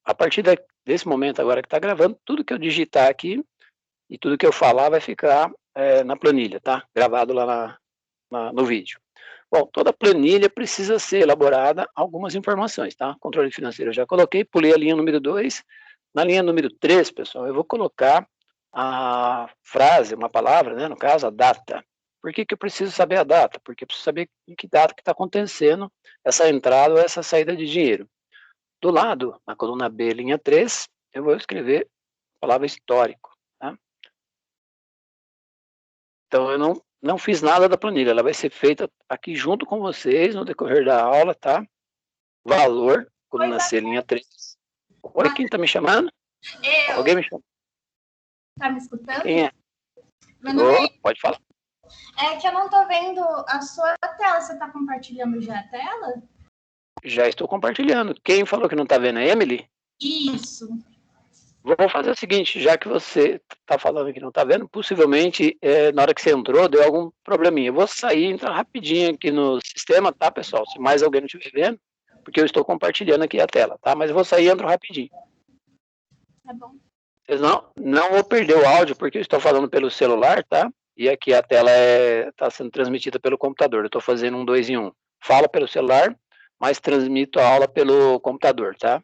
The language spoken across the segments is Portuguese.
a partir desse momento agora que está gravando, tudo que eu digitar aqui e tudo que eu falar vai ficar na planilha, tá? Gravado lá no vídeo. Bom, toda planilha precisa ser elaborada algumas informações, tá? Controle financeiro eu já coloquei, pulei a linha número 2. Na linha número 3, pessoal, eu vou colocar a frase, uma palavra, né? No caso, a data. Por que eu preciso saber a data? Porque eu preciso saber em que data que está acontecendo essa entrada ou essa saída de dinheiro. Do lado, na coluna B, linha 3, eu vou escrever a palavra histórico, tá? Então, eu não fiz nada da planilha, ela vai ser feita aqui junto com vocês no decorrer da aula, tá? Valor, coluna C, linha 3. Oi, quem está me chamando? Eu. Alguém me chama? Tá me escutando? Quem é? Meu nome Pode falar. É que eu não tô vendo a sua tela. Você tá compartilhando já a tela? Já estou compartilhando. Quem falou que não está vendo? É Emily? Isso. Vou fazer o seguinte, já que você está falando que não está vendo, possivelmente na hora que você entrou deu algum probleminha. Eu vou sair, entrar rapidinho aqui no sistema, tá, pessoal? Se mais alguém não estiver vendo, porque eu estou compartilhando aqui a tela, tá? Mas eu vou sair e entro rapidinho. Tá bom. Vocês não vou perder o áudio, porque eu estou falando pelo celular, tá? E aqui a tela está sendo transmitida pelo computador. Eu estou fazendo um 2 em 1. Falo pelo celular, mas transmito a aula pelo computador, tá?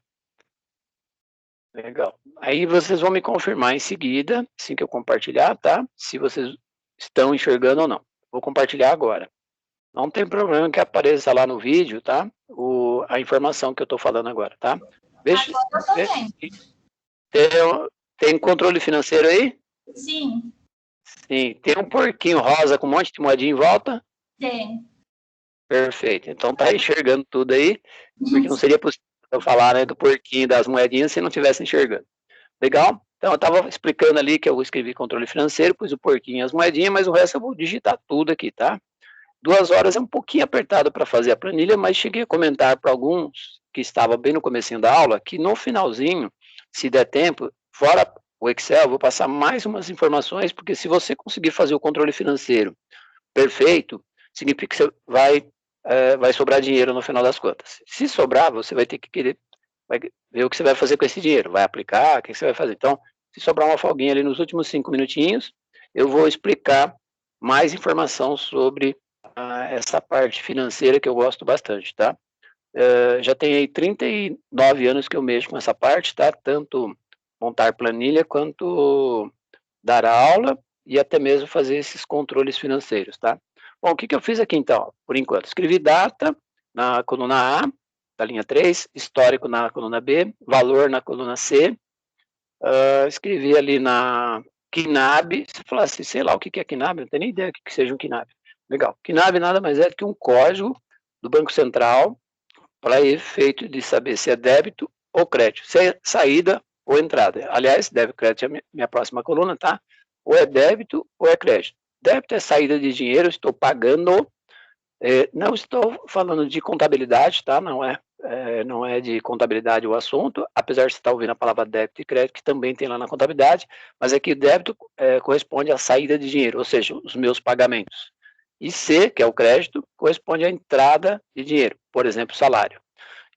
Legal. Aí vocês vão me confirmar em seguida, assim que eu compartilhar, tá? Se vocês estão enxergando ou não. Vou compartilhar agora. Não tem problema que apareça lá no vídeo, tá? A informação que eu estou falando agora, tá? Veja, Agora eu tô vendo. tem controle financeiro aí? Sim. Sim. Tem um porquinho rosa com um monte de moedinha em volta? Tem. Perfeito. Então tá enxergando tudo aí, porque não seria possível eu falar, né, do porquinho das moedinhas se não estivesse enxergando. Legal? Então eu estava explicando ali que eu escrevi controle financeiro, pus o porquinho e as moedinhas, mas o resto eu vou digitar tudo aqui, tá? 2 horas é um pouquinho apertado para fazer a planilha, mas cheguei a comentar para alguns que estava bem no comecinho da aula, que no finalzinho, se der tempo, fora o Excel, eu vou passar mais umas informações, porque se você conseguir fazer o controle financeiro perfeito, significa que você vai sobrar dinheiro no final das contas. Se sobrar, você vai ter que vai ver o que você vai fazer com esse dinheiro, vai aplicar, o que você vai fazer. Então, se sobrar uma folguinha ali nos últimos 5 minutinhos, eu vou explicar mais informação sobre essa parte financeira que eu gosto bastante, tá? Já tenho aí 39 anos que eu mexo com essa parte, tá? Tanto montar planilha quanto dar aula e até mesmo fazer esses controles financeiros, tá? Bom, o que eu fiz aqui então, por enquanto? Escrevi data na coluna A, da linha 3, histórico na coluna B, valor na coluna C, escrevi ali na KNAB, se falasse, sei lá o que é KNAB, não tenho nem ideia do que seja um KNAB. Legal, KNAB nada mais é do que um código do Banco Central para efeito de saber se é débito ou crédito, se é saída ou entrada. Aliás, débito e crédito é a minha próxima coluna, tá? Ou é débito ou é crédito. Débito é saída de dinheiro, estou pagando. Não estou falando de contabilidade, tá? Não é de contabilidade o assunto, apesar de você estar ouvindo a palavra débito e crédito, que também tem lá na contabilidade, mas aqui débito corresponde à saída de dinheiro, ou seja, os meus pagamentos. E C, que é o crédito, corresponde à entrada de dinheiro, por exemplo, salário.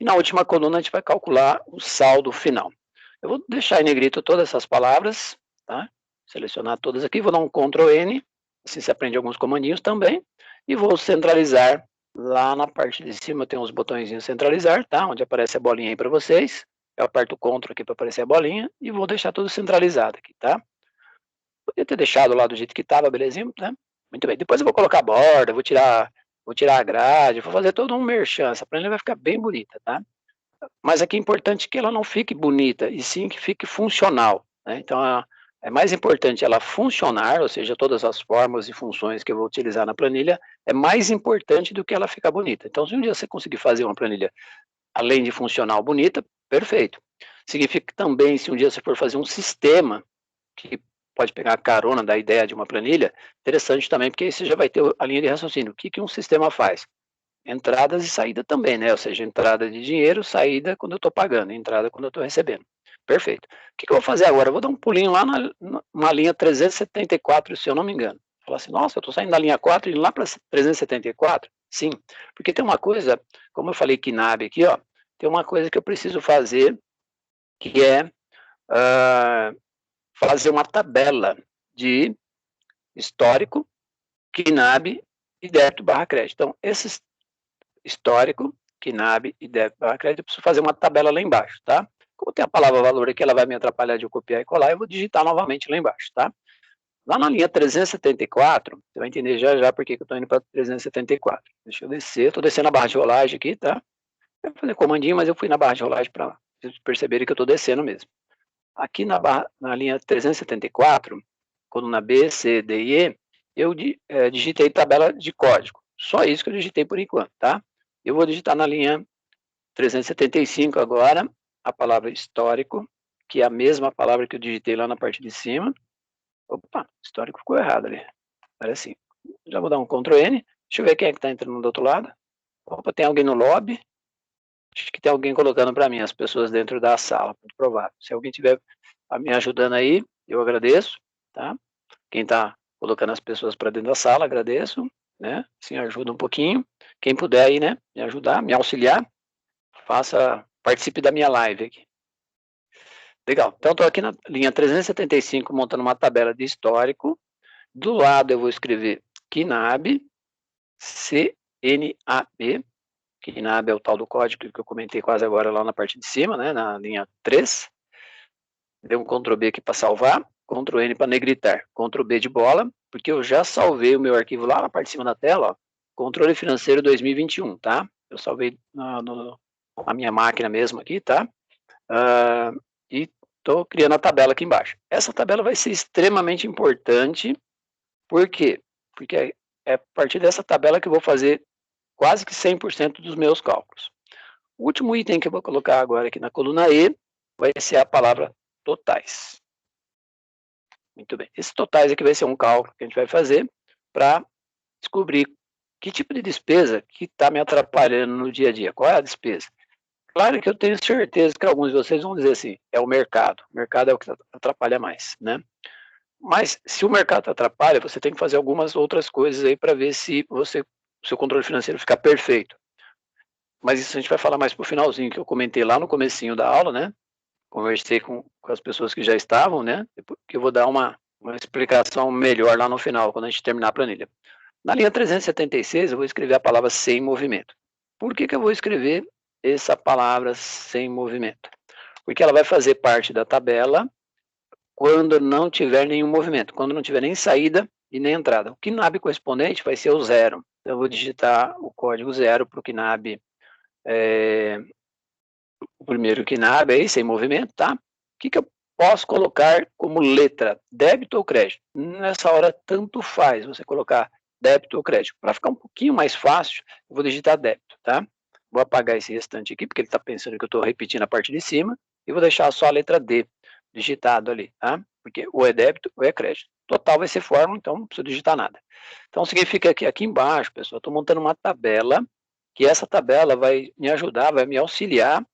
E na última coluna a gente vai calcular o saldo final. Eu vou deixar em negrito todas essas palavras, tá? Selecionar todas aqui, vou dar um Ctrl N, assim você aprende alguns comandinhos também, e vou centralizar lá na parte de cima, tem uns botõezinhos centralizar, tá? Onde aparece a bolinha aí para vocês. Eu aperto o Ctrl aqui para aparecer a bolinha e vou deixar tudo centralizado aqui, tá? Podia ter deixado lá do jeito que estava, belezinha, né? Muito bem. Depois eu vou colocar a borda, vou tirar a grade, vou fazer todo um merchan. Essa planilha vai ficar bem bonita, tá? Mas aqui é importante que ela não fique bonita, e sim que fique funcional, né? Então, é mais importante ela funcionar, ou seja, todas as formas e funções que eu vou utilizar na planilha, é mais importante do que ela ficar bonita. Então, se um dia você conseguir fazer uma planilha, além de funcional, bonita, perfeito. Significa que também, se um dia você for fazer um sistema, que pode pegar a carona da ideia de uma planilha, interessante também, porque aí você já vai ter a linha de raciocínio. O que um sistema faz? Entradas e saída também, né? Ou seja, entrada de dinheiro, saída quando eu estou pagando, entrada quando eu estou recebendo. Perfeito. O que eu vou fazer agora? Eu vou dar um pulinho lá numa linha 374, se eu não me engano. Falar assim, nossa, eu estou saindo da linha 4 e indo lá para 374? Sim, porque tem uma coisa, como eu falei KNAB aqui, ó, tem uma coisa que eu preciso fazer que é fazer uma tabela de histórico, KNAB e débito barra crédito. Então, esse histórico, KNAB e débito barra crédito, eu preciso fazer uma tabela lá embaixo, tá? Como tem a palavra valor aqui, ela vai me atrapalhar de eu copiar e colar, eu vou digitar novamente lá embaixo, tá? Lá na linha 374, você vai entender já já por que eu estou indo para 374. Deixa eu descer, estou descendo a barra de rolagem aqui, tá? Eu vou fazer comandinho, mas eu fui na barra de rolagem para vocês perceberem que eu estou descendo mesmo. Aqui na linha 374, coluna B, C, D e E, eu digitei tabela de código. Só isso que eu digitei por enquanto, tá? Eu vou digitar na linha 375 agora a palavra histórico, que é a mesma palavra que eu digitei lá na parte de cima. Opa, histórico ficou errado ali. Parece assim. Já vou dar um Ctrl N. Deixa eu ver quem é que está entrando do outro lado. Opa, tem alguém no lobby. Acho que tem alguém colocando para mim as pessoas dentro da sala, muito provável. Se alguém tiver me ajudando aí, eu agradeço, tá? Quem está colocando as pessoas para dentro da sala, agradeço, né? Assim ajuda um pouquinho. Quem puder aí, né, me ajudar, me auxiliar, participe da minha live aqui. Legal. Então, estou aqui na linha 375, montando uma tabela de histórico. Do lado, eu vou escrever KNAB, C-N-A-B. KNAB é o tal do código que eu comentei quase agora lá na parte de cima, né, na linha 3. Dei um Ctrl B aqui para salvar, Ctrl N para negritar, Ctrl B de bola, porque eu já salvei o meu arquivo lá na parte de cima da tela, ó, Controle Financeiro 2021, tá? Eu salvei na minha máquina mesmo aqui, tá? E estou criando a tabela aqui embaixo. Essa tabela vai ser extremamente importante, por quê? Porque é a partir dessa tabela que eu vou fazer quase que 100% dos meus cálculos. O último item que eu vou colocar agora aqui na coluna E vai ser a palavra totais. Muito bem. Esses totais aqui vai ser um cálculo que a gente vai fazer para descobrir que tipo de despesa que está me atrapalhando no dia a dia. Qual é a despesa? Claro que eu tenho certeza que alguns de vocês vão dizer assim, é o mercado. O mercado é o que atrapalha mais, né? Mas se o mercado atrapalha, você tem que fazer algumas outras coisas aí para ver se o seu controle financeiro fica perfeito. Mas isso a gente vai falar mais pro finalzinho, que eu comentei lá no comecinho da aula, né? Conversei com as pessoas que já estavam, né? Que eu vou dar uma explicação melhor lá no final, quando a gente terminar a planilha. Na linha 376, eu vou escrever a palavra sem movimento. Por que eu vou escrever essa palavra sem movimento? Porque ela vai fazer parte da tabela quando não tiver nenhum movimento, quando não tiver nem saída e nem entrada. O KNAB correspondente vai ser o zero. Então, eu vou digitar o código zero para o KNAB, o primeiro KNAB aí, sem movimento, tá? O que eu posso colocar como letra, débito ou crédito? Nessa hora, tanto faz você colocar débito ou crédito. Para ficar um pouquinho mais fácil, eu vou digitar débito, tá? Vou apagar esse restante aqui, porque ele está pensando que eu estou repetindo a parte de cima, e vou deixar só a letra D digitado ali, tá? Porque ou é débito ou é crédito. Total vai ser fórmula, então não preciso digitar nada. Então significa que aqui embaixo, pessoal, eu estou montando uma tabela, que essa tabela vai me ajudar, vai me auxiliar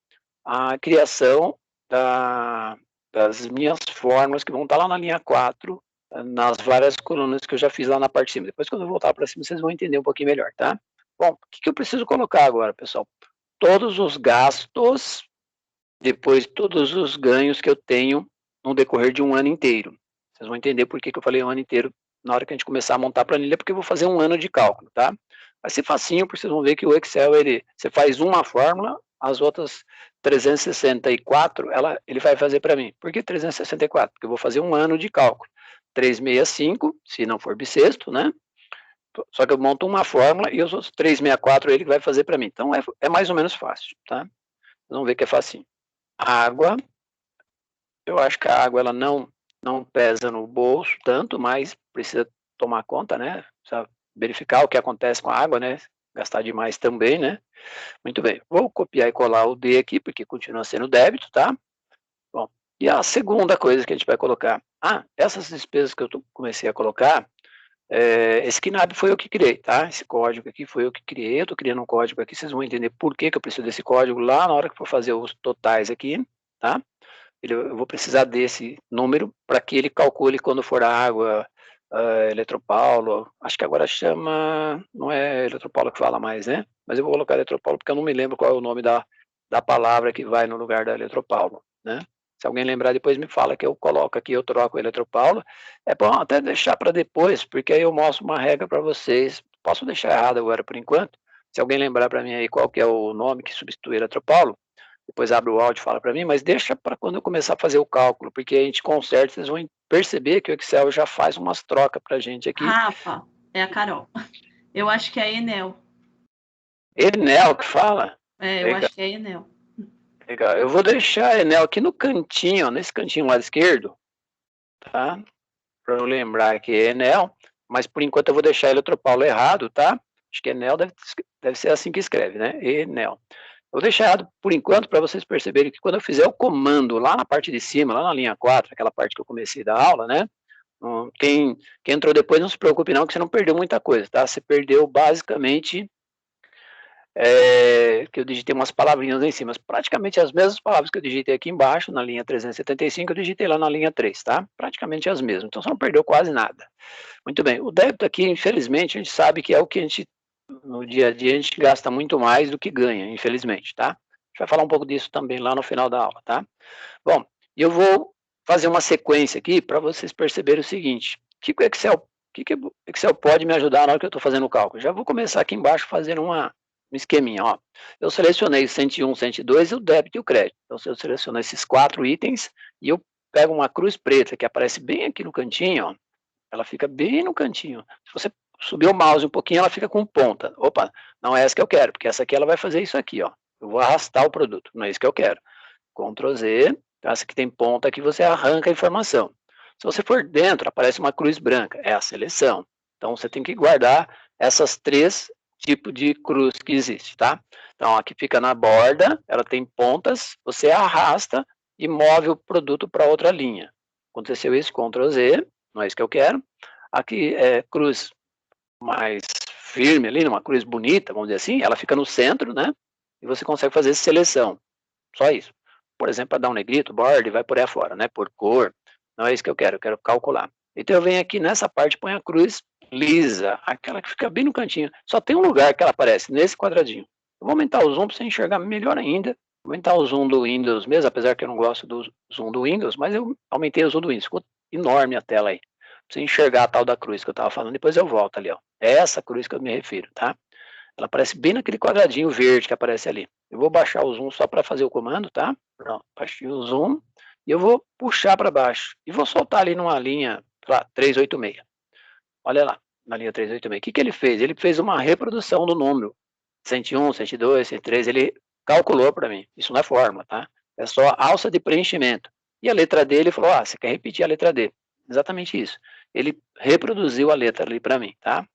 a criação das minhas fórmulas, que vão estar lá na linha 4, nas várias colunas que eu já fiz lá na parte de cima. Depois, quando eu voltar para cima, vocês vão entender um pouquinho melhor, tá? Bom, o que eu preciso colocar agora, pessoal? Todos os gastos, depois todos os ganhos que eu tenho no decorrer de um ano inteiro. Vocês vão entender por que eu falei um ano inteiro na hora que a gente começar a montar a planilha, porque eu vou fazer um ano de cálculo, tá? Vai ser facinho, porque vocês vão ver que o Excel, você faz uma fórmula, as outras 364, ele vai fazer para mim. Por que 364? Porque eu vou fazer um ano de cálculo. 365, se não for bissexto, né? Só que eu monto uma fórmula e os outros 364 ele vai fazer para mim. Então, é mais ou menos fácil, tá? Vocês vão ver que é facinho. Água, eu acho que a água ela não pesa no bolso tanto, mas precisa tomar conta, né? Precisa verificar o que acontece com a água, né? Gastar demais também, né? Muito bem, vou copiar e colar o D aqui, porque continua sendo débito, tá? Bom, e a segunda coisa que a gente vai colocar, essas despesas que eu comecei a colocar, esse KNAB foi eu que criei, tá? Esse código aqui foi eu que criei, eu tô criando um código aqui, vocês vão entender por que eu preciso desse código lá na hora que for fazer os totais aqui, tá? Eu vou precisar desse número para que ele calcule quando for a água, Eletropaulo, acho que agora chama, não é Eletropaulo que fala mais, né? Mas eu vou colocar Eletropaulo porque eu não me lembro qual é o nome da palavra que vai no lugar da Eletropaulo, né? Se alguém lembrar depois me fala que eu coloco aqui, eu troco o eletropaulo. É bom até deixar para depois, porque aí eu mostro uma regra para vocês. Posso deixar errado agora por enquanto. Se alguém lembrar para mim aí qual que é o nome que substitui o eletropaulo, depois abre o áudio e fala para mim, mas deixa para quando eu começar a fazer o cálculo, porque a gente conserta, vocês vão perceber que o Excel já faz umas trocas para a gente aqui. Rafa, é a Carol. Eu acho que é a Enel. Enel que fala? É, eu acho que é a Enel. Legal. Eu vou deixar a Enel aqui no cantinho, ó, nesse cantinho lado esquerdo, tá? Para eu lembrar que é Enel, mas por enquanto eu vou deixar Eletropaulo errado, tá? Acho que Enel deve ser assim que escreve, né? Enel. Eu vou deixar errado por enquanto para vocês perceberem que quando eu fizer o comando lá na parte de cima, lá na linha 4, aquela parte que eu comecei da aula, né? Quem entrou depois não se preocupe não, que você não perdeu muita coisa, tá? Você perdeu basicamente que eu digitei umas palavrinhas lá em cima, praticamente as mesmas palavras que eu digitei aqui embaixo, na linha 375, eu digitei lá na linha 3, tá? Praticamente as mesmas, então você não perdeu quase nada. Muito bem, o débito aqui, infelizmente, a gente sabe que é o que a gente, no dia a dia, a gente gasta muito mais do que ganha, infelizmente, tá? A gente vai falar um pouco disso também lá no final da aula, tá? Bom, e eu vou fazer uma sequência aqui para vocês perceberem o seguinte, o que o Excel pode me ajudar na hora que eu estou fazendo o cálculo? Já vou começar aqui embaixo fazendo um esqueminha, ó. Eu selecionei 101, 102 e o débito e o crédito. Então, se eu seleciono esses 4 itens e eu pego uma cruz preta que aparece bem aqui no cantinho, ó, ela fica bem no cantinho. Se você subir o mouse um pouquinho, ela fica com ponta. Opa, não é essa que eu quero, porque essa aqui ela vai fazer isso aqui, ó. Eu vou arrastar o produto, não é isso que eu quero. Ctrl Z, essa que tem ponta aqui, você arranca a informação. Se você for dentro, aparece uma cruz branca, é a seleção. Então, você tem que guardar essas 3 tipos de cruz que existe, tá? Então, aqui fica na borda, ela tem pontas, você arrasta e move o produto para outra linha. Aconteceu isso, Ctrl Z, não é isso que eu quero. Aqui é cruz mais firme ali, uma cruz bonita, vamos dizer assim, ela fica no centro, né? E você consegue fazer seleção. Só isso. Por exemplo, para dar um negrito, border, vai por aí afora, né? Por cor. Não é isso que eu quero calcular. Então eu venho aqui nessa parte, põe a cruz lisa, aquela que fica bem no cantinho. Só tem um lugar que ela aparece, nesse quadradinho. Eu vou aumentar o zoom para você enxergar melhor ainda. Vou aumentar o zoom do Windows mesmo, apesar que eu não gosto do zoom do Windows, mas eu aumentei o zoom do Windows. Ficou enorme a tela aí. Pra você enxergar a tal da cruz que eu estava falando, depois eu volto ali, ó. É essa cruz que eu me refiro, tá? Ela aparece bem naquele quadradinho verde que aparece ali. Eu vou baixar o zoom só para fazer o comando, tá? Pronto, baixei o zoom e eu vou puxar para baixo. E vou soltar ali numa linha, lá, 386. Olha lá, na linha 386. O que ele fez? Ele fez uma reprodução do número. 101, 102, 103, ele calculou para mim. Isso não é forma, tá? É só alça de preenchimento. E a letra D, ele falou, você quer repetir a letra D. Exatamente isso. Ele reproduziu a letra ali para mim, tá?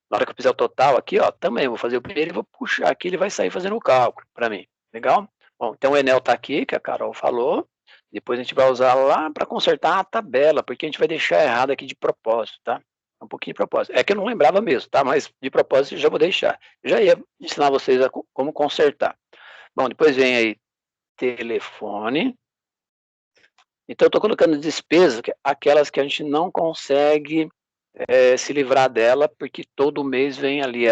Na hora que eu fizer o total aqui, ó, também vou fazer o primeiro e vou puxar aqui, ele vai sair fazendo o cálculo para mim. Legal? Bom, então o Enel está aqui, que a Carol falou. Depois a gente vai usar lá para consertar a tabela, porque a gente vai deixar errado aqui de propósito, tá? Um pouquinho de propósito. É que eu não lembrava mesmo, tá? Mas de propósito eu já vou deixar. Eu já ia ensinar vocês como consertar. Bom, depois vem aí telefone. Então eu estou colocando despesas, aquelas que a gente não consegue se livrar dela, porque todo mês vem ali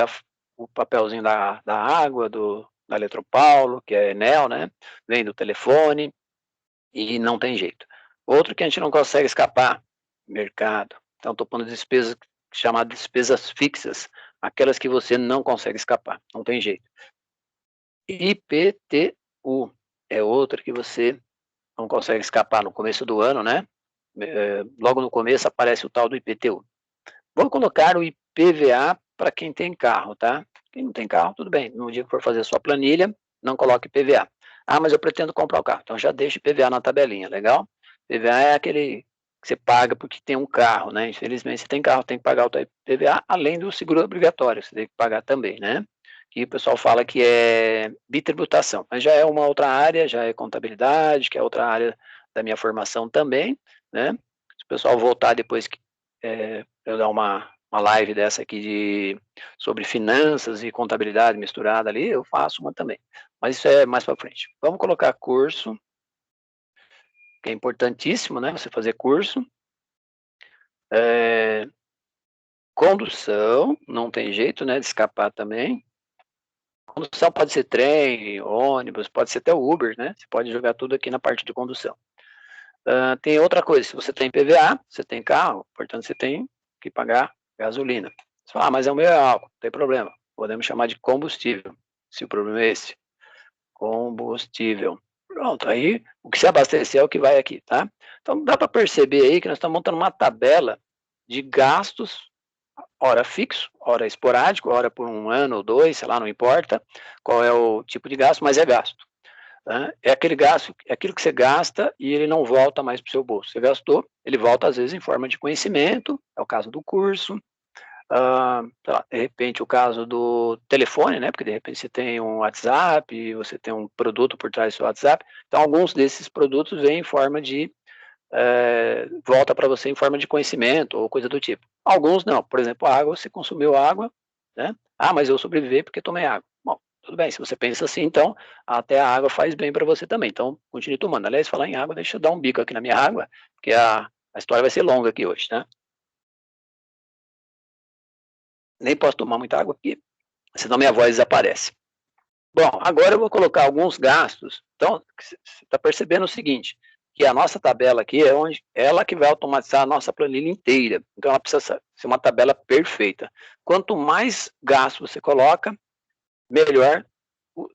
o papelzinho da água, da Eletropaulo, que é Enel, né? Vem do telefone e não tem jeito. Outro que a gente não consegue escapar, mercado. Então, estou pondo despesas chamadas despesas fixas, aquelas que você não consegue escapar, não tem jeito. IPTU é outra que você não consegue escapar no começo do ano, né? Logo no começo aparece o tal do IPTU. Vou colocar o IPVA para quem tem carro, tá? Quem não tem carro, tudo bem. No dia que for fazer a sua planilha, não coloque IPVA. Mas eu pretendo comprar o carro. Então já deixa IPVA na tabelinha, legal? IPVA é aquele que você paga porque tem um carro, né? Infelizmente, você tem carro, tem que pagar o IPVA, além do seguro obrigatório, você tem que pagar também, né? Que o pessoal fala que é bitributação, mas já é uma outra área, já é contabilidade, que é outra área da minha formação também, né? Se o pessoal voltar depois que eu dar uma live dessa aqui sobre finanças e contabilidade misturada ali, eu faço uma também. Mas isso é mais para frente. Vamos colocar curso, que é importantíssimo, né? Você fazer curso. É, condução, não tem jeito, né? De escapar também. Condução pode ser trem, ônibus, pode ser até o Uber, né? Você pode jogar tudo aqui na parte de condução. Tem outra coisa, se você tem PVA, você tem carro, portanto você tem que pagar gasolina. Você fala, mas é o meu é álcool, não tem problema. Podemos chamar de combustível, se o problema é esse. Combustível. Pronto, aí o que se abastecer é o que vai aqui, tá? Então dá para perceber aí que nós estamos montando uma tabela de gastos, hora fixo, hora esporádico, hora por um ano ou dois, sei lá, não importa qual é o tipo de gasto, mas é gasto. Tá? É aquele gasto, é aquilo que você gasta e ele não volta mais para o seu bolso. Você gastou, ele volta às vezes em forma de conhecimento, é o caso do curso, de repente o caso do telefone, né? Porque de repente você tem um WhatsApp, você tem um produto por trás do seu WhatsApp. Então, alguns desses produtos vêm em forma de volta para você em forma de conhecimento ou coisa do tipo. Alguns não. Por exemplo, a água, você consumiu água, né? Ah, mas eu sobrevivi porque tomei água. Bom, tudo bem, se você pensa assim, então até a água faz bem para você também. Então, continue tomando. Aliás, falar em água, deixa eu dar um bico aqui na minha água, porque a história vai ser longa aqui hoje, tá? Nem posso tomar muita água aqui, senão minha voz desaparece. Bom, agora eu vou colocar alguns gastos. Então, você está percebendo o seguinte, que a nossa tabela aqui é onde ela que vai automatizar a nossa planilha inteira. Então, ela precisa ser uma tabela perfeita. Quanto mais gasto você coloca, melhor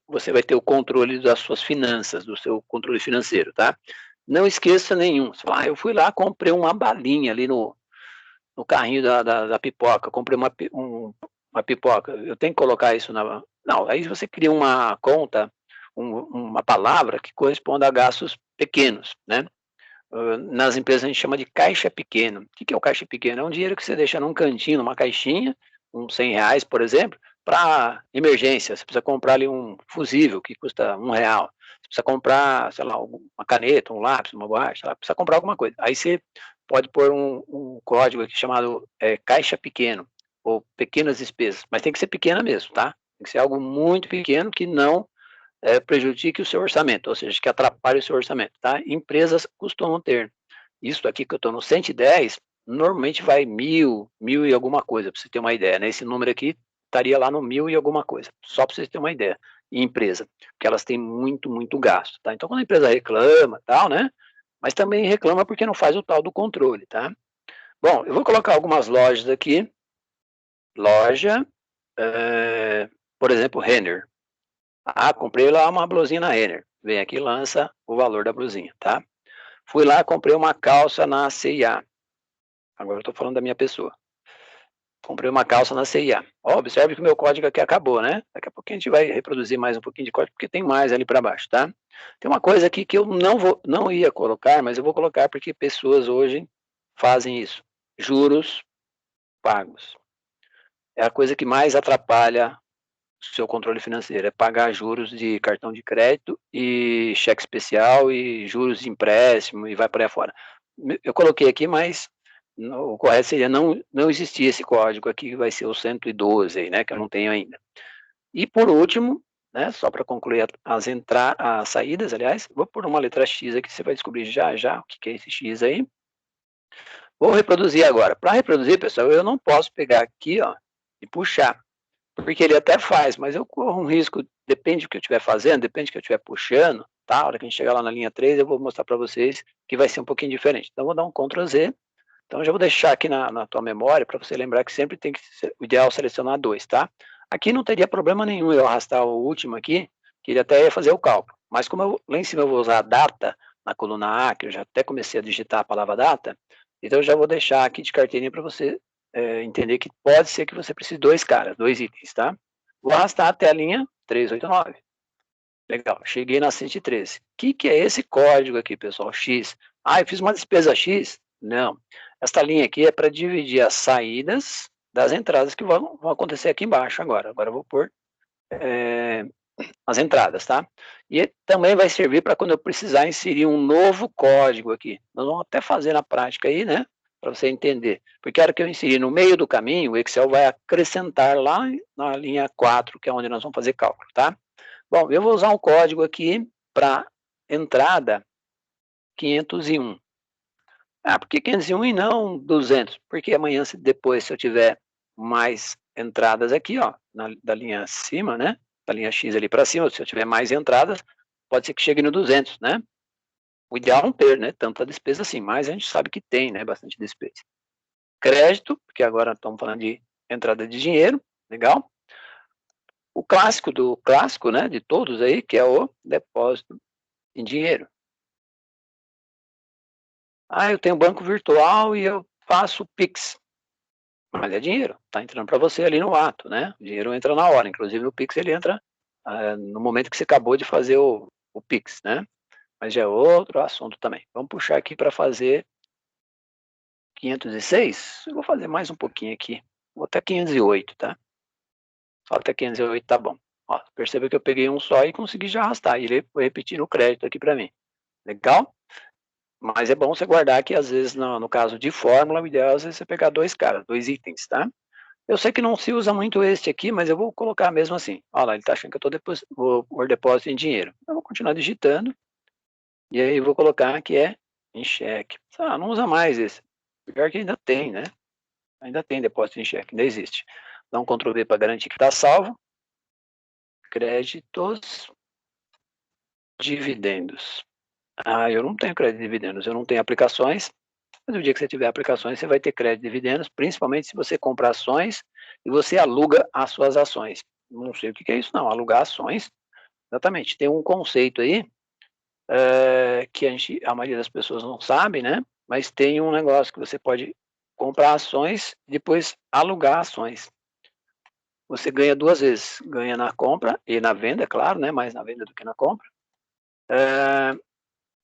você vai ter o controle das suas finanças, do seu controle financeiro, tá? Não esqueça nenhum. Você fala, eu fui lá, comprei uma balinha ali no carrinho da pipoca, comprei uma pipoca, eu tenho que colocar isso na... Não, aí você cria uma conta, uma palavra que corresponda a gastos pequenos, né? Nas empresas a gente chama de caixa pequeno. O que é o caixa pequeno? É um dinheiro que você deixa num cantinho, numa caixinha, uns R$100, por exemplo, para emergência. Você precisa comprar ali um fusível que custa R$1. Você precisa comprar, sei lá, uma caneta, um lápis, uma borracha, lá, precisa comprar alguma coisa. Aí você pode pôr um código aqui chamado caixa pequeno, ou pequenas despesas, mas tem que ser pequena mesmo, tá? Tem que ser algo muito pequeno que não prejudique o seu orçamento, ou seja, que atrapalhe o seu orçamento, tá? Empresas costumam ter. Isso aqui que eu estou no 110, normalmente vai 1.000 e alguma coisa, para você ter uma ideia, né? Esse número aqui estaria lá no 1.000 e alguma coisa, só para vocês terem uma ideia. Em empresa, porque elas têm muito, muito gasto, tá? Então, quando a empresa reclama, tal, né? Mas também reclama porque não faz o tal do controle, tá? Bom, eu vou colocar algumas lojas aqui. Loja, por exemplo, Renner. Ah, comprei lá uma blusinha na Renner. Vem aqui e lança o valor da blusinha, tá? Fui lá, comprei uma calça na C&A. Agora eu estou falando da minha pessoa. Comprei uma calça na C&A. Ó, observe que o meu código aqui acabou, né? Daqui a pouquinho a gente vai reproduzir mais um pouquinho de código, porque tem mais ali para baixo, tá? Tem uma coisa aqui que eu não ia colocar, mas eu vou colocar porque pessoas hoje fazem isso. Juros pagos. É a coisa que mais atrapalha o seu controle financeiro, é pagar juros de cartão de crédito e cheque especial e juros de empréstimo e vai por aí fora. Eu coloquei aqui, mas o correto seria não existir esse código aqui, que vai ser o 112 aí, né, que eu não tenho ainda. E por último, né, só para concluir as saídas, aliás, vou pôr uma letra X aqui, você vai descobrir já já o que é esse X aí. Vou reproduzir agora. Para reproduzir, pessoal, eu não posso pegar aqui, ó, e puxar, porque ele até faz, mas eu corro um risco, depende do que eu estiver fazendo, depende do que eu estiver puxando, tá? A hora que a gente chegar lá na linha 3, eu vou mostrar para vocês que vai ser um pouquinho diferente. Então, vou dar um Ctrl Z. Então, eu já vou deixar aqui na tua memória, para você lembrar que sempre tem que ser, o ideal é selecionar 2, tá? Aqui não teria problema nenhum eu arrastar o último aqui, que ele até ia fazer o cálculo. Mas como lá em cima eu vou usar a data, na coluna A, que eu já até comecei a digitar a palavra data, então eu já vou deixar aqui de carteirinha para você entender que pode ser que você precise de 2 caras, 2 itens, tá? Vou arrastar até a linha 389. Legal, cheguei na 113. O que é esse código aqui, pessoal? X. Ah, eu fiz uma despesa X? Não. Esta linha aqui é para dividir as saídas das entradas que vão acontecer aqui embaixo agora. Agora eu vou pôr as entradas, tá? E também vai servir para quando eu precisar inserir um novo código aqui. Nós vamos até fazer na prática aí, né? Para você entender. Porque a hora que eu inserir no meio do caminho, o Excel vai acrescentar lá na linha 4, que é onde nós vamos fazer cálculo, tá? Bom, eu vou usar um código aqui para entrada 501. Ah, por que 501 e não 200? Porque amanhã, depois, se eu tiver mais entradas aqui, ó, da linha acima, né? da linha X ali para cima, se eu tiver mais entradas, pode ser que chegue no 200, né? O ideal é não ter, né, tanta despesa assim, mas a gente sabe que tem, né, bastante despesa. Crédito, porque agora estamos falando de entrada de dinheiro, legal? O clássico do clássico, né, de todos aí, que é o depósito em dinheiro. Ah, eu tenho banco virtual e eu faço Pix. Mas é dinheiro, tá entrando para você ali no ato, né? O dinheiro entra na hora, inclusive o Pix ele entra no momento que você acabou de fazer o Pix, né? Mas já é outro assunto também. Vamos puxar aqui para fazer 506. Eu vou fazer mais um pouquinho aqui. Vou até 508, tá? Só até 508 tá bom. Ó, perceba que eu peguei um só e consegui já arrastar. E ele foi repetindo o crédito aqui para mim. Legal? Mas é bom você guardar que às vezes, no caso de fórmula, o ideal é você pegar dois caras, dois itens, tá? Eu sei que não se usa muito este aqui, mas eu vou colocar mesmo assim. Olha lá, ele está achando que eu vou pôr depósito em dinheiro. Eu vou continuar digitando. E aí eu vou colocar que é em cheque. Ah, não usa mais esse. Pior que ainda tem, né? Ainda tem depósito em cheque, ainda existe. Dá um Ctrl V para garantir que está salvo. Créditos, dividendos. Ah, eu não tenho crédito de dividendos, eu não tenho aplicações. Mas no dia que você tiver aplicações, você vai ter crédito de dividendos, principalmente se você compra ações e você aluga as suas ações. Não sei o que é isso, não. Alugar ações. Exatamente. Tem um conceito aí que a maioria das pessoas não sabe, né? Mas tem um negócio que você pode comprar ações e depois alugar ações. Você ganha duas vezes. Ganha na compra e na venda, é claro, né? Mais na venda do que na compra.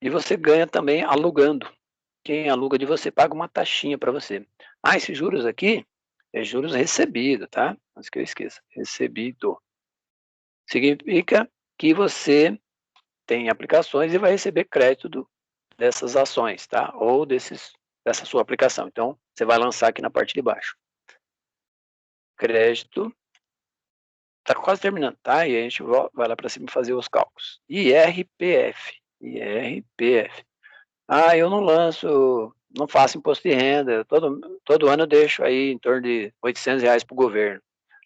E você ganha também alugando. Quem aluga de você paga uma taxinha para você. Ah, esses juros aqui é juros recebido, tá? Antes que eu esqueça. Recebido. Significa que você tem aplicações e vai receber crédito dessas ações, tá? Ou dessa sua aplicação. Então, você vai lançar aqui na parte de baixo. Crédito. Tá quase terminando, tá? E a gente vai lá para cima fazer os cálculos. IRPF. IRPF. Ah, eu não lanço, não faço imposto de renda. Todo ano eu deixo aí em torno de R$ 800 para o governo.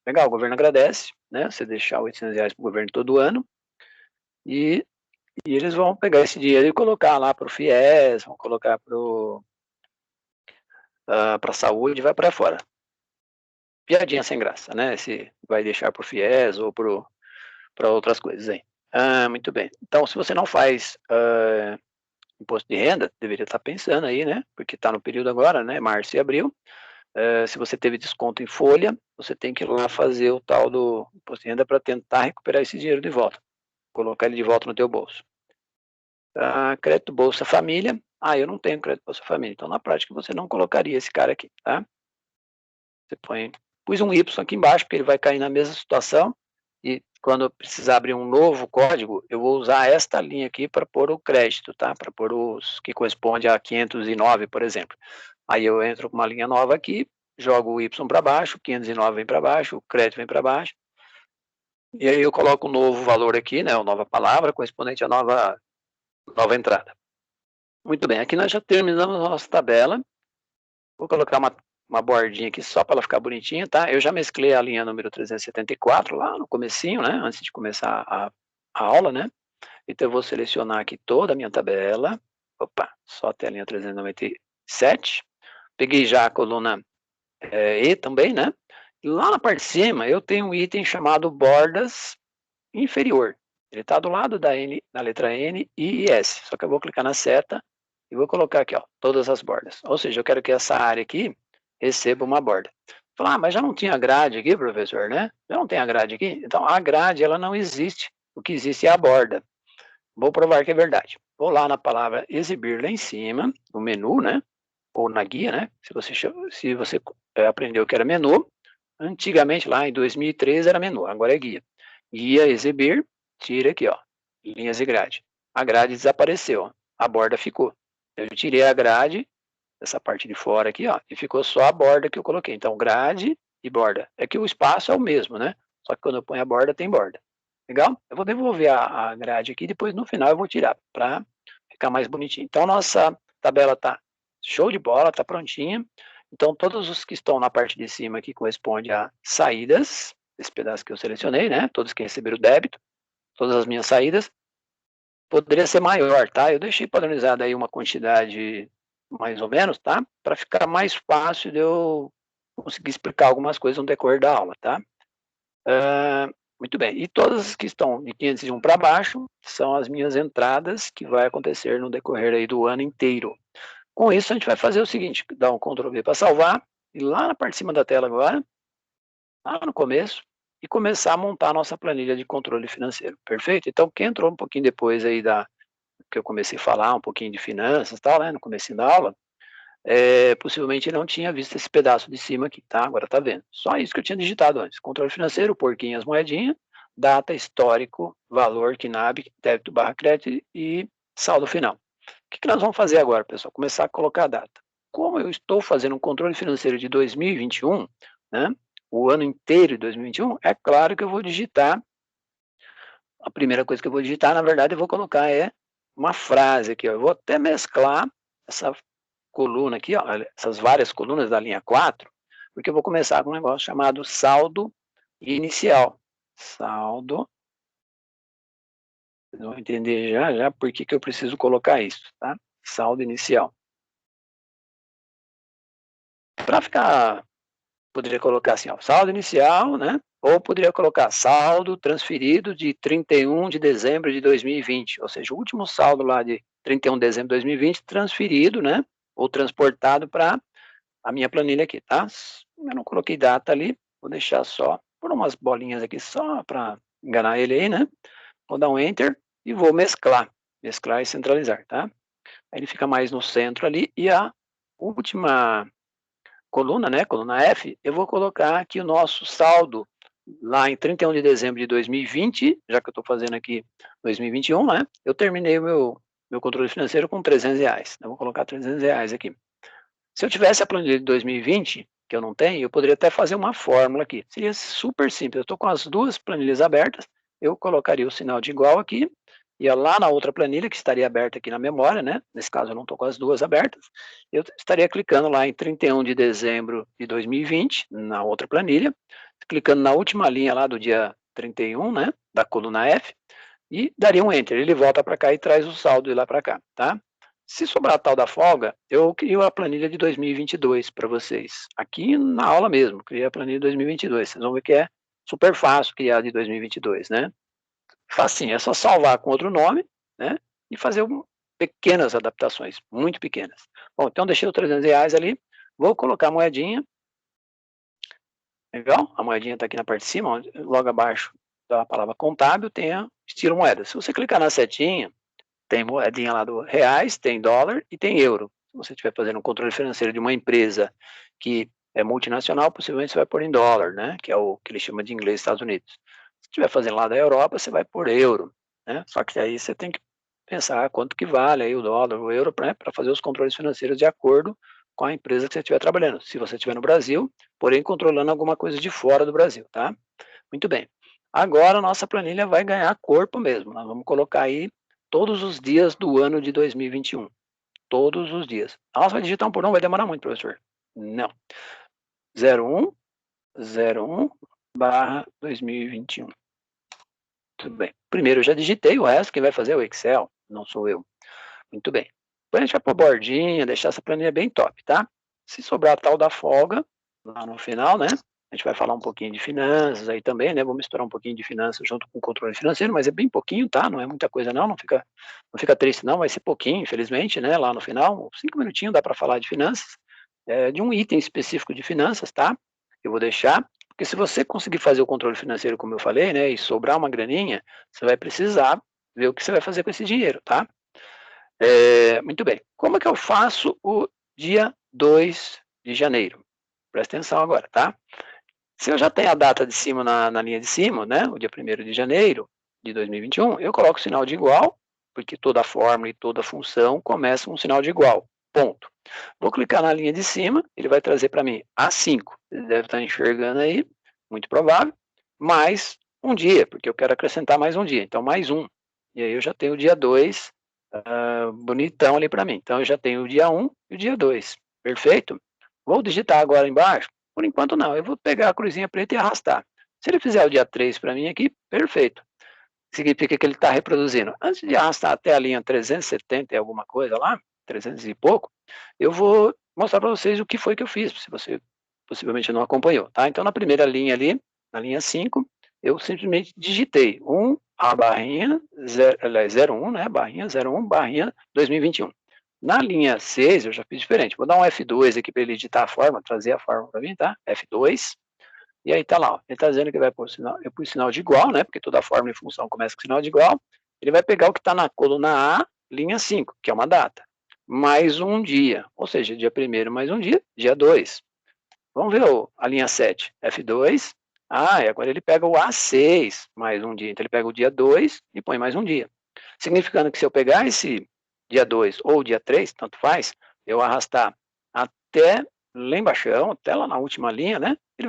Legal, o governo agradece, né? Você deixar R$ 800 para o governo todo ano. E eles vão pegar esse dinheiro e colocar lá para o FIES, vão colocar para a saúde e vai para fora. Piadinha sem graça, né? Se vai deixar para o FIES ou para outras coisas aí. Ah, muito bem. Então, se você não faz imposto de renda, deveria estar pensando aí, né? Porque está no período agora, né? Março e abril. Se você teve desconto em folha, você tem que ir lá fazer o tal do imposto de renda para tentar recuperar esse dinheiro de volta. Colocar ele de volta no teu bolso. Crédito Bolsa Família. Ah, eu não tenho crédito Bolsa Família. Então, na prática, você não colocaria esse cara aqui, tá? Você põe... Pus um Y aqui embaixo, porque ele vai cair na mesma situação. E quando eu precisar abrir um novo código, eu vou usar esta linha aqui para pôr o crédito, tá? Para pôr os que corresponde a 509, por exemplo. Aí eu entro com uma linha nova aqui, jogo o Y para baixo, 509 vem para baixo, o crédito vem para baixo. E aí eu coloco um novo valor aqui, né? Uma nova palavra correspondente à nova entrada. Muito bem, aqui nós já terminamos a nossa tabela. Vou colocar uma bordinha aqui só para ela ficar bonitinha, tá? Eu já mesclei a linha número 374 lá no comecinho, né? Antes de começar a aula, né? Então eu vou selecionar aqui toda a minha tabela. Opa, só até a linha 397. Peguei já a coluna E também, né? E lá na parte de cima eu tenho um item chamado bordas inferior. Ele está do lado da letra N, I e S. Só que eu vou clicar na seta e vou colocar aqui, ó, todas as bordas. Ou seja, eu quero que essa área aqui receba uma borda. Falar, mas já não tinha grade aqui, professor, né? Já não tem a grade aqui? Então, a grade, ela não existe. O que existe é a borda. Vou provar que é verdade. Vou lá na palavra exibir lá em cima, no menu, né? Ou na guia, né? Se você aprendeu que era menu, antigamente, lá em 2013, era menu, agora é guia. Guia, exibir, tira aqui, ó, linhas e grade. A grade desapareceu, a borda ficou. Eu tirei a grade, essa parte de fora aqui, ó, e ficou só a borda que eu coloquei. Então, grade e borda. É que o espaço é o mesmo, né? Só que quando eu ponho a borda, tem borda. Legal? Eu vou devolver a grade aqui, depois no final eu vou tirar, para ficar mais bonitinho. Então, nossa tabela tá show de bola, tá prontinha. Então, todos os que estão na parte de cima aqui correspondem a saídas, esse pedaço que eu selecionei, né? Todos que receberam débito, todas as minhas saídas, poderia ser maior, tá? Eu deixei padronizado aí uma quantidade mais ou menos, tá? Para ficar mais fácil de eu conseguir explicar algumas coisas no decorrer da aula, tá? Muito bem. E todas as que estão de 501 para baixo são as minhas entradas que vai acontecer no decorrer aí do ano inteiro. Com isso, a gente vai fazer o seguinte, dar um Ctrl V para salvar, e lá na parte de cima da tela agora, lá no começo, e começar a montar a nossa planilha de controle financeiro, perfeito? Então, quem entrou um pouquinho depois aí que eu comecei a falar um pouquinho de finanças e tal, né, no começo da aula, possivelmente não tinha visto esse pedaço de cima aqui, tá? Agora tá vendo. Só isso que eu tinha digitado antes. Controle financeiro, porquinho, as moedinhas, data, histórico, valor, KNAB, débito barra crédito e saldo final. O que nós vamos fazer agora, pessoal? Começar a colocar a data. Como eu estou fazendo um controle financeiro de 2021, né? O ano inteiro de 2021, é claro que eu vou digitar. A primeira coisa que eu vou digitar, na verdade, eu vou colocar uma frase aqui, ó. Eu vou até mesclar essa coluna aqui, ó, essas várias colunas da linha 4, porque eu vou começar com um negócio chamado saldo inicial. Saldo, vocês vão entender já por que eu preciso colocar isso, tá? Saldo inicial. Para ficar, poderia colocar assim, ó, saldo inicial, né? Ou poderia colocar saldo transferido de 31 de dezembro de 2020, ou seja, o último saldo lá de 31 de dezembro de 2020 transferido, né? Ou transportado para a minha planilha aqui, tá? Eu não coloquei data ali, vou deixar só por umas bolinhas aqui só para enganar ele aí, né? Vou dar um Enter e vou mesclar e centralizar, tá? Aí ele fica mais no centro ali e a última coluna, né? Coluna F, eu vou colocar aqui o nosso saldo lá em 31 de dezembro de 2020, já que eu estou fazendo aqui 2021, né? Eu terminei o meu controle financeiro com R$300. Eu vou colocar R$300 aqui. Se eu tivesse a planilha de 2020, que eu não tenho, eu poderia até fazer uma fórmula aqui. Seria super simples. Eu estou com as duas planilhas abertas, eu colocaria o sinal de igual aqui, ia lá na outra planilha, que estaria aberta aqui na memória, né? Nesse caso eu não estou com as duas abertas. Eu estaria clicando lá em 31 de dezembro de 2020, na outra planilha, clicando na última linha lá do dia 31, né? Da coluna F, e daria um Enter. Ele volta para cá e traz o saldo de lá para cá, tá? Se sobrar a tal da folga, eu crio a planilha de 2022 para vocês. Aqui na aula mesmo, criei a planilha de 2022. Vocês vão ver que é super fácil criar de 2022, né? Facinho, é só salvar com outro nome, né? E fazer pequenas adaptações, muito pequenas. Bom, então deixei o R$300 ali. Vou colocar a moedinha. Legal? A moedinha está aqui na parte de cima, logo abaixo da palavra contábil tem a estilo moeda. Se você clicar na setinha, tem moedinha lá do reais, tem dólar e tem euro. Se você estiver fazendo um controle financeiro de uma empresa que é multinacional, possivelmente você vai pôr em dólar, né? Que é o que ele chama de inglês Estados Unidos. Se estiver fazendo lá da Europa, você vai pôr euro, né? Só que aí você tem que pensar quanto que vale aí o dólar, o euro, para fazer os controles financeiros de acordo com a empresa que você estiver trabalhando. Se você estiver no Brasil, porém controlando alguma coisa de fora do Brasil, tá? Muito bem. Agora a nossa planilha vai ganhar corpo mesmo. Nós vamos colocar aí todos os dias do ano de 2021. Todos os dias. Nossa, vai digitar um por um, vai demorar muito, professor. Não. 01, 01, barra 2021. Tudo bem. Primeiro eu já digitei, o resto quem vai fazer é o Excel, não sou eu. Muito bem. Depois a gente vai pôr bordinha, deixar essa planilha bem top, tá? Se sobrar a tal da folga, lá no final, né? A gente vai falar um pouquinho de finanças aí também, né? Vou misturar um pouquinho de finanças junto com o controle financeiro, mas é bem pouquinho, tá? Não é muita coisa não, não fica triste não, vai ser pouquinho, infelizmente, né? Lá no final, 5 minutinhos dá para falar de finanças, de um item específico de finanças, tá? Eu vou deixar, porque se você conseguir fazer o controle financeiro, como eu falei, né? E sobrar uma graninha, você vai precisar ver o que você vai fazer com esse dinheiro, tá? Muito bem. Como é que eu faço o dia 2 de janeiro? Presta atenção agora, tá? Se eu já tenho a data de cima na linha de cima, né, o dia 1º de janeiro de 2021, eu coloco o sinal de igual, porque toda fórmula e toda função começa com um sinal de igual, ponto. Vou clicar na linha de cima, ele vai trazer para mim A5, você deve estar enxergando aí, muito provável, mais um dia, porque eu quero acrescentar mais um dia, então mais um. E aí eu já tenho o dia 2 bonitão ali para mim. Então eu já tenho o dia 1 e o dia 2, perfeito? Vou digitar agora embaixo. Por enquanto não, eu vou pegar a cruzinha preta e arrastar. Se ele fizer o dia 3 para mim aqui, perfeito. Significa que ele está reproduzindo. Antes de arrastar até a linha 370 e alguma coisa lá, 300 e pouco, eu vou mostrar para vocês o que foi que eu fiz, se você possivelmente não acompanhou, tá? Então, na primeira linha ali, na linha 5, eu simplesmente digitei a barrinha 01, né, barrinha 01, barrinha 2021. Na linha 6, eu já fiz diferente. Vou dar um F2 aqui para ele digitar a forma, trazer a forma para mim, tá? F2. E aí tá lá, ó. Ele tá dizendo que vai pôr sinal, eu pus sinal de igual, né? Porque toda forma e função começa com sinal de igual. Ele vai pegar o que está na coluna A, linha 5, que é uma data, mais um dia, ou seja, dia 1º mais um dia 2. Vamos ver a linha 7, F2. E agora ele pega o A6 mais um dia. Então ele pega o dia 2 e põe mais um dia. Significando que se eu pegar esse dia 2 ou dia 3, tanto faz, eu arrastar até lá embaixo, até lá na última linha, né? Ele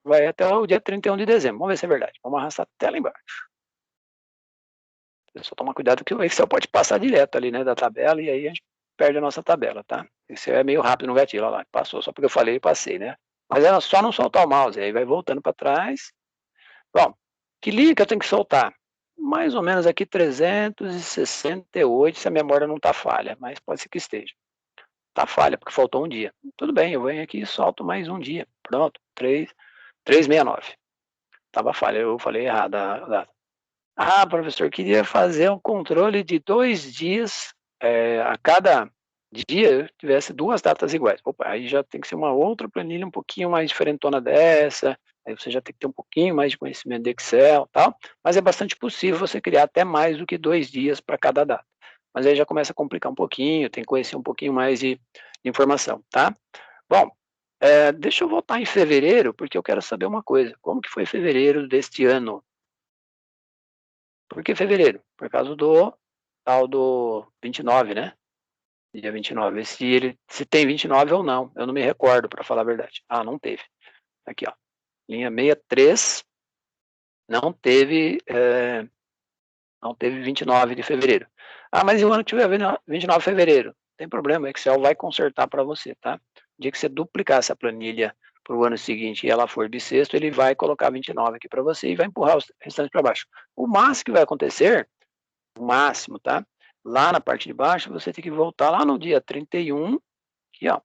vai até o dia 31 de dezembro. Vamos ver se é verdade. Vamos arrastar até lá embaixo. Só tomar cuidado que o Excel pode passar direto ali, né, da tabela, e aí a gente perde a nossa tabela, tá? Isso é meio rápido no gatilho, olha lá, passou, só porque eu falei e passei, né? Mas é só não soltar o mouse, aí vai voltando para trás. Bom, que linha que eu tenho que soltar? Mais ou menos aqui 368, se a memória não está falha, mas pode ser que esteja. Está falha, porque faltou um dia. Tudo bem, eu venho aqui e solto mais um dia. Pronto, 369. Estava falha, eu falei errado a data. Professor, queria fazer um controle de 2 dias, a cada dia eu tivesse 2 datas iguais. Opa, aí já tem que ser uma outra planilha um pouquinho mais diferentona dessa, aí você já tem que ter um pouquinho mais de conhecimento de Excel, tal, mas é bastante possível você criar até mais do que 2 dias para cada data. Mas aí já começa a complicar um pouquinho, tem que conhecer um pouquinho mais de informação, tá? Bom, deixa eu voltar em fevereiro, porque eu quero saber uma coisa. Como que foi fevereiro deste ano? Por que fevereiro? Por causa do tal do 29, né? Dia 29. Se tem 29 ou não. Eu não me recordo, para falar a verdade. Não teve. Aqui, ó. Linha 63. Não teve 29 de fevereiro. Mas e o ano que tiver 29 de fevereiro? Não tem problema, o Excel vai consertar para você, tá? No dia que você duplicar essa planilha para o ano seguinte e ela for bissexto, ele vai colocar 29 aqui para você e vai empurrar os restantes para baixo. O máximo que vai acontecer, o máximo, tá? Lá na parte de baixo, você tem que voltar lá no dia 31, aqui, ó,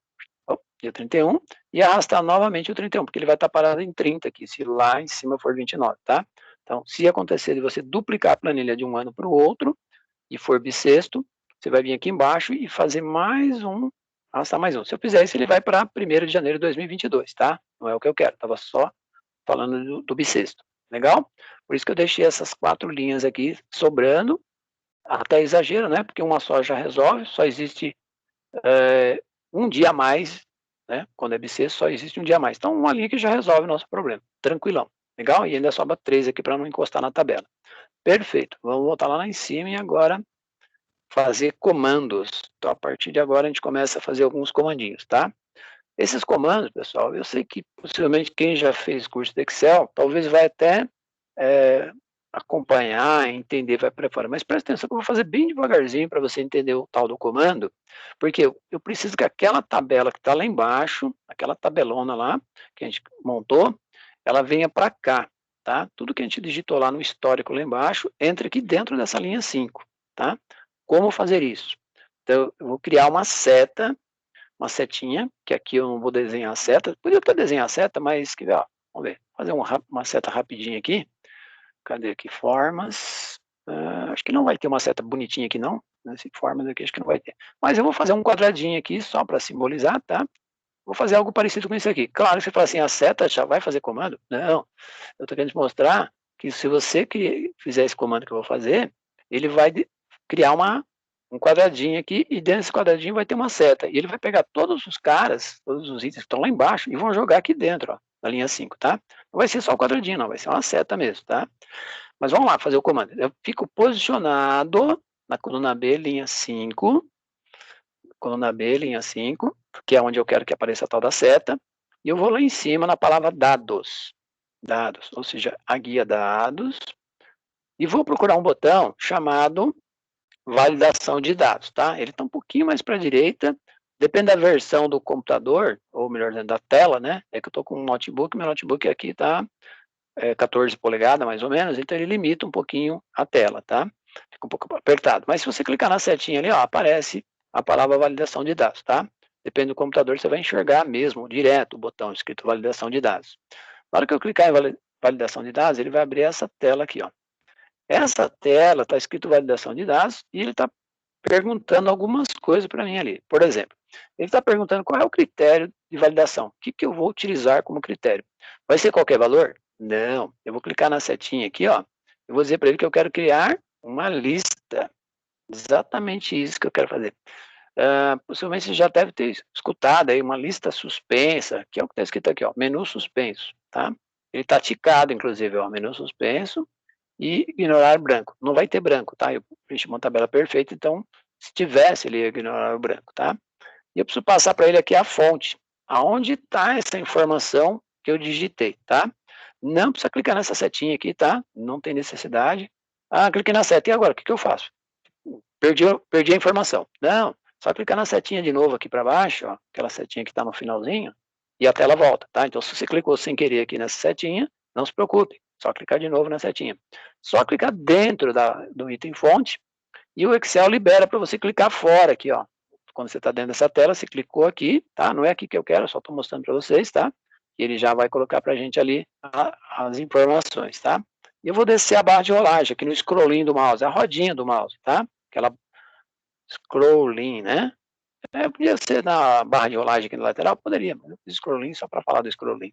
dia 31, e arrastar novamente o 31, porque ele vai estar parado em 30 aqui, se lá em cima for 29, tá? Então, se acontecer de você duplicar a planilha de um ano para o outro, e for bissexto, você vai vir aqui embaixo e fazer mais um, arrastar mais um. Se eu fizer isso, ele vai para 1º de janeiro de 2022, tá? Não é o que eu quero, estava só falando do bissexto. Legal? Por isso que eu deixei essas 4 linhas aqui sobrando, até exagero, né? Porque uma só já resolve, só existe um dia a mais, né? Quando é bissexto, só existe um dia a mais. Então, uma linha que já resolve o nosso problema. Tranquilão. Legal? E ainda sobra 3 aqui para não encostar na tabela. Perfeito. Vamos voltar lá em cima e agora fazer comandos. Então, a partir de agora, a gente começa a fazer alguns comandinhos, tá? Esses comandos, pessoal, eu sei que possivelmente quem já fez curso de Excel, talvez vai até acompanhar, entender, vai preparar. Mas presta atenção que eu vou fazer bem devagarzinho para você entender o tal do comando, porque eu preciso que aquela tabela que está lá embaixo, aquela tabelona lá, que a gente montou, ela venha para cá, tá? Tudo que a gente digitou lá no histórico lá embaixo, entra aqui dentro dessa linha 5, tá? Como fazer isso? Então, eu vou criar uma seta, uma setinha, que aqui eu não vou desenhar a seta, podia até desenhar a seta, mas, vamos ver, fazer uma seta rapidinha aqui. Cadê aqui? Formas. Acho que não vai ter uma seta bonitinha aqui, não. Nesse formas aqui, acho que não vai ter. Mas eu vou fazer um quadradinho aqui, só para simbolizar, tá? Vou fazer algo parecido com isso aqui. Claro que você fala assim, a seta já vai fazer comando? Não. Eu estou querendo te mostrar que se você fizer esse comando que eu vou fazer, ele vai criar um quadradinho aqui, e dentro desse quadradinho vai ter uma seta. E ele vai pegar todos os caras, todos os itens que estão lá embaixo, e vão jogar aqui dentro, ó, na linha 5, tá? Não vai ser só o quadradinho, não, vai ser uma seta mesmo, tá? Mas vamos lá fazer o comando. Eu fico posicionado na coluna B, linha 5, coluna B, linha 5, que é onde eu quero que apareça a tal da seta, e eu vou lá em cima na palavra dados, ou seja, a guia dados, e vou procurar um botão chamado validação de dados, tá? Ele está um pouquinho mais para a direita, depende da versão do computador, ou melhor, da tela, né? É que eu estou com um notebook, meu notebook aqui está 14 polegadas, mais ou menos, então ele limita um pouquinho a tela, tá? Fica um pouco apertado. Mas se você clicar na setinha ali, ó, aparece a palavra validação de dados, tá? Depende do computador, você vai enxergar mesmo, direto, o botão escrito validação de dados. Na hora que eu clicar em validação de dados, ele vai abrir essa tela aqui, ó. Essa tela está escrito validação de dados e ele está perguntando algumas coisas para mim ali. Por exemplo, ele está perguntando qual é o critério de validação. O que eu vou utilizar como critério? Vai ser qualquer valor? Não. Eu vou clicar na setinha aqui, ó. Eu vou dizer para ele que eu quero criar uma lista. Exatamente isso que eu quero fazer. Possivelmente você já deve ter escutado aí uma lista suspensa, que é o que está escrito aqui, ó, menu suspenso, tá? Ele está ticado, inclusive, ó, menu suspenso e ignorar branco. Não vai ter branco, tá? Eu preenchi uma tabela perfeita, então, se tivesse, ele ia ignorar o branco, tá? E eu preciso passar para ele aqui a fonte. Aonde está essa informação que eu digitei, tá? Não precisa clicar nessa setinha aqui, tá? Não tem necessidade. Cliquei na seta, e agora? O que eu faço? Perdi a informação. Não, só clicar na setinha de novo aqui para baixo, ó, aquela setinha que está no finalzinho, e a tela volta, tá? Então, se você clicou sem querer aqui nessa setinha, não se preocupe, só clicar de novo na setinha. Só clicar dentro do item fonte, e o Excel libera para você clicar fora aqui, ó. Quando você está dentro dessa tela, você clicou aqui, tá? Não é aqui que eu quero, só estou mostrando para vocês, tá? E ele já vai colocar para a gente ali as informações, tá? E eu vou descer a barra de rolagem aqui no scrollinho do mouse, a rodinha do mouse, tá? Aquela scrolling, né? Podia ser na barra de rolagem aqui na lateral, poderia, mas eu fiz scrolling só para falar do scrolling.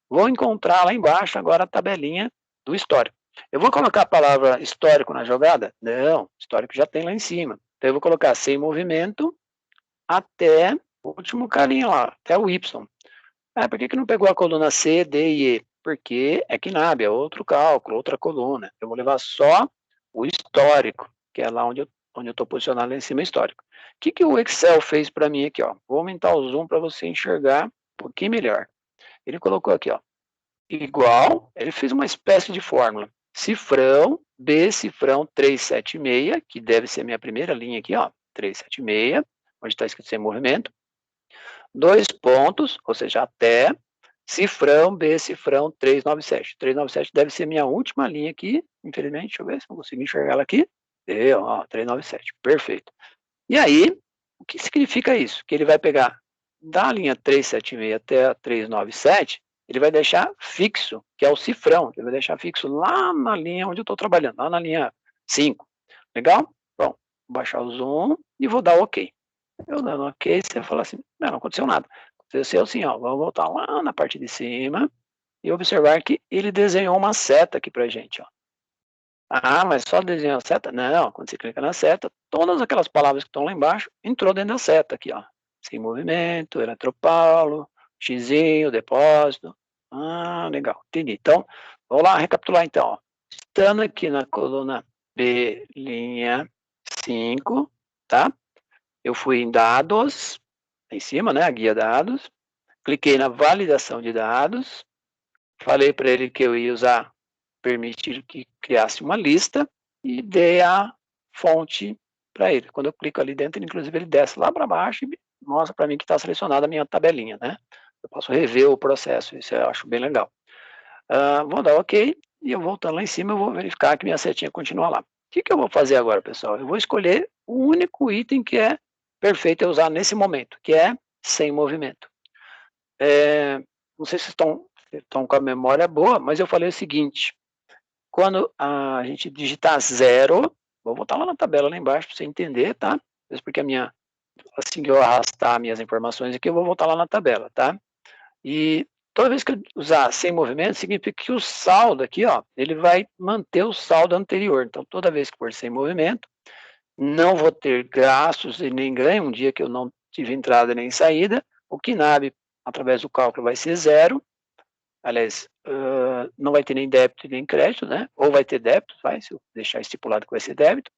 Vou encontrar lá embaixo agora a tabelinha do histórico. Eu vou colocar a palavra histórico na jogada? Não, histórico já tem lá em cima. Então eu vou colocar sem movimento até o último carinha lá, até o Y. Por que não pegou a coluna C, D e E? Porque é KNAB, é outro cálculo, outra coluna. Eu vou levar só o histórico, que é lá onde eu estou posicionado lá em cima, histórico. O que o Excel fez para mim aqui, ó? Vou aumentar o zoom para você enxergar um pouquinho melhor. Ele colocou aqui, ó, igual, ele fez uma espécie de fórmula. Cifrão, B cifrão 376, que deve ser minha primeira linha aqui, ó, 376, onde está escrito sem movimento. 2 pontos, ou seja, até, cifrão, B cifrão 397. 397 deve ser minha última linha aqui, infelizmente, deixa eu ver se eu consigo enxergar ela aqui. Ó, 397, perfeito. E aí, o que significa isso? Que ele vai pegar da linha 376 até a 397, ele vai deixar fixo, que é o cifrão, ele vai deixar fixo lá na linha onde eu estou trabalhando, lá na linha 5. Legal? Bom, vou baixar o zoom e vou dar OK. Eu dando OK, você fala assim, não aconteceu nada. Aconteceu assim, ó, vamos voltar lá na parte de cima e observar que ele desenhou uma seta aqui pra gente, ó. Mas só desenhou a seta? Não, quando você clica na seta, todas aquelas palavras que estão lá embaixo entrou dentro da seta aqui, ó. Sem movimento, eletropaulo, xizinho, depósito. Legal, entendi. Então, vamos lá recapitular então, ó. Estando aqui na coluna B, linha 5, tá? Eu fui em dados, em cima, né, a guia dados, cliquei na validação de dados, falei para ele que eu ia usar, permitir que criasse uma lista e dei a fonte para ele. Quando eu clico ali dentro, inclusive ele desce lá para baixo e mostra para mim que está selecionada a minha tabelinha, né? Eu posso rever o processo, isso eu acho bem legal. Vou dar OK, e eu voltando lá em cima, eu vou verificar que minha setinha continua lá. O que eu vou fazer agora, pessoal? Eu vou escolher o único item que é perfeito eu usar nesse momento, que é sem movimento. Não sei se estão com a memória boa, mas eu falei o seguinte, quando a gente digitar 0, vou voltar lá na tabela lá embaixo para você entender, tá? Porque assim que eu arrastar minhas informações aqui, eu vou voltar lá na tabela, tá? E toda vez que eu usar sem movimento, significa que o saldo aqui, ó, ele vai manter o saldo anterior. Então, toda vez que for sem movimento, não vou ter gastos e nem ganho, um dia que eu não tive entrada nem saída, o KNAB, através do cálculo, vai ser 0, aliás, não vai ter nem débito nem crédito, né? Ou vai ter débito, se eu deixar estipulado que vai ser débito,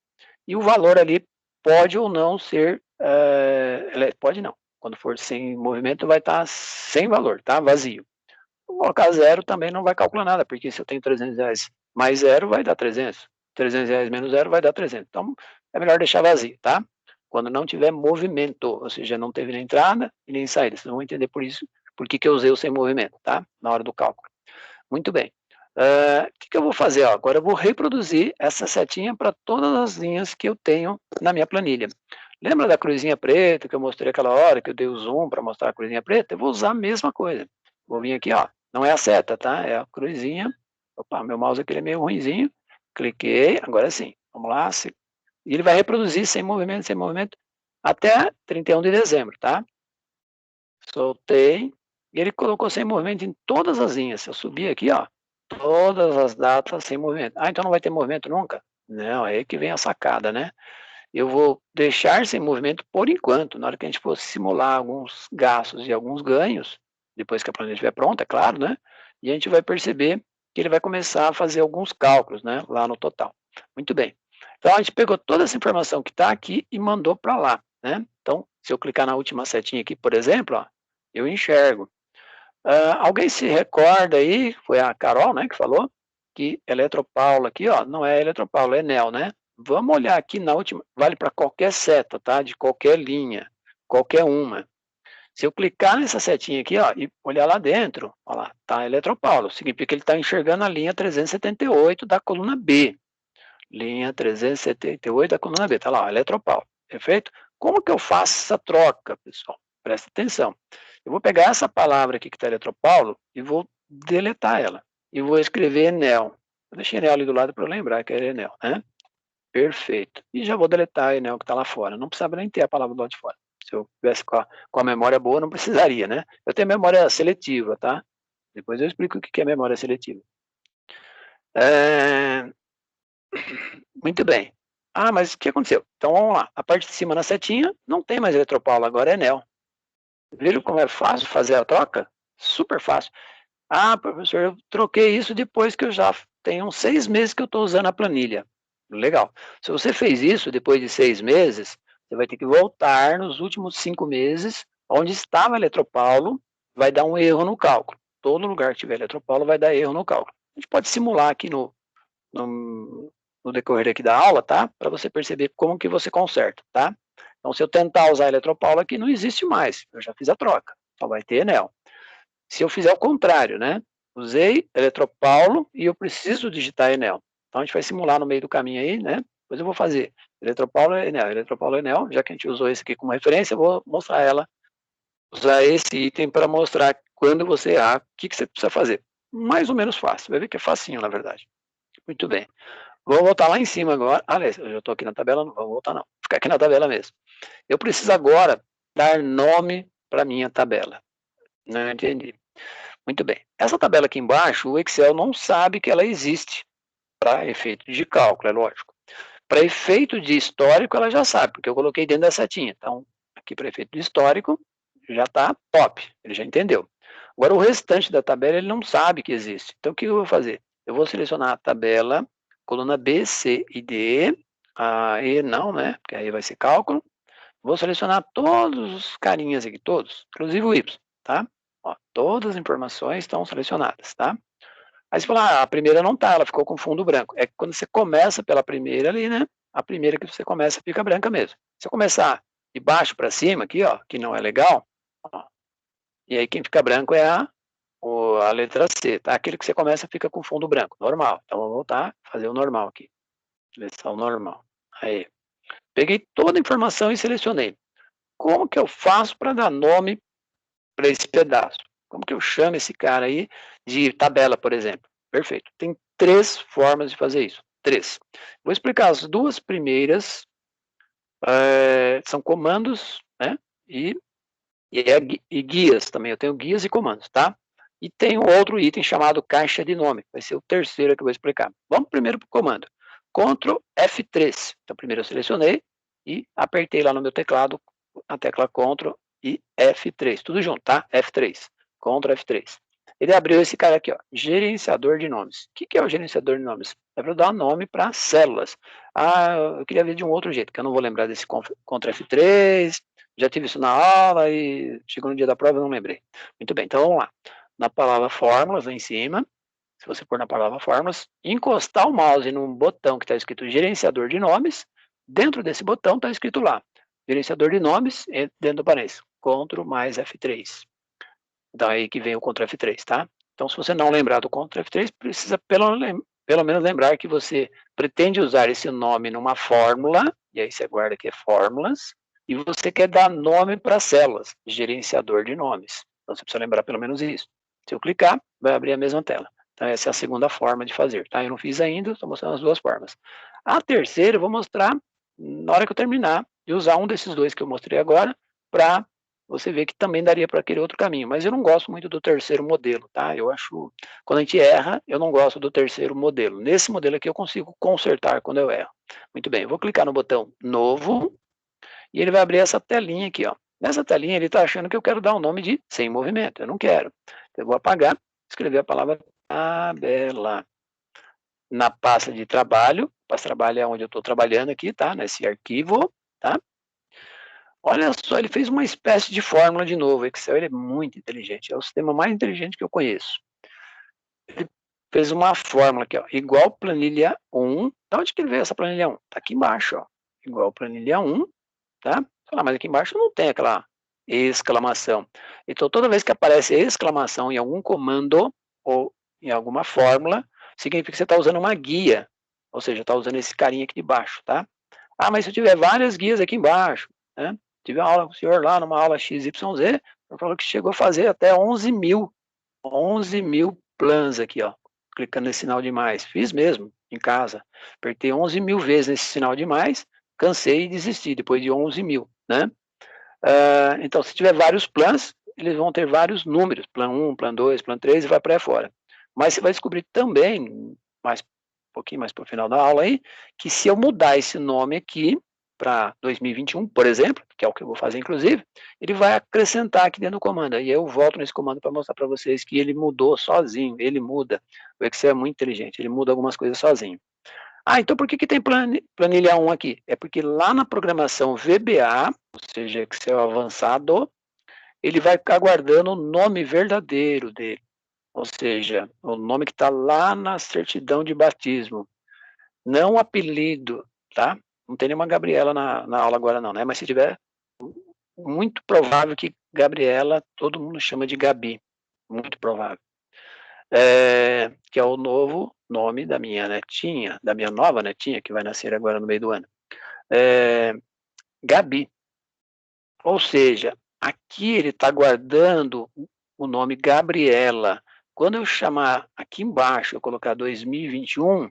e o valor ali pode ou não ser, pode não, quando for sem movimento vai estar sem valor, tá? Vazio. Vou colocar 0 também não vai calcular nada, porque se eu tenho R$300 mais 0 vai dar 300, R$300 menos 0 vai dar 300, então é melhor deixar vazio, tá? Quando não tiver movimento, ou seja, não teve nem entrada e nem saída, vocês vão entender por isso, por que eu usei o sem movimento, tá? Na hora do cálculo. Muito bem. O que eu vou fazer? Ó, agora eu vou reproduzir essa setinha para todas as linhas que eu tenho na minha planilha. Lembra da cruzinha preta que eu mostrei aquela hora, que eu dei o zoom para mostrar a cruzinha preta? Eu vou usar a mesma coisa. Vou vir aqui, ó, não é a seta, tá? É a cruzinha. Opa, meu mouse aqui é meio ruinzinho. Cliquei, agora sim. Vamos lá. E ele vai reproduzir sem movimento, até 31 de dezembro, tá? Soltei. E ele colocou sem movimento em todas as linhas. Se eu subir aqui, ó, todas as datas sem movimento. Ah, então não vai ter movimento nunca? Não, é aí que vem a sacada, né? Eu vou deixar sem movimento por enquanto. Na hora que a gente for simular alguns gastos e alguns ganhos, depois que a planilha estiver pronta, é claro, né? E a gente vai perceber que ele vai começar a fazer alguns cálculos, né? Lá no total. Muito bem. Então a gente pegou toda essa informação que está aqui e mandou para lá, né? Então, se eu clicar na última setinha aqui, por exemplo, ó, eu enxergo. Alguém se recorda aí, foi a Carol, né, que falou, que Eletropaulo aqui, ó, não é Eletropaulo, é Enel, né? Vamos olhar aqui na última, vale para qualquer seta, tá? De qualquer linha, qualquer uma. Se eu clicar nessa setinha aqui, ó, e olhar lá dentro, ó lá, tá Eletropaulo, significa que ele está enxergando a linha 378 da coluna B. Linha 378 da coluna B, tá lá, ó, Eletropaulo, perfeito? Como que eu faço essa troca, pessoal? Presta atenção. Eu vou pegar essa palavra aqui que está Eletropaulo e vou deletar ela. E vou escrever Enel. Eu deixei Enel ali do lado para eu lembrar que era Enel, né? Perfeito. E já vou deletar a Enel que está lá fora. Não precisava nem ter a palavra do lado de fora. Se eu tivesse com a memória boa, não precisaria, né? Eu tenho memória seletiva, tá? Depois eu explico o que é memória seletiva. Muito bem. Ah, mas o que aconteceu? Então vamos lá. A parte de cima na setinha não tem mais Eletropaulo, agora é Enel. Viram como é fácil fazer a troca? Super fácil. Ah, professor, eu troquei isso depois que eu já tenho uns 6 meses que eu estou usando a planilha. Legal. Se você fez isso depois de 6 meses, você vai ter que voltar nos últimos 5 meses, onde estava Eletropaulo, vai dar um erro no cálculo. Todo lugar que tiver Eletropaulo vai dar erro no cálculo. A gente pode simular aqui no decorrer aqui da aula, tá? Para você perceber como que você conserta, tá? Então, se eu tentar usar Eletropaulo aqui, não existe mais. Eu já fiz a troca. Só vai ter Enel. Se eu fizer o contrário, né? Usei Eletropaulo e eu preciso digitar Enel. Então a gente vai simular no meio do caminho aí, né? Depois eu vou fazer Eletropaulo e Enel, Eletropaulo e Enel. Já que a gente usou esse aqui como referência, eu vou mostrar ela, usar esse item para mostrar quando você errar, o que você precisa fazer. Mais ou menos fácil, vai ver que é facinho, na verdade. Muito bem. Vou voltar lá em cima agora. Aliás, eu já estou aqui na tabela, não vou voltar não. Vou ficar aqui na tabela mesmo. Eu preciso agora dar nome para minha tabela. Não entendi. Muito bem. Essa tabela aqui embaixo, o Excel não sabe que ela existe para efeito de cálculo, é lógico. Para efeito de histórico, ela já sabe, porque eu coloquei dentro da setinha. Então, aqui para efeito de histórico, já está top, ele já entendeu. Agora, o restante da tabela, ele não sabe que existe. Então, o que eu vou fazer? Eu vou selecionar a tabela, coluna B, C e D. A E não, né? Porque aí vai ser cálculo. Vou selecionar todos os carinhas aqui, todos, inclusive o Y, tá? Ó, todas as informações estão selecionadas, tá? Aí você fala, a primeira não tá, ela ficou com fundo branco. É que quando você começa pela primeira ali, né? A primeira que você começa fica branca mesmo. Se eu começar de baixo para cima aqui, ó, que não é legal, ó, e aí quem fica branco é a letra C, tá? Aquele que você começa fica com fundo branco, normal. Então vou voltar, fazer o normal aqui. Seleção normal. Aí. Peguei toda a informação e selecionei. Como que eu faço para dar nome para esse pedaço? Como que eu chamo esse cara aí de tabela, por exemplo? Perfeito. Tem 3 formas de fazer isso. 3. Vou explicar as 2 primeiras. São comandos, né? E guias também. Eu tenho guias e comandos, tá? E tem um outro item chamado caixa de nome. Vai ser o terceiro que eu vou explicar. Vamos primeiro para o comando. Ctrl F3. Então, primeiro eu selecionei e apertei lá no meu teclado a tecla Ctrl e F3. Tudo junto, tá? F3. Ctrl F3. Ele abriu esse cara aqui, ó, gerenciador de nomes. O que é o gerenciador de nomes? É para dar nome para células. Ah, eu queria ver de um outro jeito, que eu não vou lembrar desse Ctrl F3, já tive isso na aula e chegou no dia da prova e não lembrei. Muito bem, então vamos lá. Na palavra fórmulas, lá em cima, se você pôr na palavra fórmulas, encostar o mouse num botão que está escrito gerenciador de nomes, dentro desse botão está escrito lá, gerenciador de nomes, dentro do parênteses, Ctrl mais F3. Então aí que vem o Ctrl F3, tá? Então, se você não lembrar do Ctrl F3, precisa pelo menos lembrar que você pretende usar esse nome numa fórmula, e aí você guarda que é fórmulas, e você quer dar nome para as células, gerenciador de nomes. Então, você precisa lembrar pelo menos isso. Se eu clicar, vai abrir a mesma tela. Então, essa é a segunda forma de fazer, tá? Eu não fiz ainda, estou mostrando as duas formas. A terceira eu vou mostrar na hora que eu terminar de usar um desses dois que eu mostrei agora, para você ver que também daria para aquele outro caminho. Mas eu não gosto muito do terceiro modelo, tá? Eu acho, quando a gente erra, eu não gosto do terceiro modelo. Nesse modelo aqui eu consigo consertar quando eu erro. Muito bem, eu vou clicar no botão novo, e ele vai abrir essa telinha aqui, ó. Nessa telinha ele está achando que eu quero dar um nome de sem movimento, eu não quero. Eu vou apagar, escrever a palavra tabela. Na pasta de trabalho, pasta de trabalho é onde eu estou trabalhando aqui, tá? Nesse arquivo, tá? Olha só, ele fez uma espécie de fórmula de novo. O Excel ele é muito inteligente, é o sistema mais inteligente que eu conheço. Ele fez uma fórmula aqui, ó, igual planilha 1. Da onde que ele veio essa planilha 1? Tá aqui embaixo, ó. Igual planilha 1, tá? Mas aqui embaixo não tem aquela exclamação. Então, toda vez que aparece exclamação em algum comando ou em alguma fórmula, significa que você está usando uma guia. Ou seja, está usando esse carinha aqui de baixo, tá? Ah, mas se eu tiver várias guias aqui embaixo, né? Tive uma aula com o senhor lá, numa aula XYZ, ele falou que chegou a fazer até 11 mil plans aqui, ó, clicando nesse sinal de mais. Fiz mesmo, em casa. Apertei 11 mil vezes nesse sinal de mais, cansei e desisti, depois de 11 mil, né? Então, se tiver vários plans, eles vão ter vários números, plan 1, plan 2, plan 3 e vai para fora. Mas você vai descobrir também, um pouquinho mais para o final da aula aí, que se eu mudar esse nome aqui para 2021, por exemplo, que é o que eu vou fazer inclusive, ele vai acrescentar aqui dentro do comando. E eu volto nesse comando para mostrar para vocês que ele mudou sozinho, ele muda. O Excel é muito inteligente, ele muda algumas coisas sozinho. Então por que tem planilha 1 aqui? É porque lá na programação VBA, ou seja, Excel avançado, ele vai ficar guardando o nome verdadeiro dele. Ou seja, o nome que está lá na certidão de batismo. Não o apelido, tá? Não tem nenhuma Gabriela na aula agora não, né? Mas se tiver, muito provável que Gabriela, todo mundo chama de Gabi. Muito provável. Que é o novo nome da minha netinha, da minha nova netinha, que vai nascer agora no meio do ano. Gabi. Ou seja, aqui ele está guardando o nome Gabriela. Quando eu chamar aqui embaixo, eu colocar 2021,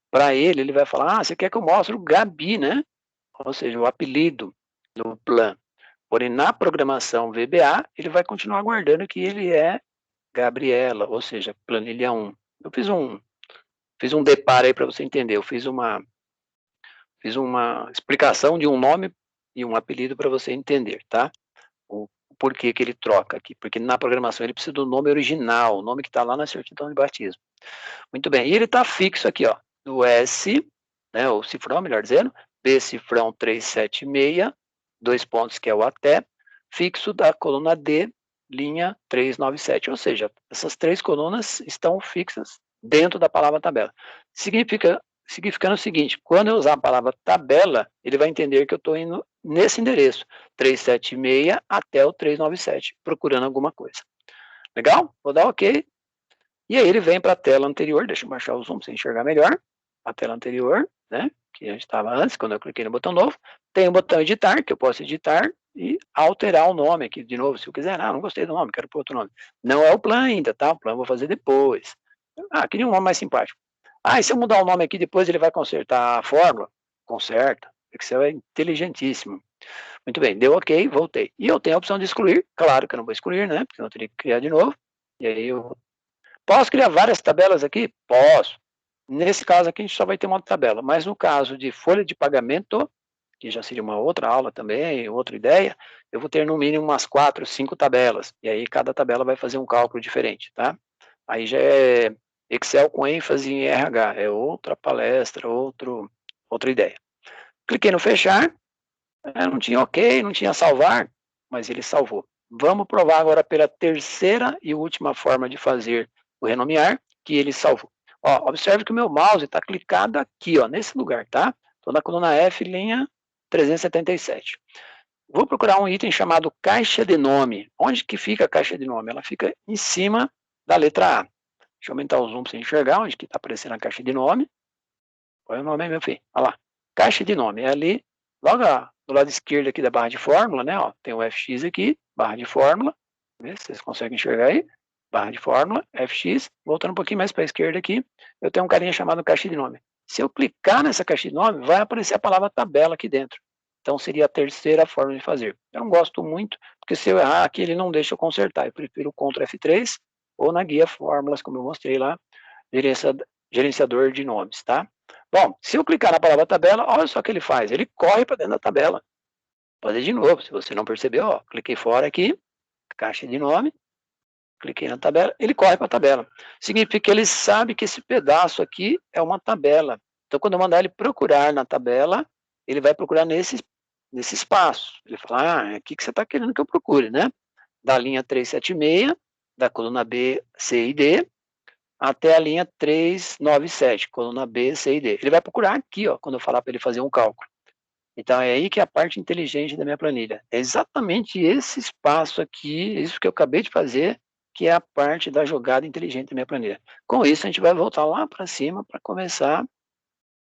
para ele vai falar, você quer que eu mostre o Gabi, né? Ou seja, o apelido do plan. Porém, na programação VBA, ele vai continuar guardando que ele é Gabriela, ou seja, planilha 1. Eu fiz um deparo aí para você entender. Eu fiz uma explicação de um nome e um apelido para você entender, tá? O porquê que ele troca aqui. Porque na programação ele precisa do nome original, o nome que está lá na certidão de batismo. Muito bem. E ele está fixo aqui, ó, do S, né, o cifrão, melhor dizendo, B cifrão 376, 2 pontos que é o até, fixo da coluna D, linha 397. Ou seja, essas 3 colunas estão fixas dentro da palavra tabela. Significando o seguinte, quando eu usar a palavra tabela, ele vai entender que eu estou indo nesse endereço, 376 até o 397, procurando alguma coisa. Legal? Vou dar OK. E aí ele vem para a tela anterior, deixa eu baixar o zoom para você enxergar melhor. A tela anterior, né, que a gente estava antes, quando eu cliquei no botão novo. Tem o botão editar, que eu posso editar e alterar o nome aqui de novo, se eu quiser. Não gostei do nome, quero pôr outro nome. Não é o plan ainda, tá? O plan eu vou fazer depois. Queria um nome mais simpático. E se eu mudar o nome aqui, depois ele vai consertar a fórmula? Conserta. O Excel é inteligentíssimo. Muito bem, deu OK, voltei. E eu tenho a opção de excluir. Claro que eu não vou excluir, né? Porque eu teria que criar de novo. E aí eu... Posso criar várias tabelas aqui? Posso. Nesse caso aqui a gente só vai ter uma tabela. Mas no caso de folha de pagamento, que já seria uma outra aula também, outra ideia, eu vou ter no mínimo umas 4, 5 tabelas. E aí cada tabela vai fazer um cálculo diferente, tá? Aí já é Excel com ênfase em RH, é outra palestra, outra ideia. Cliquei no fechar, não tinha OK, não tinha salvar, mas ele salvou. Vamos provar agora pela terceira e última forma de fazer o renomear, que ele salvou. Observe que o meu mouse está clicado aqui, nesse lugar, tá? Estou na coluna F, linha 377. Vou procurar um item chamado caixa de nome. Onde que fica a caixa de nome? Ela fica em cima da letra A. Deixa eu aumentar o zoom para você enxergar onde que está aparecendo a caixa de nome. Qual é o nome aí, meu filho? Olha lá. Caixa de nome. É ali, logo do lado esquerdo aqui da barra de fórmula, né? Ó, tem o FX aqui, barra de fórmula. Vê se vocês conseguem enxergar aí. Barra de fórmula, FX. Voltando um pouquinho mais para a esquerda aqui, eu tenho um carinha chamado caixa de nome. Se eu clicar nessa caixa de nome, vai aparecer a palavra tabela aqui dentro. Então, seria a terceira forma de fazer. Eu não gosto muito, porque se eu errar aqui, ele não deixa eu consertar. Eu prefiro o Ctrl F3 ou na guia fórmulas, como eu mostrei lá, gerenciador de nomes, tá? Bom, se eu clicar na palavra tabela, olha só o que ele faz. Ele corre para dentro da tabela. Vou fazer de novo, se você não percebeu, ó, cliquei fora aqui, caixa de nome, cliquei na tabela, ele corre para a tabela. Significa que ele sabe que esse pedaço aqui é uma tabela. Então, quando eu mandar ele procurar na tabela, ele vai procurar nesse espaço. Ele fala, é aqui que você está querendo que eu procure, né? Da linha 376, da coluna B, C e D, até a linha 397, coluna B, C e D. Ele vai procurar aqui, ó, quando eu falar para ele fazer um cálculo. Então, é aí que é a parte inteligente da minha planilha. É exatamente esse espaço aqui, isso que eu acabei de fazer, que é a parte da jogada inteligente da minha planilha. Com isso, a gente vai voltar lá para cima para começar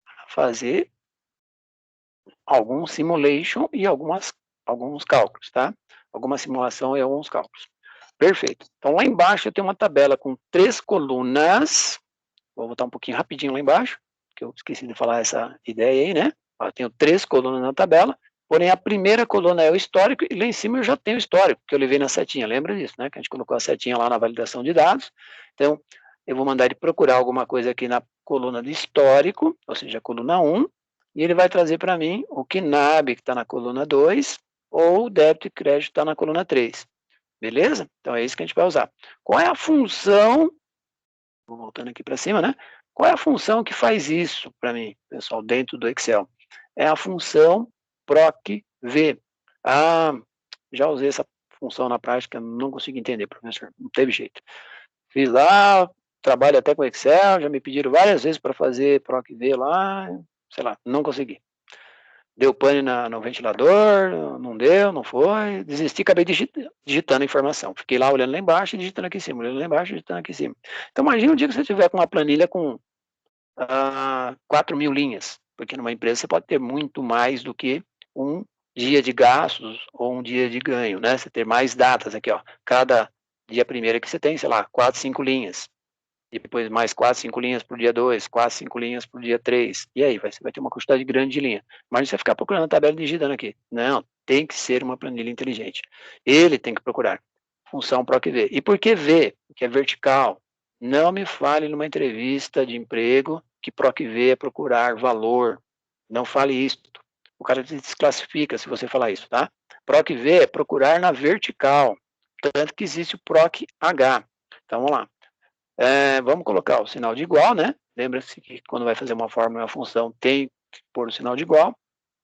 a fazer algum simulation e alguns cálculos, tá? Alguma simulação e alguns cálculos. Perfeito. Então, lá embaixo eu tenho uma tabela com 3 colunas. Vou voltar um pouquinho rapidinho lá embaixo, que eu esqueci de falar essa ideia aí, né? Ó, eu tenho 3 colunas na tabela, porém a primeira coluna é o histórico e lá em cima eu já tenho o histórico, que eu levei na setinha, lembra disso, né? Que a gente colocou a setinha lá na validação de dados. Então, eu vou mandar ele procurar alguma coisa aqui na coluna de histórico, ou seja, a coluna 1, e ele vai trazer para mim o KNAB, que está na coluna 2, ou o débito e crédito que está na coluna 3. Beleza? Então é isso que a gente vai usar. Qual é a função, vou voltando aqui para cima, né? Qual é a função que faz isso para mim, pessoal, dentro do Excel? É a função PROC-V. Ah, já usei essa função na prática, não consegui entender, professor, não teve jeito. Fiz lá, trabalho até com Excel, já me pediram várias vezes para fazer PROC-V lá, sei lá, não consegui. Deu pane no ventilador, não deu, não foi, desisti, acabei digitando a informação. Fiquei lá olhando lá embaixo e digitando aqui em cima, olhando lá embaixo e digitando aqui em cima. Então, imagina um dia que você tiver com uma planilha com 4.000 linhas, porque numa empresa você pode ter muito mais do que um dia de gastos ou um dia de ganho, né? Você ter mais datas aqui, ó. Cada dia primeiro que você tem, sei lá, 4, 5 linhas. Depois mais 4, 5 linhas para o dia 2, 4, 5 linhas para o dia 3. E aí, você vai ter uma quantidade grande de linha. Mas você ficar procurando a tabela digitando aqui. Não, tem que ser uma planilha inteligente. Ele tem que procurar. Função PROC-V. E por que V? Porque é vertical. Não me fale numa entrevista de emprego que PROC-V é procurar valor. Não fale isso. O cara te desclassifica se você falar isso, tá? PROC-V é procurar na vertical. Tanto que existe o PROC-H. Então, vamos lá. Vamos colocar o sinal de igual, né? Lembra-se que quando vai fazer uma fórmula, uma função, tem que pôr o sinal de igual.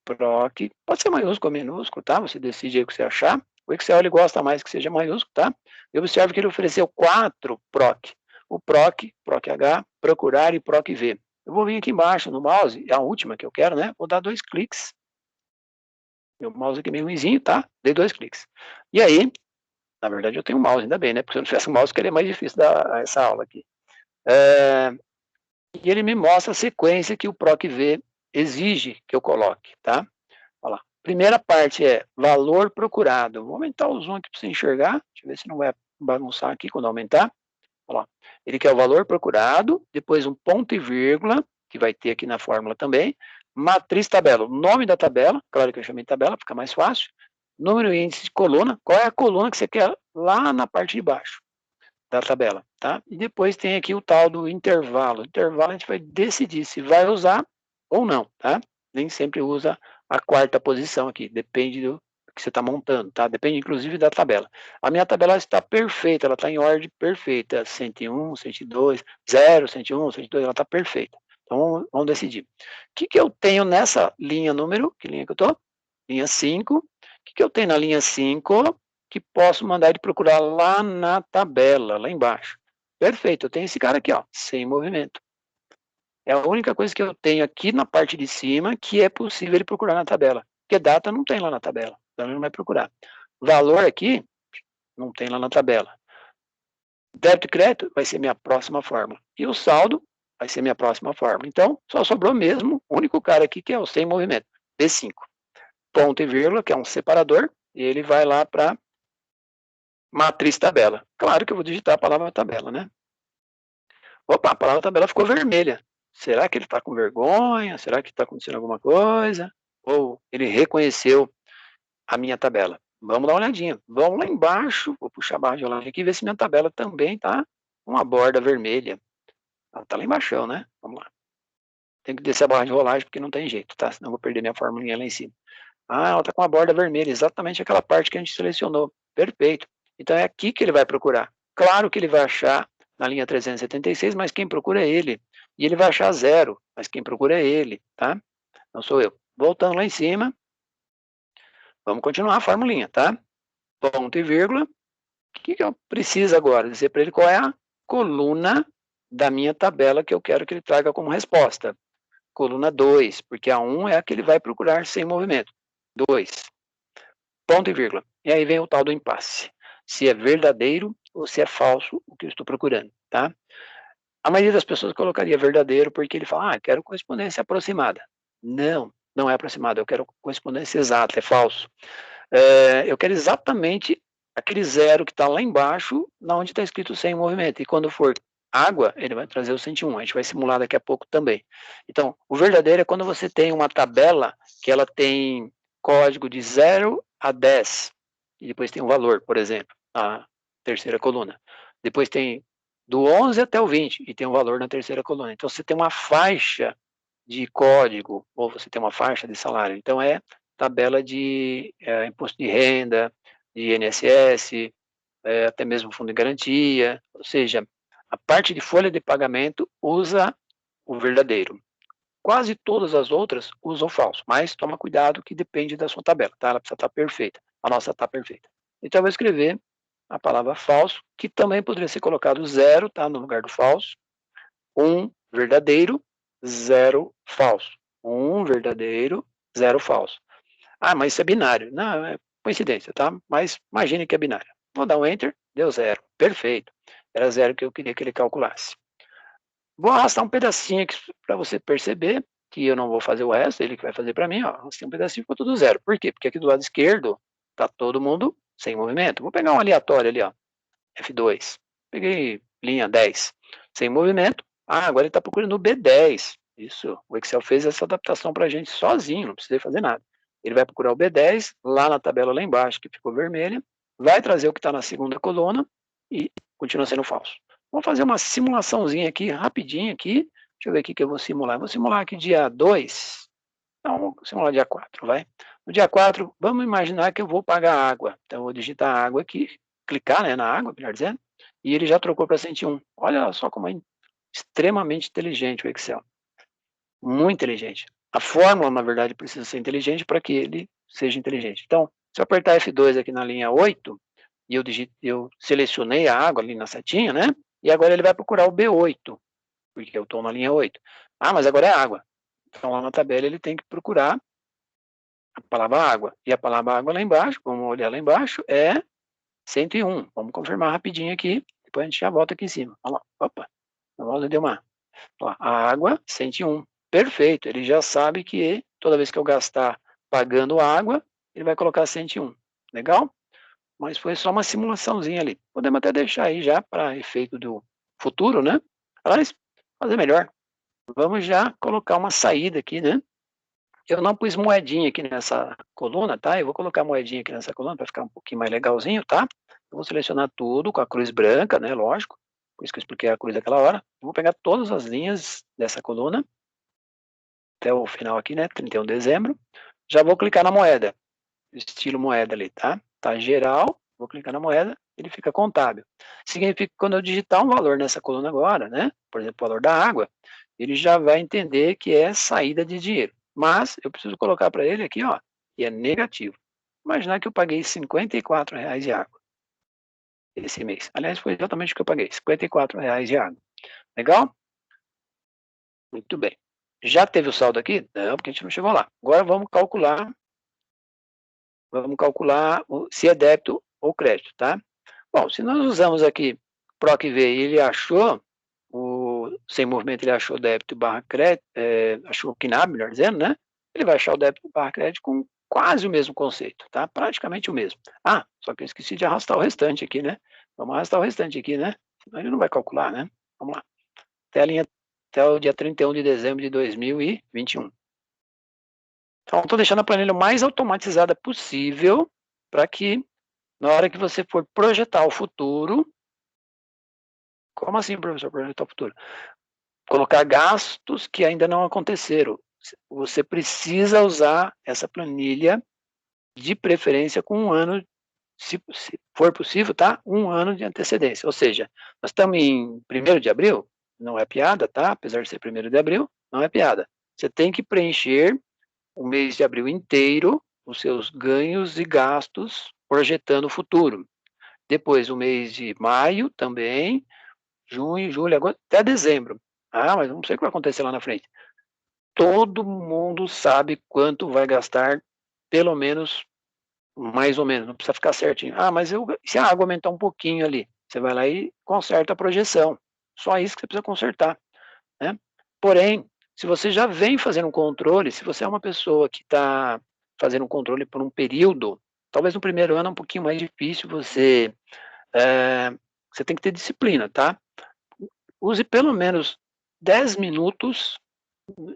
PROC, pode ser maiúsculo ou minúsculo, tá? Você decide aí o que você achar. O Excel, ele gosta mais que seja maiúsculo, tá? E observe que ele ofereceu 4 PROC. O PROC, PROC-H, procurar e PROC-V. Eu vou vir aqui embaixo no mouse, a última que eu quero, né? Vou dar 2 cliques. Meu mouse aqui é meio ruimzinho, tá? Dei 2 cliques. E aí, na verdade, eu tenho um mouse, ainda bem, né? Porque se eu não tivesse um mouse, seria mais difícil dar essa aula aqui. E ele me mostra a sequência que o PROC-V exige que eu coloque, tá? Olha lá. Primeira parte é valor procurado. Vou aumentar o zoom aqui para você enxergar. Deixa eu ver se não vai bagunçar aqui quando aumentar. Olha lá. Ele quer o valor procurado, depois um ponto e vírgula, que vai ter aqui na fórmula também. Matriz tabela, o nome da tabela, claro que eu chamei de tabela, fica mais fácil. Número e índice de coluna, qual é a coluna que você quer lá na parte de baixo da tabela, tá? E depois tem aqui o tal do intervalo. O intervalo a gente vai decidir se vai usar ou não, tá? Nem sempre usa a quarta posição aqui, depende do que você está montando, tá? Depende inclusive da tabela. A minha tabela está perfeita, ela está em ordem perfeita, 101, 102, 0, 101, 102, ela está perfeita. Então vamos decidir. O que eu tenho nessa linha número, que linha que eu estou? Linha 5. O que eu tenho na linha 5 que posso mandar ele procurar lá na tabela, lá embaixo? Perfeito, eu tenho esse cara aqui, ó, sem movimento. É a única coisa que eu tenho aqui na parte de cima que é possível ele procurar na tabela. Porque data não tem lá na tabela, então ele não vai procurar. Valor aqui, não tem lá na tabela. Débito e crédito vai ser minha próxima fórmula. E o saldo vai ser minha próxima fórmula. Então, só sobrou mesmo o único cara aqui que é o sem movimento, B5. Ponto e vírgula, que é um separador, e ele vai lá para matriz tabela. Claro que eu vou digitar a palavra tabela, né? Opa, a palavra tabela ficou vermelha. Será que ele está com vergonha? Será que está acontecendo alguma coisa? Ou ele reconheceu a minha tabela? Vamos dar uma olhadinha. Vamos lá embaixo, vou puxar a barra de rolagem aqui e ver se minha tabela também está com uma borda vermelha. Ela está lá embaixo, né? Vamos lá. Tem que descer a barra de rolagem porque não tem jeito, tá? Senão eu vou perder minha formulinha lá em cima. Ah, ela está com a borda vermelha, exatamente aquela parte que a gente selecionou. Perfeito. Então é aqui que ele vai procurar. Claro que ele vai achar na linha 376, mas quem procura é ele. E ele vai achar 0, mas quem procura é ele, tá? Não sou eu. Voltando lá em cima, vamos continuar a formulinha, tá? Ponto e vírgula. O que eu preciso agora? Dizer para ele qual é a coluna da minha tabela que eu quero que ele traga como resposta. Coluna 2, porque a 1 é a que ele vai procurar sem movimento. 2. Ponto e vírgula. E aí vem o tal do impasse. Se é verdadeiro ou se é falso o que eu estou procurando, tá? A maioria das pessoas colocaria verdadeiro porque ele fala, quero correspondência aproximada. Não, não é aproximada, eu quero correspondência exata, é falso. Eu quero exatamente aquele 0 que está lá embaixo, na onde está escrito sem movimento. E quando for água, ele vai trazer o 101. A gente vai simular daqui a pouco também. Então, o verdadeiro é quando você tem uma tabela que ela tem código de 0 a 10. E depois tem um valor, por exemplo, na terceira coluna. Depois tem do 11 até o 20 e tem um valor na terceira coluna. Então, você tem uma faixa de código ou você tem uma faixa de salário. Então, é tabela de imposto de renda, de INSS, até mesmo fundo de garantia, ou seja, a parte de folha de pagamento usa o verdadeiro. Quase todas as outras usam o falso, mas toma cuidado que depende da sua tabela, tá? Ela precisa estar perfeita. A nossa está perfeita. Então, eu vou escrever a palavra falso, que também poderia ser colocado 0, tá? No lugar do falso. 1 verdadeiro, 0 falso. 1 verdadeiro, 0 falso. Mas isso é binário. Não, é coincidência, tá? Mas imagine que é binário. Vou dar um Enter, deu 0. Perfeito. Era 0 que eu queria que ele calculasse. Vou arrastar um pedacinho aqui para você perceber que eu não vou fazer o resto, ele que vai fazer para mim, ó. Arrastei um pedacinho, ficou tudo 0. Por quê? Porque aqui do lado esquerdo tá todo mundo sem movimento. Vou pegar um aleatório ali, ó. F2. Peguei linha 10. Sem movimento. Agora ele está procurando o B10. Isso, o Excel fez essa adaptação para a gente sozinho, não precisei fazer nada. Ele vai procurar o B10, lá na tabela lá embaixo, que ficou vermelha, vai trazer o que está na segunda coluna e continua sendo falso. Vamos fazer uma simulaçãozinha aqui, rapidinho aqui. Deixa eu ver o que eu vou simular. Vou simular aqui dia 2. Não, vou simular dia 4, vai. No dia 4, vamos imaginar que eu vou pagar água. Então, eu vou digitar água aqui, clicar, né, na água, melhor dizendo, e ele já trocou para 101. Olha só como é extremamente inteligente o Excel. Muito inteligente. A fórmula, na verdade, precisa ser inteligente para que ele seja inteligente. Então, se eu apertar F2 aqui na linha 8, e eu selecionei a água ali na setinha, né? E agora ele vai procurar o B8, porque eu estou na linha 8. Mas agora é água. Então, lá na tabela ele tem que procurar a palavra água. E a palavra água lá embaixo, vamos olhar lá embaixo, é 101. Vamos confirmar rapidinho aqui, depois a gente já volta aqui em cima. Olha lá, opa, a volta deu uma. Olha lá, a água, 101. Perfeito, ele já sabe que toda vez que eu gastar pagando água, ele vai colocar 101. Legal? Mas foi só uma simulaçãozinha ali. Podemos até deixar aí já para efeito do futuro, né? Mas fazer melhor. Vamos já colocar uma saída aqui, né? Eu não pus moedinha aqui nessa coluna, tá? Eu vou colocar moedinha aqui nessa coluna para ficar um pouquinho mais legalzinho, tá? Eu vou selecionar tudo com a cruz branca, né? Lógico. Por isso que eu expliquei a cruz daquela hora. Eu vou pegar todas as linhas dessa coluna até o final aqui, né? 31 de dezembro. Já vou clicar na moeda. Estilo moeda ali, tá? Tá geral. Vou clicar na moeda. Ele fica contábil. Significa que quando eu digitar um valor nessa coluna agora, né? Por exemplo, o valor da água, ele já vai entender que é saída de dinheiro. Mas eu preciso colocar para ele aqui, ó, que é negativo. Imaginar que eu paguei R$54 de água esse mês. Aliás, foi exatamente o que eu paguei, R$54 de água. Legal? Muito bem. Já teve o saldo aqui? Não, porque a gente não chegou lá. Agora vamos calcular se é débito ou crédito, tá? Bom, se nós usamos aqui PROC veio, ele achou, sem movimento, ele achou débito barra crédito, achou o KNAB, melhor dizendo, né? Ele vai achar o débito barra crédito com quase o mesmo conceito, tá? Praticamente o mesmo. Ah, só que eu esqueci de arrastar o restante aqui, né? Vamos arrastar o restante aqui, né? Senão ele não vai calcular, né? Vamos lá. Até o dia 31 de dezembro de 2021. Então, estou deixando a planilha o mais automatizada possível para que, na hora que você for projetar o futuro... Como assim, professor, projetar o futuro? Colocar gastos que ainda não aconteceram. Você precisa usar essa planilha, de preferência com um ano, se for possível, tá? Um ano de antecedência. Ou seja, nós estamos em 1º de abril, não é piada, tá? Apesar de ser 1º de abril, não é piada. Você tem que preencher o mês de abril inteiro, os seus ganhos e gastos, projetando o futuro. Depois, o mês de maio também, junho, julho, agosto, até dezembro. Ah, mas não sei o que vai acontecer lá na frente. Todo mundo sabe quanto vai gastar, pelo menos, mais ou menos, não precisa ficar certinho. Ah, mas se a água aumentar um pouquinho ali, você vai lá e conserta a projeção. Só isso que você precisa consertar, né? Porém, se você já vem fazendo um controle, se você é uma pessoa que está fazendo um controle por um período, talvez no primeiro ano é um pouquinho mais difícil, você tem que ter disciplina, tá? Use pelo menos 10 minutos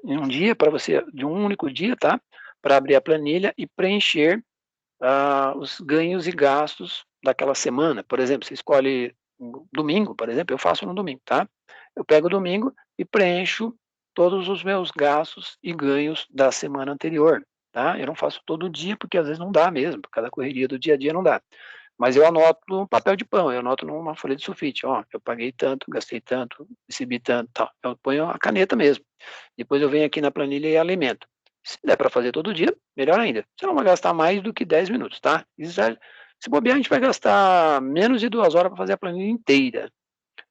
em um dia, para você, de um único dia, tá? Para abrir a planilha e preencher os ganhos e gastos daquela semana. Por exemplo, você escolhe um domingo, por exemplo, eu faço no domingo, tá? Eu pego o domingo e preencho todos os meus gastos e ganhos da semana anterior, tá? Eu não faço todo dia, porque às vezes não dá mesmo, por causa da correria do dia a dia não dá. Mas eu anoto no papel de pão, eu anoto numa folha de sulfite, ó, eu paguei tanto, gastei tanto, recebi tanto, tal. Eu ponho a caneta mesmo. Depois eu venho aqui na planilha e alimento. Se der para fazer todo dia, melhor ainda. Você não vai gastar mais do que 10 minutos, tá? Se bobear, a gente vai gastar menos de 2 horas para fazer a planilha inteira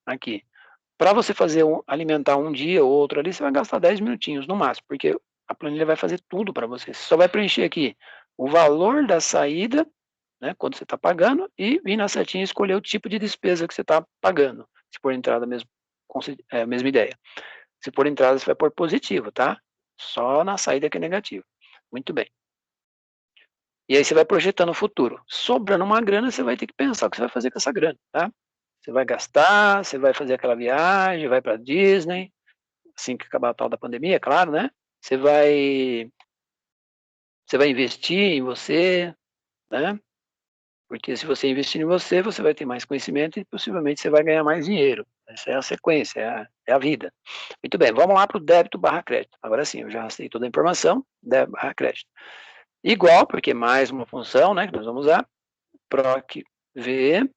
aqui. Para você alimentar um dia ou outro ali, você vai gastar 10 minutinhos no máximo, porque a planilha vai fazer tudo para você. Você só vai preencher aqui o valor da saída, né, quando você está pagando, e vir na setinha escolher o tipo de despesa que você está pagando. Se for entrada mesmo, mesma ideia. Se for entrada, você vai pôr positivo, tá? Só na saída que é negativo. Muito bem. E aí você vai projetando o futuro. Sobrando uma grana, você vai ter que pensar o que você vai fazer com essa grana, tá? Você vai gastar, você vai fazer aquela viagem, vai para Disney, assim que acabar a tal da pandemia, é claro, né? Você vai investir em você, né? Porque se você investir em você, você vai ter mais conhecimento e possivelmente você vai ganhar mais dinheiro. Essa é a sequência, é a vida. Muito bem, vamos lá para o débito barra crédito. Agora sim, eu já rastei toda a informação, débito barra crédito. Igual, porque mais uma função, né, que nós vamos usar, PROC V,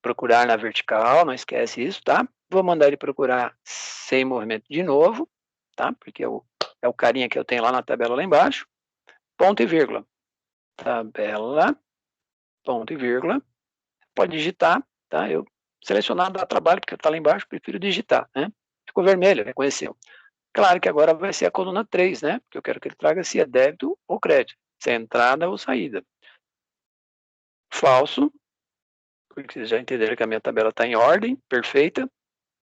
procurar na vertical, não esquece isso, tá? Vou mandar ele procurar sem movimento de novo, tá? Porque é o carinha que eu tenho lá na tabela lá embaixo. Ponto e vírgula. Tabela, ponto e vírgula. Pode digitar, tá? Eu selecionar dá trabalho, porque está lá embaixo, prefiro digitar, né? Ficou vermelho, reconheceu. Claro que agora vai ser a coluna 3, né? Porque eu quero que ele traga se é débito ou crédito, se é entrada ou saída. Falso, porque vocês já entenderam que a minha tabela está em ordem, perfeita.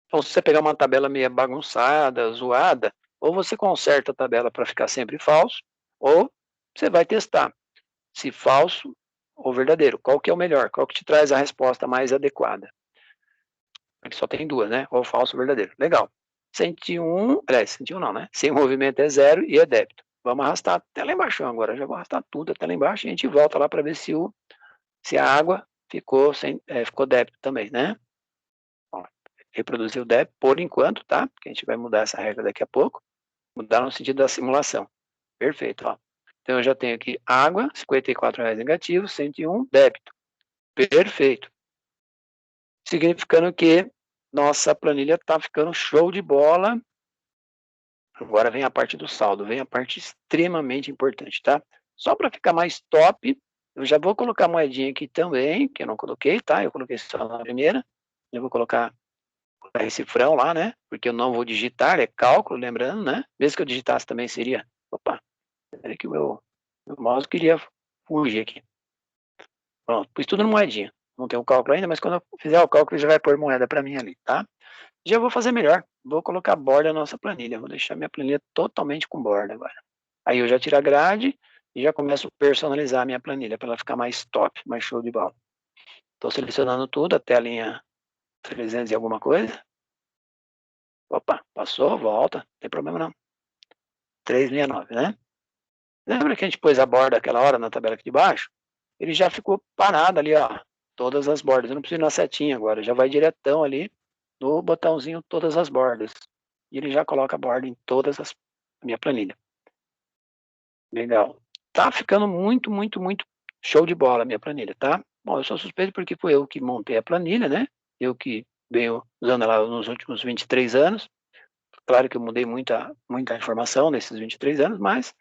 Então, se você pegar uma tabela meio bagunçada, zoada, ou você conserta a tabela para ficar sempre falso, ou você vai testar se falso ou verdadeiro. Qual que é o melhor? Qual que te traz a resposta mais adequada? Aqui só tem duas, né? Ou falso ou verdadeiro. Legal. 101, aliás, 101 não, né? Sem movimento é 0 e é débito. Vamos arrastar até lá embaixo agora. Já vou arrastar tudo até lá embaixo e a gente volta lá para ver se a água ficou débito também, né? Ó, reproduzir o débito por enquanto, tá? Porque a gente vai mudar essa regra daqui a pouco. Mudar no sentido da simulação. Perfeito, ó. Então eu já tenho aqui água, R$ 54,00 negativo, 101 débito. Perfeito. Significando que nossa planilha está ficando show de bola. Agora vem a parte do saldo, vem a parte extremamente importante, tá? Só para ficar mais top, eu já vou colocar a moedinha aqui também, que eu não coloquei, tá? Eu coloquei só na primeira. Eu vou colocar esse cifrão lá, né? Porque eu não vou digitar, é cálculo, lembrando, né? Mesmo que eu digitasse também seria... Opa, peraí que o meu mouse queria fugir aqui. Pronto, pus tudo na moedinha. não tenho o cálculo ainda, mas quando eu fizer o cálculo, já vai pôr moeda para mim ali, tá? Já vou fazer melhor, vou colocar borda na nossa planilha, vou deixar minha planilha totalmente com borda agora. Aí eu já tiro a grade e já começo a personalizar a minha planilha para ela ficar mais top, mais show de bola. Estou selecionando tudo até a linha 300 e alguma coisa. Opa, passou, volta, não tem problema não. 369, né? Lembra que a gente pôs a borda aquela hora na tabela aqui de baixo? Ele já ficou parado ali, ó. Todas as bordas. Eu não preciso ir na setinha agora, já vai diretão ali no botãozinho todas as bordas. E ele já coloca a borda em todas as a minha planilha. Legal. Tá ficando muito, muito, muito show de bola a minha planilha, tá? Bom, eu sou suspeito porque foi eu que montei a planilha, né? Eu que venho usando ela nos últimos 23 anos. Claro que eu mudei muita informação nesses 23 anos, mas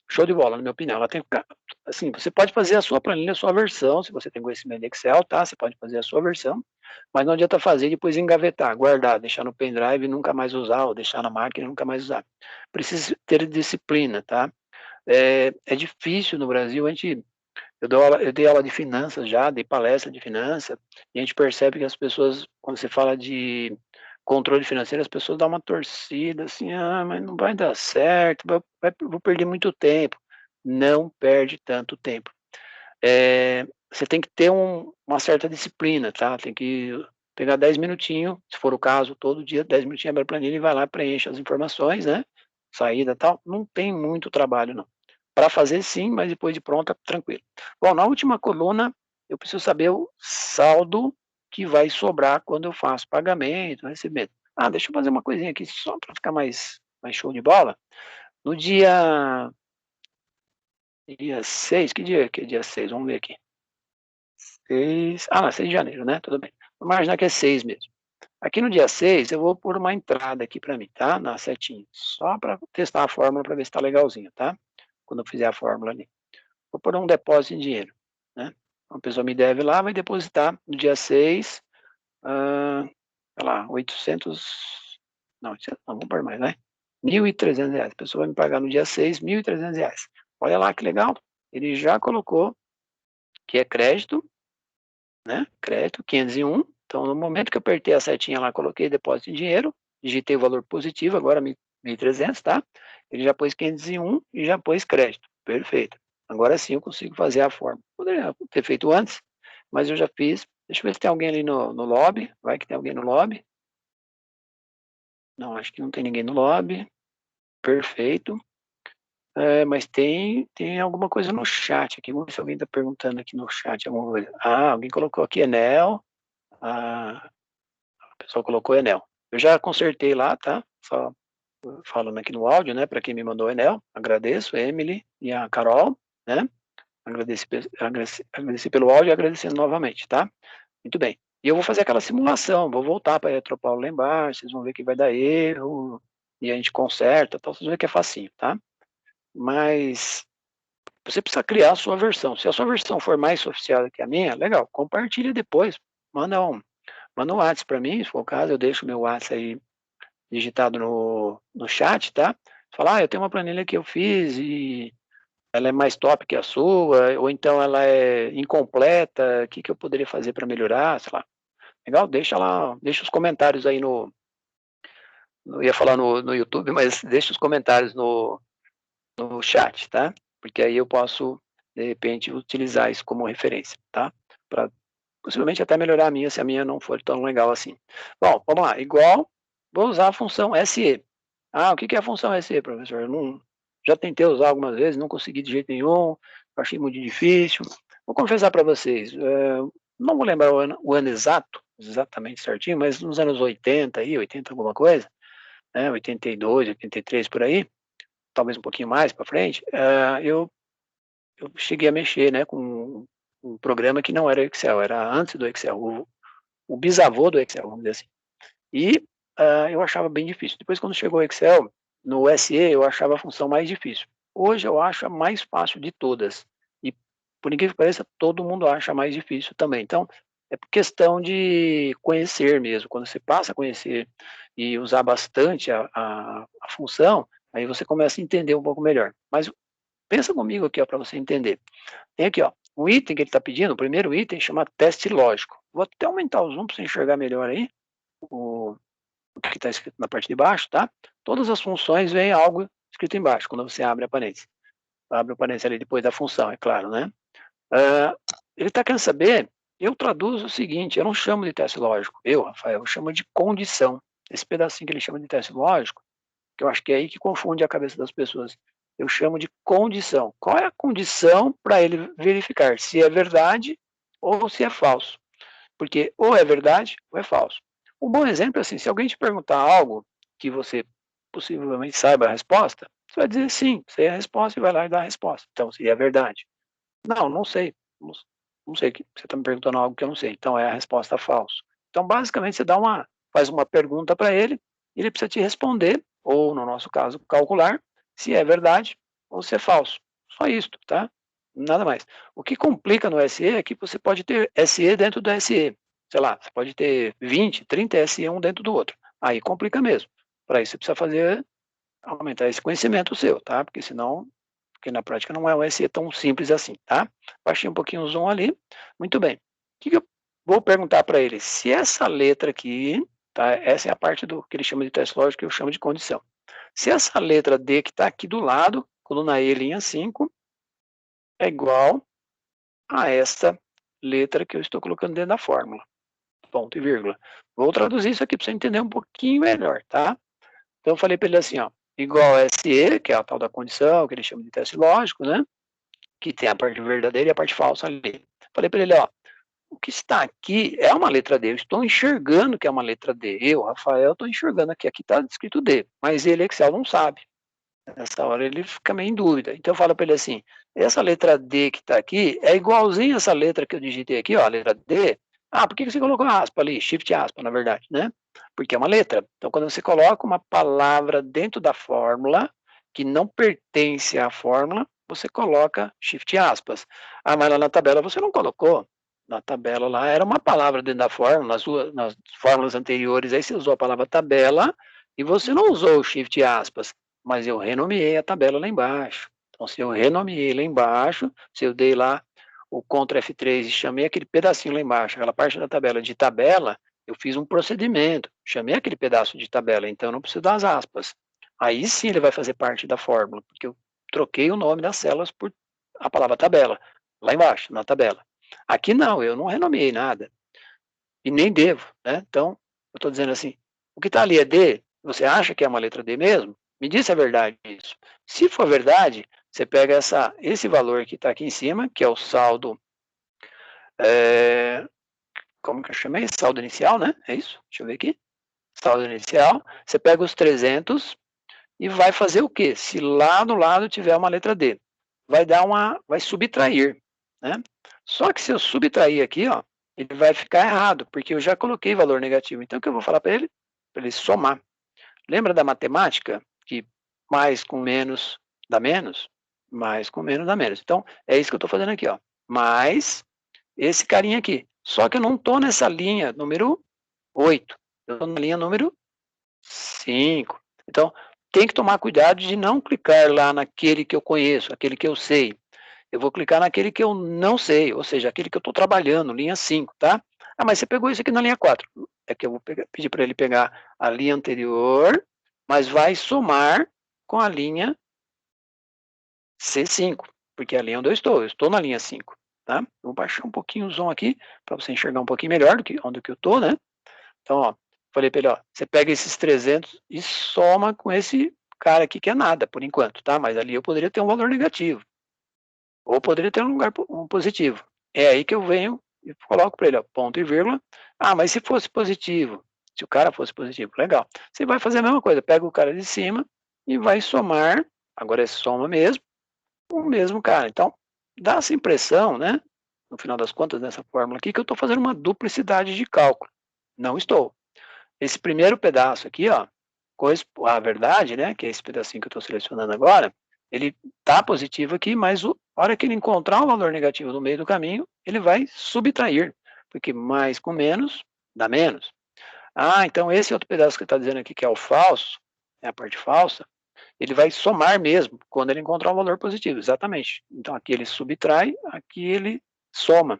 show de bola, na minha opinião. Ela tem que ficar, assim, você pode fazer a sua planilha, a sua versão, se você tem conhecimento de Excel, tá? Você pode fazer a sua versão, mas não adianta fazer e depois engavetar, guardar, deixar no pendrive e nunca mais usar, ou deixar na máquina e nunca mais usar. Precisa ter disciplina, tá? É difícil no Brasil, eu dei aula de finanças já, dei palestra de finanças, e a gente percebe que as pessoas, quando você fala de controle financeiro, as pessoas dão uma torcida, assim, mas não vai dar certo, vou perder muito tempo. Não perde tanto tempo. Você tem que ter uma certa disciplina, tá? Tem que pegar 10 minutinhos, se for o caso, todo dia, 10 minutinhos, abre a planilha e vai lá, preenche as informações, né? Saída e tal. Não tem muito trabalho, não. Para fazer sim, mas depois de pronta, tranquilo. Bom, na última coluna, eu preciso saber o saldo que vai sobrar quando eu faço pagamento, recebimento. Deixa eu fazer uma coisinha aqui só para ficar mais show de bola. No dia 6, que dia que é dia 6? Vamos ver aqui. 6, 6 de janeiro, né? Tudo bem. Vou imaginar que é 6 mesmo. Aqui no dia 6, eu vou pôr uma entrada aqui para mim, tá? Na setinha. Só para testar a fórmula para ver se está legalzinho, tá? Quando eu fizer a fórmula ali. Vou pôr um depósito em dinheiro, né? Uma pessoa me deve lá, vai depositar no dia 6, sei lá, 800, não, 800, não, vamos pôr mais, né? R$ 1.300. A pessoa vai me pagar no dia 6, R$ 1.300. Olha lá que legal. Ele já colocou que é crédito, né? Crédito 501. Então, no momento que eu apertei a setinha lá, coloquei depósito em dinheiro, digitei o valor positivo, agora 1.300, tá? Ele já pôs 501 e já pôs crédito. Perfeito. Agora sim eu consigo fazer a forma. Poderia ter feito antes, mas eu já fiz. Deixa eu ver se tem alguém ali no lobby. Vai que tem alguém no lobby. Não, acho que não tem ninguém no lobby. Perfeito. Mas tem alguma coisa no chat aqui. Vamos ver se alguém está perguntando aqui no chat alguma coisa. Alguém colocou aqui Enel. O pessoal colocou Enel. Eu já consertei lá, tá? Só falando aqui no áudio, né? Para quem me mandou Enel. Agradeço, Emily e a Carol, né? Agradeci pelo áudio e agradecendo novamente, tá? Muito bem. E eu vou fazer aquela simulação, vou voltar para a Eletropaulo lá embaixo, vocês vão ver que vai dar erro, e a gente conserta, então vocês vão ver que é facinho, tá? Mas você precisa criar a sua versão. Se a sua versão for mais sofisticada que a minha, legal, compartilha depois. Manda um WhatsApp para mim, se for o caso, eu deixo o meu WhatsApp aí digitado no chat, tá? Falar, eu tenho uma planilha que eu fiz e ela é mais top que a sua, ou então ela é incompleta, o que eu poderia fazer para melhorar, sei lá. Legal? Deixa lá, deixa os comentários aí não ia falar no YouTube, mas deixa os comentários no chat, tá? Porque aí eu posso, de repente, utilizar isso como referência, tá? Para possivelmente até melhorar a minha, se a minha não for tão legal assim. Bom, vamos lá. Igual, vou usar a função SE. O que é a função SE, professor? Eu já tentei usar algumas vezes, não consegui de jeito nenhum, achei muito difícil. Vou confessar para vocês, não vou lembrar o ano exato, exatamente certinho, mas nos anos 80 aí, 80 alguma coisa, né, 82, 83 por aí, talvez um pouquinho mais para frente, eu cheguei a mexer, né, com um programa que não era o Excel, era antes do Excel, o bisavô do Excel, vamos dizer assim. E eu achava bem difícil. Depois, quando chegou o Excel, no SE, eu achava a função mais difícil. Hoje eu acho a mais fácil de todas. E, por incrível que pareça, todo mundo acha mais difícil também. Então, é questão de conhecer mesmo. Quando você passa a conhecer e usar bastante a função, aí você começa a entender um pouco melhor. Mas pensa comigo aqui, para você entender. Tem aqui, ó, O item que ele está pedindo, o primeiro item, chama teste lógico. Vou até aumentar o zoom para você enxergar melhor aí o que está escrito na parte de baixo, tá? Todas as funções vêm algo escrito embaixo, quando você abre a parênteses. Abre a parênteses ali depois da função, é claro, né? Ele está querendo saber, eu traduzo o seguinte, eu não chamo de teste lógico, Rafael, eu chamo de condição. Esse pedacinho que ele chama de teste lógico, que eu acho que é aí que confunde a cabeça das pessoas, eu chamo de condição. Qual é a condição para ele verificar se é verdade ou se é falso? Porque ou é verdade ou é falso. Um bom exemplo é assim, se alguém te perguntar algo que você possivelmente saiba a resposta, você vai dizer sim, sei a resposta e vai lá e dá a resposta. Então, se é verdade. Não sei. Não sei, você está me perguntando algo que eu não sei. Então, é a resposta falso. Então, basicamente, você faz uma pergunta para ele, e ele precisa te responder, ou, no nosso caso, calcular, se é verdade ou se é falso. Só isso, tá? Nada mais. O que complica no SE é que você pode ter SE dentro do SE. Sei lá, você pode ter 20, 30 SE um dentro do outro. Aí complica mesmo. Para isso, você precisa aumentar esse conhecimento seu, tá? Porque na prática não é um SE tão simples assim, tá? Baixei um pouquinho o zoom ali. Muito bem. O que eu vou perguntar para ele? Se essa letra aqui, tá? Essa é a parte do que ele chama de teste lógico, que eu chamo de condição. Se essa letra D que está aqui do lado, coluna E, linha 5, é igual a esta letra que eu estou colocando dentro da fórmula. Ponto e vírgula. Vou traduzir isso aqui para você entender um pouquinho melhor, tá? Então eu falei para ele assim, ó, igual a SE, que é a tal da condição, que ele chama de teste lógico, né? Que tem a parte verdadeira e a parte falsa ali. Falei para ele, ó, o que está aqui é uma letra D, eu estou enxergando que é uma letra D. Eu, Rafael, estou enxergando aqui está escrito D, mas ele, Excel, não sabe. Nessa hora ele fica meio em dúvida. Então eu falo para ele assim, essa letra D que está aqui é igualzinha essa letra que eu digitei aqui, ó, a letra D. Ah, por que você colocou aspa ali? Shift aspa, na verdade, né? Porque é uma letra. Então quando você coloca uma palavra dentro da fórmula, que não pertence à fórmula, você coloca shift aspas. Ah, mas lá na tabela você não colocou. Na tabela lá era uma palavra dentro da fórmula, nas fórmulas anteriores aí você usou a palavra tabela e você não usou o shift aspas, mas eu renomeei a tabela lá embaixo. Então, se eu renomeei lá embaixo, se eu dei lá o Ctrl F3 e chamei aquele pedacinho lá embaixo, aquela parte da tabela de tabela, eu fiz um procedimento, chamei aquele pedaço de tabela, então eu não preciso das aspas. Aí sim ele vai fazer parte da fórmula, porque eu troquei o nome das células por a palavra tabela, lá embaixo, na tabela. Aqui não, eu não renomeei nada, e nem devo, né? Então, eu estou dizendo assim, o que está ali é D, você acha que é uma letra D mesmo? Me diz se é verdade isso. Se for verdade, você pega esse valor que está aqui em cima, que é o saldo, como que eu chamei? Saldo inicial, né? É isso? Deixa eu ver aqui. Saldo inicial. Você pega os 300 e vai fazer o quê? Se lá do lado tiver uma letra D. Vai subtrair, né? Só que se eu subtrair aqui, ó, ele vai ficar errado, porque eu já coloquei valor negativo. Então, o que eu vou falar para ele? Para ele somar. Lembra da matemática? Que mais com menos dá menos? Mais com menos dá menos. Então, é isso que eu estou fazendo aqui, ó. Mais esse carinha aqui. Só que eu não estou nessa linha número 8. Eu estou na linha número 5. Então, tem que tomar cuidado de não clicar lá naquele que eu conheço, aquele que eu sei. Eu vou clicar naquele que eu não sei, ou seja, aquele que eu estou trabalhando, linha 5, tá? Ah, mas você pegou isso aqui na linha 4. É que eu vou pedir para ele pegar a linha anterior, mas vai somar com a linha C5, porque é a linha onde eu estou na linha 5, tá? Vou baixar um pouquinho o zoom aqui, para você enxergar um pouquinho melhor do que onde que eu estou, né? Então, ó, falei para ele, ó, você pega esses 300 e soma com esse cara aqui que é nada, por enquanto, tá? Mas ali eu poderia ter um valor negativo. Ou poderia ter um positivo. É aí que eu venho e coloco para ele, ó, ponto e vírgula. Ah, mas se fosse positivo? Se o cara fosse positivo, legal. Você vai fazer a mesma coisa, pega o cara de cima e vai somar, agora é soma mesmo, o mesmo cara. Então, dá essa impressão, né, no final das contas, nessa fórmula aqui, que eu estou fazendo uma duplicidade de cálculo. Não estou. Esse primeiro pedaço aqui, ó, a verdade, né, que é esse pedacinho que eu estou selecionando agora, ele está positivo aqui, mas a hora que ele encontrar um valor negativo no meio do caminho, ele vai subtrair, porque mais com menos dá menos. Ah, então esse outro pedaço que está dizendo aqui que é o falso, é a parte falsa, ele vai somar mesmo quando ele encontrar um valor positivo, exatamente. Então aqui ele subtrai, aqui ele soma.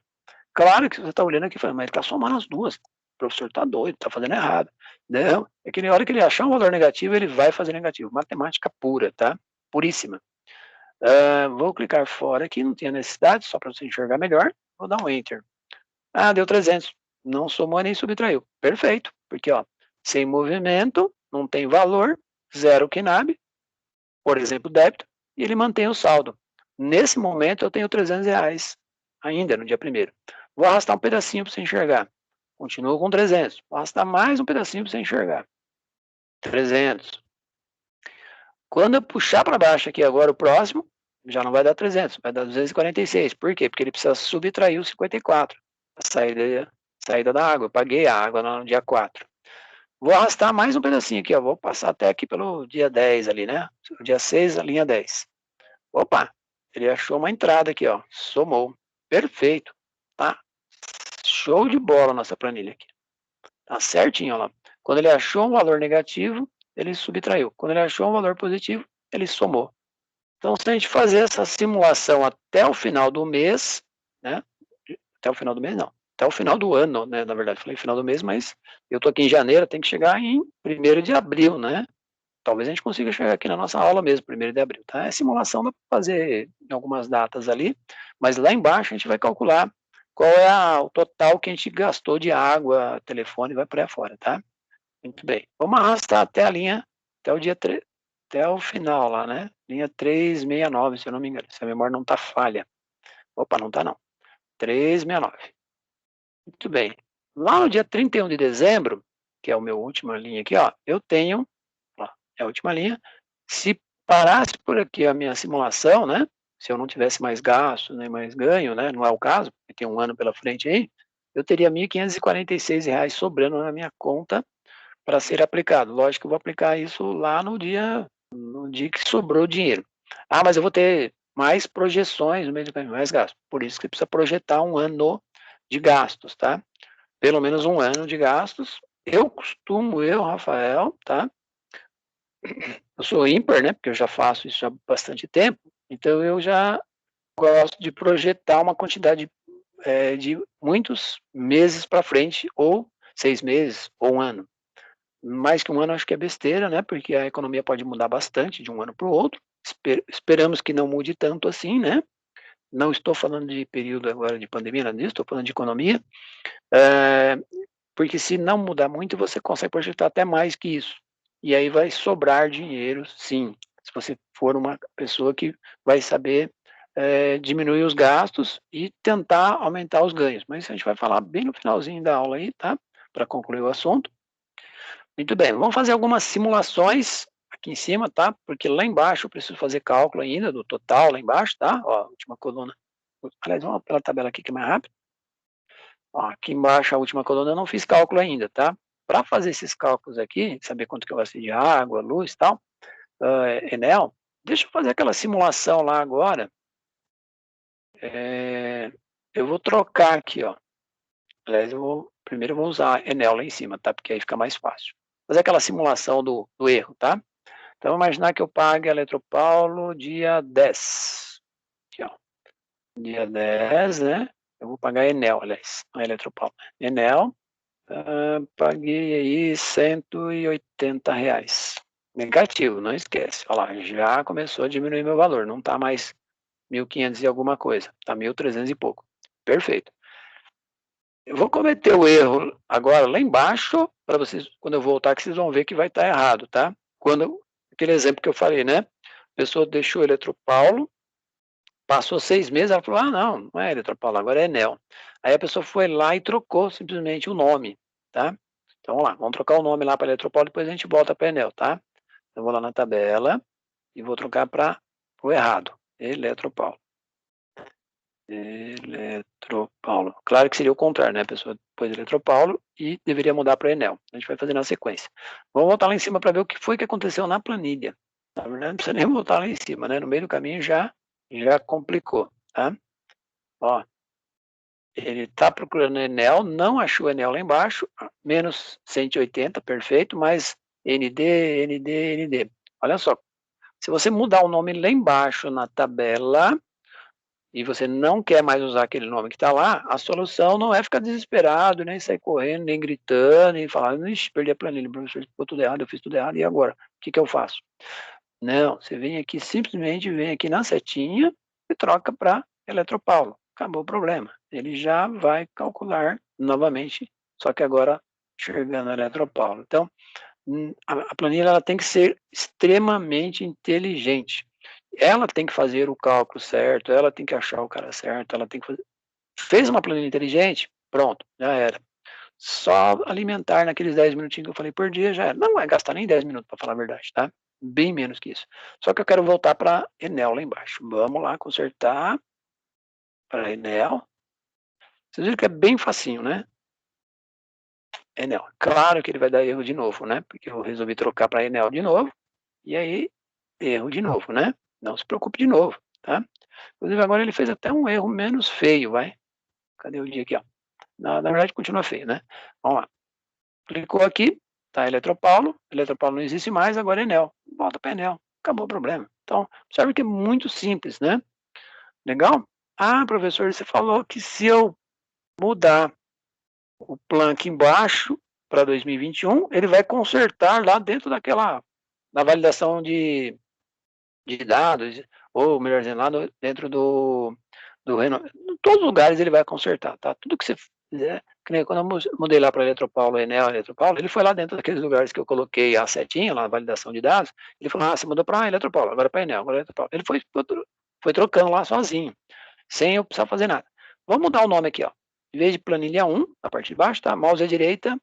Claro que você está olhando aqui e falando, mas ele está somando as duas. O professor está doido, está fazendo errado. Não, é que na hora que ele achar um valor negativo, ele vai fazer negativo. Matemática pura, tá? Puríssima. Vou clicar fora aqui, não tinha necessidade, só para você enxergar melhor. Vou dar um Enter. Deu 300. Não somou nem subtraiu. Perfeito, porque ó, sem movimento, não tem valor, zero KNAB, por exemplo, débito, e ele mantém o saldo. Nesse momento, eu tenho R$300 ainda, no dia 1º. Vou arrastar um pedacinho para você enxergar. Continuo com 300. Vou arrastar mais um pedacinho para você enxergar. 300. Quando eu puxar para baixo aqui agora o próximo, já não vai dar 300, vai dar 246. Por quê? Porque ele precisa subtrair o 54. A saída da água. Eu paguei a água no dia 4. Vou arrastar mais um pedacinho aqui, ó. Vou passar até aqui pelo dia 10 ali, né? O dia 6, a linha 10. Opa! Ele achou uma entrada aqui, ó. Somou. Perfeito. Tá? Show de bola a nossa planilha aqui. Tá certinho, ó lá. Quando ele achou um valor negativo, ele subtraiu. Quando ele achou um valor positivo, ele somou. Então, se a gente fazer essa simulação até o final do mês, né? Até o final do mês, não. Até o final do ano, né? Na verdade, falei final do mês, mas eu tô aqui em janeiro, tem que chegar em 1º de abril, né? Talvez a gente consiga chegar aqui na nossa aula mesmo, 1º de abril, tá? É simulação, dá para fazer em algumas datas ali, mas lá embaixo a gente vai calcular qual é o total que a gente gastou de água, telefone, vai por aí fora, tá? Muito bem. Vamos arrastar até a linha, até o dia 3, até o final lá, né? Linha 369, se eu não me engano, se a memória não tá falha. Opa, não tá não. 369. Muito bem. Lá no dia 31 de dezembro, que é a minha última linha aqui, ó, eu tenho, ó, é a última linha, se parasse por aqui a minha simulação, né, se eu não tivesse mais gasto, nem mais ganho, né, não é o caso, porque tem um ano pela frente aí, eu teria R$ 1.546 sobrando na minha conta para ser aplicado. Lógico que eu vou aplicar isso lá no dia que sobrou dinheiro. Mas eu vou ter mais projeções no meio do caminho, mais gastos. Por isso que precisa projetar um ano de gastos, tá? Pelo menos um ano de gastos. Eu, Rafael, tá? Eu sou ímpar, né? Porque eu já faço isso há bastante tempo. Então eu já gosto de projetar uma quantidade de muitos meses para frente, ou 6 meses, ou um ano. Mais que um ano acho que é besteira, né? Porque a economia pode mudar bastante de um ano para o outro. Esperamos que não mude tanto assim, né? Não estou falando de período agora de pandemia, nada disso, estou falando de economia. Porque se não mudar muito, você consegue projetar até mais que isso. E aí vai sobrar dinheiro, sim. Se você for uma pessoa que vai saber diminuir os gastos e tentar aumentar os ganhos. Mas isso a gente vai falar bem no finalzinho da aula aí, tá? Para concluir o assunto. Muito bem, vamos fazer algumas simulações aqui em cima, tá? Porque lá embaixo eu preciso fazer cálculo ainda do total lá embaixo, tá? Ó, última coluna. Aliás, vamos pela tabela aqui que é mais rápido. Ó, aqui embaixo a última coluna eu não fiz cálculo ainda, tá? Para fazer esses cálculos aqui, saber quanto que eu gastei de água, luz e tal, Enel, deixa eu fazer aquela simulação lá agora. Eu vou trocar aqui, ó. Aliás, primeiro eu vou usar Enel lá em cima, tá? Porque aí fica mais fácil. Fazer aquela simulação do erro, tá? Então, vamos imaginar que eu pague a Eletropaulo dia 10. Aqui, ó. Dia 10, né? Eu vou pagar a Enel, aliás, a Eletropaulo. Enel, paguei aí R$180. Negativo, não esquece. Olha lá, já começou a diminuir meu valor. Não está mais 1.500 e alguma coisa. Está 1.300 e pouco. Perfeito. Eu vou cometer o erro agora lá embaixo, para vocês, quando eu voltar, que vocês vão ver que vai estar errado, tá? Aquele exemplo que eu falei, né? A pessoa deixou o Eletropaulo, passou 6 meses, ela falou, não é Eletropaulo, agora é Enel. Aí a pessoa foi lá e trocou simplesmente o nome, tá? Então, vamos lá, vamos trocar o nome lá para Eletropaulo, depois a gente volta para Enel, tá? Eu vou lá na tabela e vou trocar para o errado, Eletropaulo. Eletropaulo. Claro que seria o contrário, né? A pessoa pôs Eletropaulo e deveria mudar para Enel. A gente vai fazer na sequência. Vamos voltar lá em cima para ver o que foi que aconteceu na planilha. Na verdade, não precisa nem voltar lá em cima, né? No meio do caminho já complicou, tá? Ó, ele está procurando Enel, não achou Enel lá embaixo, menos 180, perfeito, mas ND. Olha só, se você mudar o nome lá embaixo na tabela, e você não quer mais usar aquele nome que está lá, a solução não é ficar desesperado, nem sair correndo, nem gritando, nem falar, ixi, perdi a planilha, o professor ficou tudo errado, eu fiz tudo errado, e agora? O que eu faço? Não, você vem aqui, simplesmente vem aqui na setinha e troca para Eletropaulo. Acabou o problema. Ele já vai calcular novamente, só que agora enxergando Eletropaulo. Então, a planilha ela tem que ser extremamente inteligente. Ela tem que fazer o cálculo certo, ela tem que achar o cara certo, ela tem que fazer. Fez uma planilha inteligente? Pronto, já era. Só alimentar naqueles 10 minutinhos que eu falei por dia já era. Não vai gastar nem 10 minutos, para falar a verdade, tá? Bem menos que isso. Só que eu quero voltar para Enel lá embaixo. Vamos lá, consertar para Enel. Vocês viram que é bem facinho, né? Enel. Claro que ele vai dar erro de novo, né? Porque eu resolvi trocar para Enel de novo. E aí, erro de novo, né? Não se preocupe de novo, tá? Inclusive, agora ele fez até um erro menos feio, vai. Cadê o dia aqui, ó? Na verdade, continua feio, né? Vamos lá. Clicou aqui, tá Eletropaulo não existe mais, agora é Enel. Volta para Enel, acabou o problema. Então, observe que é muito simples, né? Legal? Ah, professor, você falou que se eu mudar o plan aqui embaixo para 2021, ele vai consertar lá dentro da validação de dados, ou melhor dizendo, lá dentro em todos os lugares ele vai consertar, tá? Tudo que você fizer, que nem quando eu mudei lá para Eletropaulo, Enel, Eletropaulo, ele foi lá dentro daqueles lugares que eu coloquei a setinha, lá na validação de dados, ele falou, você mudou para Eletropaulo, agora para Enel, agora Eletropaulo. Ele foi trocando lá sozinho, sem eu precisar fazer nada. Vamos mudar o nome aqui, ó. Em vez de planilha 1, na parte de baixo, tá? Mouse à direita,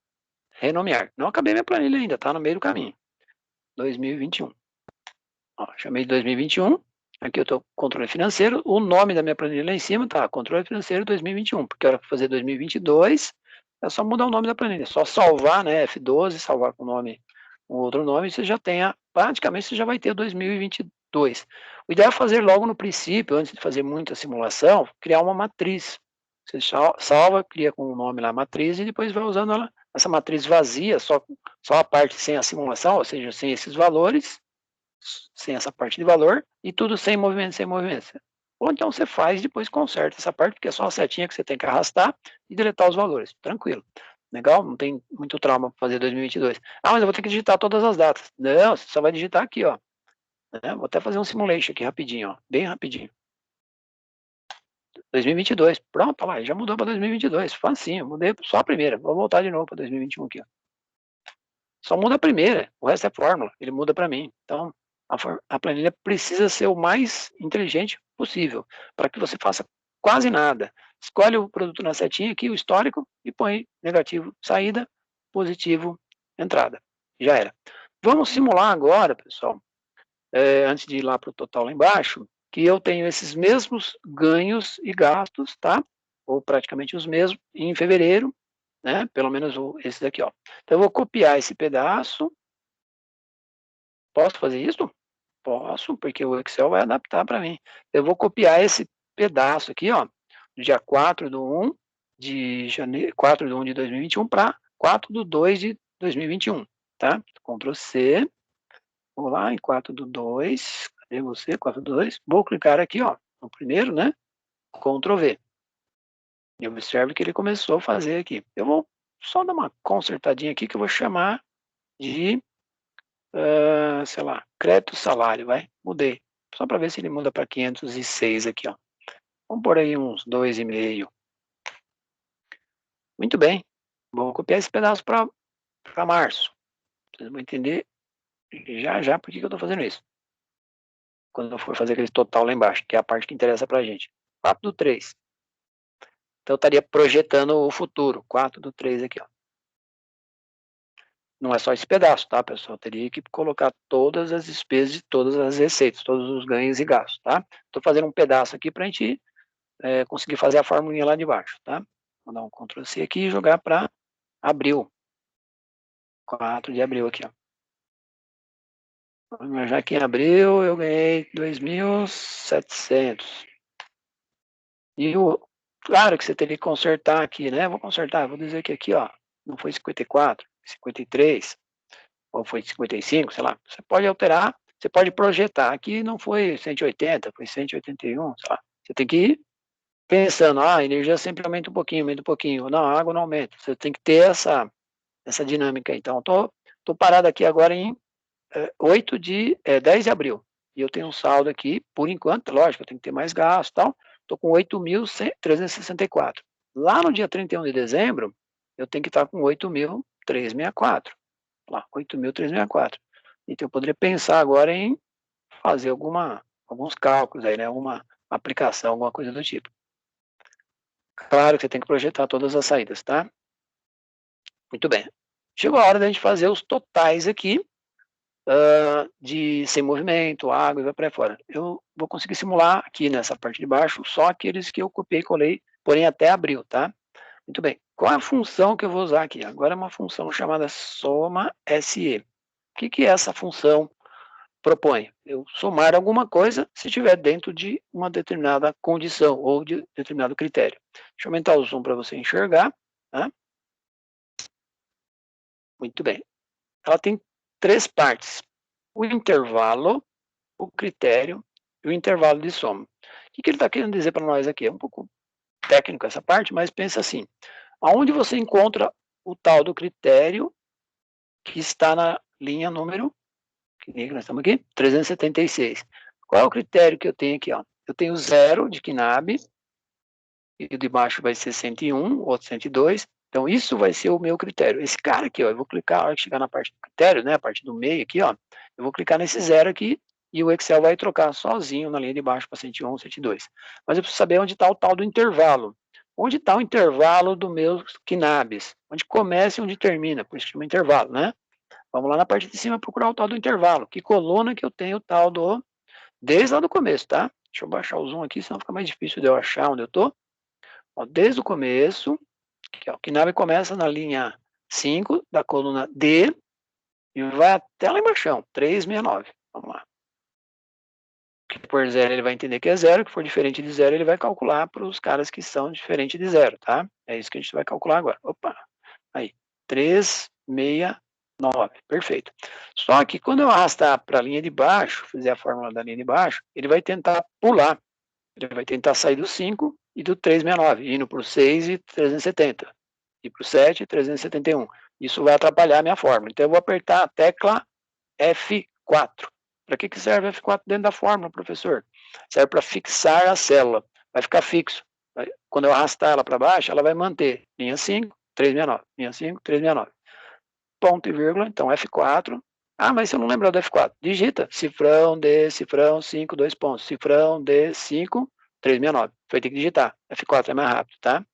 renomear. Não acabei minha planilha ainda, tá no meio do caminho. 2021. Ó, chamei de 2021. Aqui eu estou controle financeiro. O nome da minha planilha lá em cima tá controle financeiro 2021. Porque a hora que fazer 2022, é só mudar o nome da planilha. É só salvar, né? F12, salvar com um outro nome, você já tem praticamente você já vai ter 2022. O ideal é fazer logo no princípio, antes de fazer muita simulação, criar uma matriz. Você salva, cria com o nome lá matriz e depois vai usando ela, essa matriz vazia, só a parte sem a simulação, ou seja, sem esses valores, sem essa parte de valor, e tudo sem movimento, sem movimento. Ou então você faz e depois conserta essa parte, porque é só a setinha que você tem que arrastar e deletar os valores. Tranquilo. Legal? Não tem muito trauma para fazer 2022. Ah, mas eu vou ter que digitar todas as datas. Não, você só vai digitar aqui, ó. Vou até fazer um simulation aqui rapidinho, ó. Bem rapidinho. 2022. Pronto, lá, já mudou para 2022. Facinho, mudei só a primeira. Vou voltar de novo para 2021 aqui, ó. Só muda a primeira, o resto é fórmula. Ele muda para mim. Então, a planilha precisa ser o mais inteligente possível, para que você faça quase nada. Escolhe o produto na setinha aqui, o histórico, e põe negativo, saída, positivo, entrada. Já era. Vamos simular agora, pessoal, antes de ir lá para o total lá embaixo, que eu tenho esses mesmos ganhos e gastos, tá? Ou praticamente os mesmos, em fevereiro, né? Pelo menos esse daqui, ó. Então, eu vou copiar esse pedaço. Posso fazer isso? Posso, porque o Excel vai adaptar para mim. Eu vou copiar esse pedaço aqui, ó, do dia 4/1 de janeiro, 4/1 de 2021 para 4/2 de 2021, tá? Ctrl C, vou lá em 4/2, cadê você? 4/2, vou clicar aqui, ó, no primeiro, né? Ctrl V. E observe que ele começou a fazer aqui. Eu vou só dar uma consertadinha aqui que eu vou chamar de sei lá, crédito salário, vai, mudei. Só para ver se ele muda para 506 aqui, ó. Vamos por aí uns 2,5. Muito bem. Vou copiar esse pedaço para março. Vocês vão entender já por que eu estou fazendo isso. Quando eu for fazer aquele total lá embaixo, que é a parte que interessa para a gente. 4/3. Então eu estaria projetando o futuro. 4/3 aqui, ó. Não é só esse pedaço, tá, pessoal? Eu teria que colocar todas as despesas de todas as receitas, todos os ganhos e gastos, tá? Estou fazendo um pedaço aqui para a gente conseguir fazer a formulinha lá de baixo, tá? Vou dar um Ctrl C aqui e jogar para abril. 4 de abril aqui, ó. Já que em abril eu ganhei 2.700. E claro que você teria que consertar aqui, né? Vou consertar, vou dizer que aqui, ó, não foi 54, 53, ou foi 55, sei lá. Você pode alterar, você pode projetar. Aqui não foi 180, foi 181, sei lá. Você tem que ir pensando, a energia sempre aumenta um pouquinho. Não, a água não aumenta. Você tem que ter essa dinâmica. Então, tô parado aqui agora em 10 de abril. E eu tenho um saldo aqui, por enquanto, lógico, eu tenho que ter mais gasto e tal. Estou com 8.364. Lá no dia 31 de dezembro, eu tenho que estar com 8.364. Lá, 8.364. Então, eu poderia pensar agora em fazer alguns cálculos aí, né? Uma aplicação, alguma coisa do tipo. Claro que você tem que projetar todas as saídas, tá? Muito bem. Chegou a hora da gente fazer os totais aqui, de sem movimento, água e vai para fora. Eu vou conseguir simular aqui nessa parte de baixo só aqueles que eu copiei e colei, porém até abril, tá? Muito bem. Qual é a função que eu vou usar aqui? Agora é uma função chamada soma SE. O que essa função propõe? Eu somar alguma coisa se estiver dentro de uma determinada condição ou de determinado critério. Deixa eu aumentar o zoom para você enxergar. Tá? Muito bem. Ela tem 3 partes. O intervalo, o critério e o intervalo de soma. O que ele está querendo dizer para nós aqui? É um pouco técnico essa parte, mas pensa assim. Aonde você encontra o tal do critério que está na linha número, que nós estamos aqui, 376. Qual é o critério que eu tenho aqui? Ó? Eu tenho 0 de KNAB, e o de baixo vai ser 101, o outro 102. Então, isso vai ser o meu critério. Esse cara aqui, ó, eu vou clicar, na hora que chegar na parte do critério, né, a parte do meio aqui, ó, eu vou clicar nesse 0 aqui, e o Excel vai trocar sozinho na linha de baixo para 101, 102. Mas eu preciso saber onde está o tal do intervalo. Onde está o intervalo dos meus KNABs? Onde começa e onde termina, por isso chama intervalo, né? Vamos lá na parte de cima procurar o tal do intervalo. Que coluna que eu tenho o tal do... Desde lá do começo, tá? Deixa eu baixar o zoom aqui, senão fica mais difícil de eu achar onde eu tô. Ó, desde o começo, que o KNAB começa na linha 5 da coluna D e vai até lá embaixo, 369. Vamos lá. O que for 0 ele vai entender que é 0, o que for diferente de 0 ele vai calcular para os caras que são diferentes de 0, tá? É isso que a gente vai calcular agora. Opa, aí, 369, perfeito. Só que quando eu arrastar para a linha de baixo, fizer a fórmula da linha de baixo, ele vai tentar pular. Ele vai tentar sair do 5 e do 369, indo para o 6 e 370, e para o 7 e 371. Isso vai atrapalhar a minha fórmula. Então eu vou apertar a tecla F4. Para que serve F4 dentro da fórmula, professor? Serve para fixar a célula. Vai ficar fixo. Quando eu arrastar ela para baixo, ela vai manter linha 5, 369, linha 5, 369. Ponto e vírgula, então F4. Ah, mas se eu não lembrar do F4, digita cifrão D, cifrão 5, 2 pontos, cifrão D, 5, 369. Vai ter que digitar. F4 é mais rápido, tá?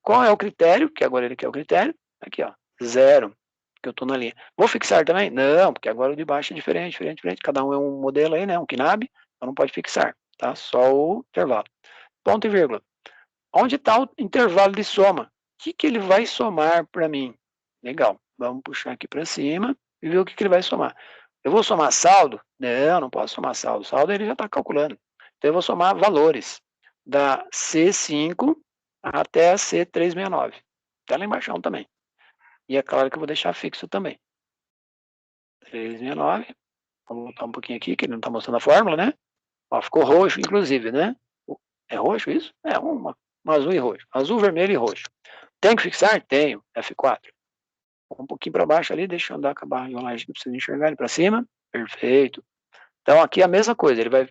Qual é o critério? Que agora ele quer o critério. Aqui, ó, 0, que eu estou na linha. Vou fixar também? Não, porque agora o de baixo é diferente. Cada um é um modelo aí, né? Um KNAB, então não pode fixar, tá? Só o intervalo. Ponto e vírgula. Onde está o intervalo de soma? O que ele vai somar para mim? Legal. Vamos puxar aqui para cima e ver o que ele vai somar. Eu vou somar saldo? Não posso somar saldo. Saldo ele já está calculando. Então eu vou somar valores da C5 até a C369. Até lá embaixo também. E é claro que eu vou deixar fixo também. 369. Vamos voltar um pouquinho aqui, que ele não está mostrando a fórmula, né? Ó, ficou roxo, inclusive, né? É roxo isso? É, um azul e roxo. Azul, vermelho e roxo. Tem que fixar? Tenho. F4. Um pouquinho para baixo ali, deixa eu andar com a barra de rolagem para vocês enxergarem para cima. Perfeito. Então, aqui é a mesma coisa. Ele vai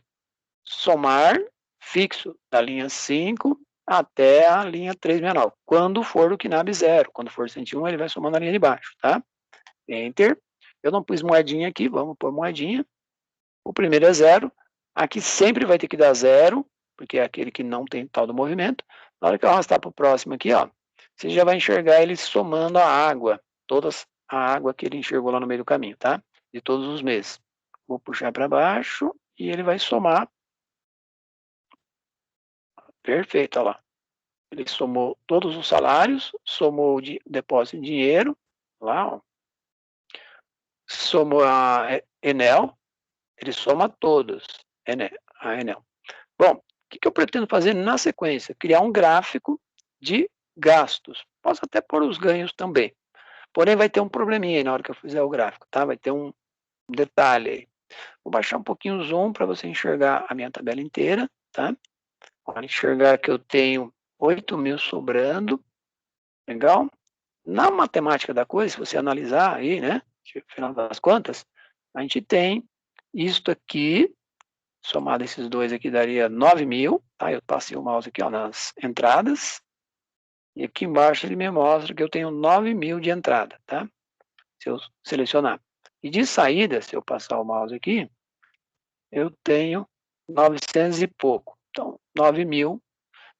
somar fixo da linha 5 até a linha 369. Quando for o KNAB 0. Quando for 101, ele vai somar na linha de baixo, tá? Enter. Eu não pus moedinha aqui, vamos pôr moedinha. O primeiro é 0. Aqui sempre vai ter que dar 0, porque é aquele que não tem tal do movimento. Na hora que eu arrastar para o próximo aqui, ó, você já vai enxergar ele somando a água, toda a água que ele enxergou lá no meio do caminho, tá? De todos os meses. Vou puxar para baixo e ele vai somar. Perfeito, olha lá. Ele somou todos os salários, somou o depósito de dinheiro, lá, ó. Somou a Enel, ele soma todos, a Enel. Bom, o que eu pretendo fazer na sequência? Criar um gráfico de gastos. Posso até pôr os ganhos também. Porém, vai ter um probleminha aí na hora que eu fizer o gráfico, tá? Vai ter um detalhe aí. Vou baixar um pouquinho o zoom para você enxergar a minha tabela inteira, tá? Pode enxergar que eu tenho 8.000 sobrando. Legal? Na matemática da coisa, se você analisar aí, né? No final das contas, a gente tem isto aqui, somado esses dois aqui, daria 9.000. Tá? Eu passei o mouse aqui ó, nas entradas. E aqui embaixo ele me mostra que eu tenho 9.000 de entrada, tá? Se eu selecionar. E de saída, se eu passar o mouse aqui, eu tenho 900 e pouco. Então, 9.000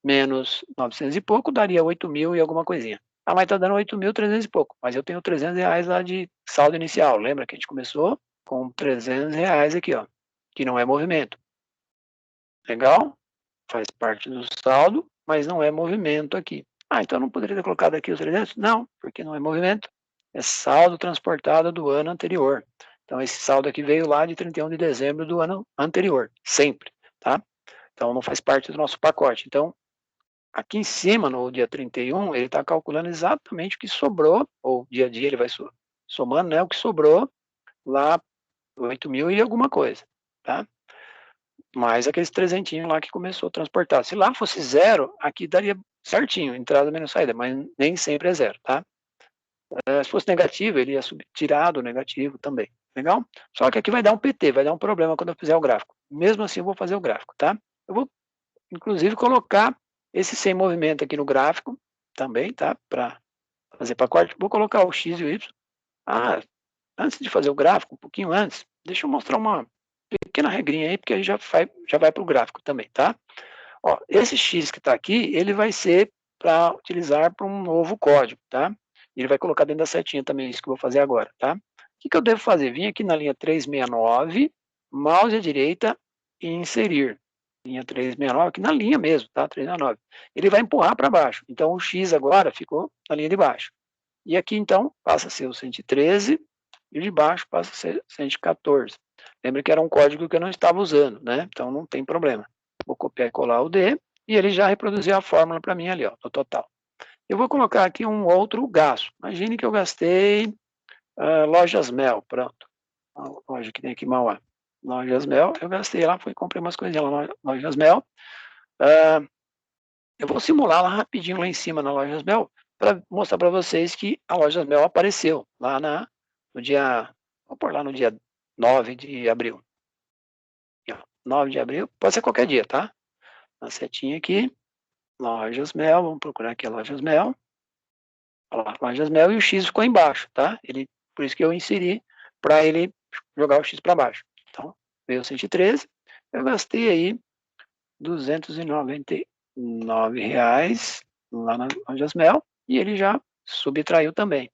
menos 900 e pouco daria 8.000 e alguma coisinha. Ah, mas tá dando 8.300 e pouco. Mas eu tenho R$300 lá de saldo inicial. Lembra que a gente começou com R$300 aqui, ó, que não é movimento. Legal? Faz parte do saldo, mas não é movimento aqui. Ah, então não poderia ter colocado aqui os 300? Não, porque não é movimento. É saldo transportado do ano anterior. Então esse saldo aqui veio lá de 31 de dezembro do ano anterior, sempre, tá? Então não faz parte do nosso pacote. Então, aqui em cima, no dia 31, ele está calculando exatamente o que sobrou, ou dia a dia ele vai somando, né, o que sobrou lá, 8.000 e alguma coisa, tá? Mais aqueles 300 lá que começou a transportar. Se lá fosse zero, aqui daria certinho, entrada menos saída, mas nem sempre é zero, tá? Se fosse negativo, ele ia tirar do negativo também, legal? Só que aqui vai dar um PT, vai dar um problema quando eu fizer o gráfico. Mesmo assim, eu vou fazer o gráfico, tá? Eu vou, inclusive, colocar esse sem movimento aqui no gráfico também, tá? Para fazer pacote. Vou colocar o X e o Y. Ah, antes de fazer o gráfico, um pouquinho antes, deixa eu mostrar uma pequena regrinha aí, porque aí já vai para o gráfico também, tá? Ó, esse X que está aqui, ele vai ser para utilizar para um novo código, tá? Ele vai colocar dentro da setinha também, isso que eu vou fazer agora, tá? O que eu devo fazer? Vim aqui na linha 369, mouse à direita e inserir. Linha 369, aqui na linha mesmo, tá? 369. Ele vai empurrar para baixo. Então, o X agora ficou na linha de baixo. E aqui, então, passa a ser o 113 e o de baixo passa a ser 114. Lembra que era um código que eu não estava usando, né? Então, não tem problema. Vou copiar e colar o D e ele já reproduziu a fórmula para mim ali, ó, no total. Eu vou colocar aqui um outro gasto. Imagine que eu gastei Lojas Mel, pronto. A loja que tem aqui em Mauá. Lojas Mel, eu gastei lá, fui comprei umas coisinhas lá na Lojas Mel. Eu vou simular lá rapidinho lá em cima na Lojas Mel para mostrar para vocês que a Lojas Mel apareceu lá no dia, vou pôr lá no dia 9 de abril. 9 de abril, pode ser qualquer dia, tá? Na setinha aqui, Lojas Mel, vamos procurar aqui a Lojas Mel. Olha lá, Lojas Mel e o X ficou embaixo, tá? Por isso que eu inseri para ele jogar o X para baixo. Então, veio 113, eu gastei aí R$299 lá na Lojas Mel e ele já subtraiu também.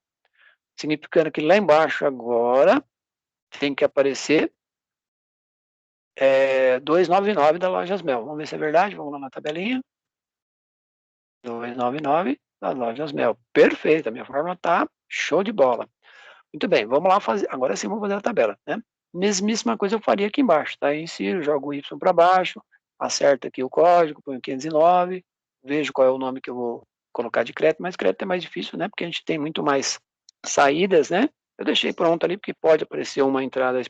Significando que lá embaixo agora tem que aparecer 299 da Lojas Mel. Vamos ver se é verdade, vamos lá na tabelinha. 299 das Lojas Mel. Perfeito, a minha fórmula está show de bola. Muito bem, vamos lá fazer. Agora sim, vamos fazer a tabela, né? Mesmíssima coisa eu faria aqui embaixo, tá? Eu insiro, jogo o Y para baixo, acerto aqui o código, ponho 509, vejo qual é o nome que eu vou colocar de crédito, mas crédito é mais difícil, né? Porque a gente tem muito mais saídas, né? Eu deixei pronto ali, porque pode aparecer uma entrada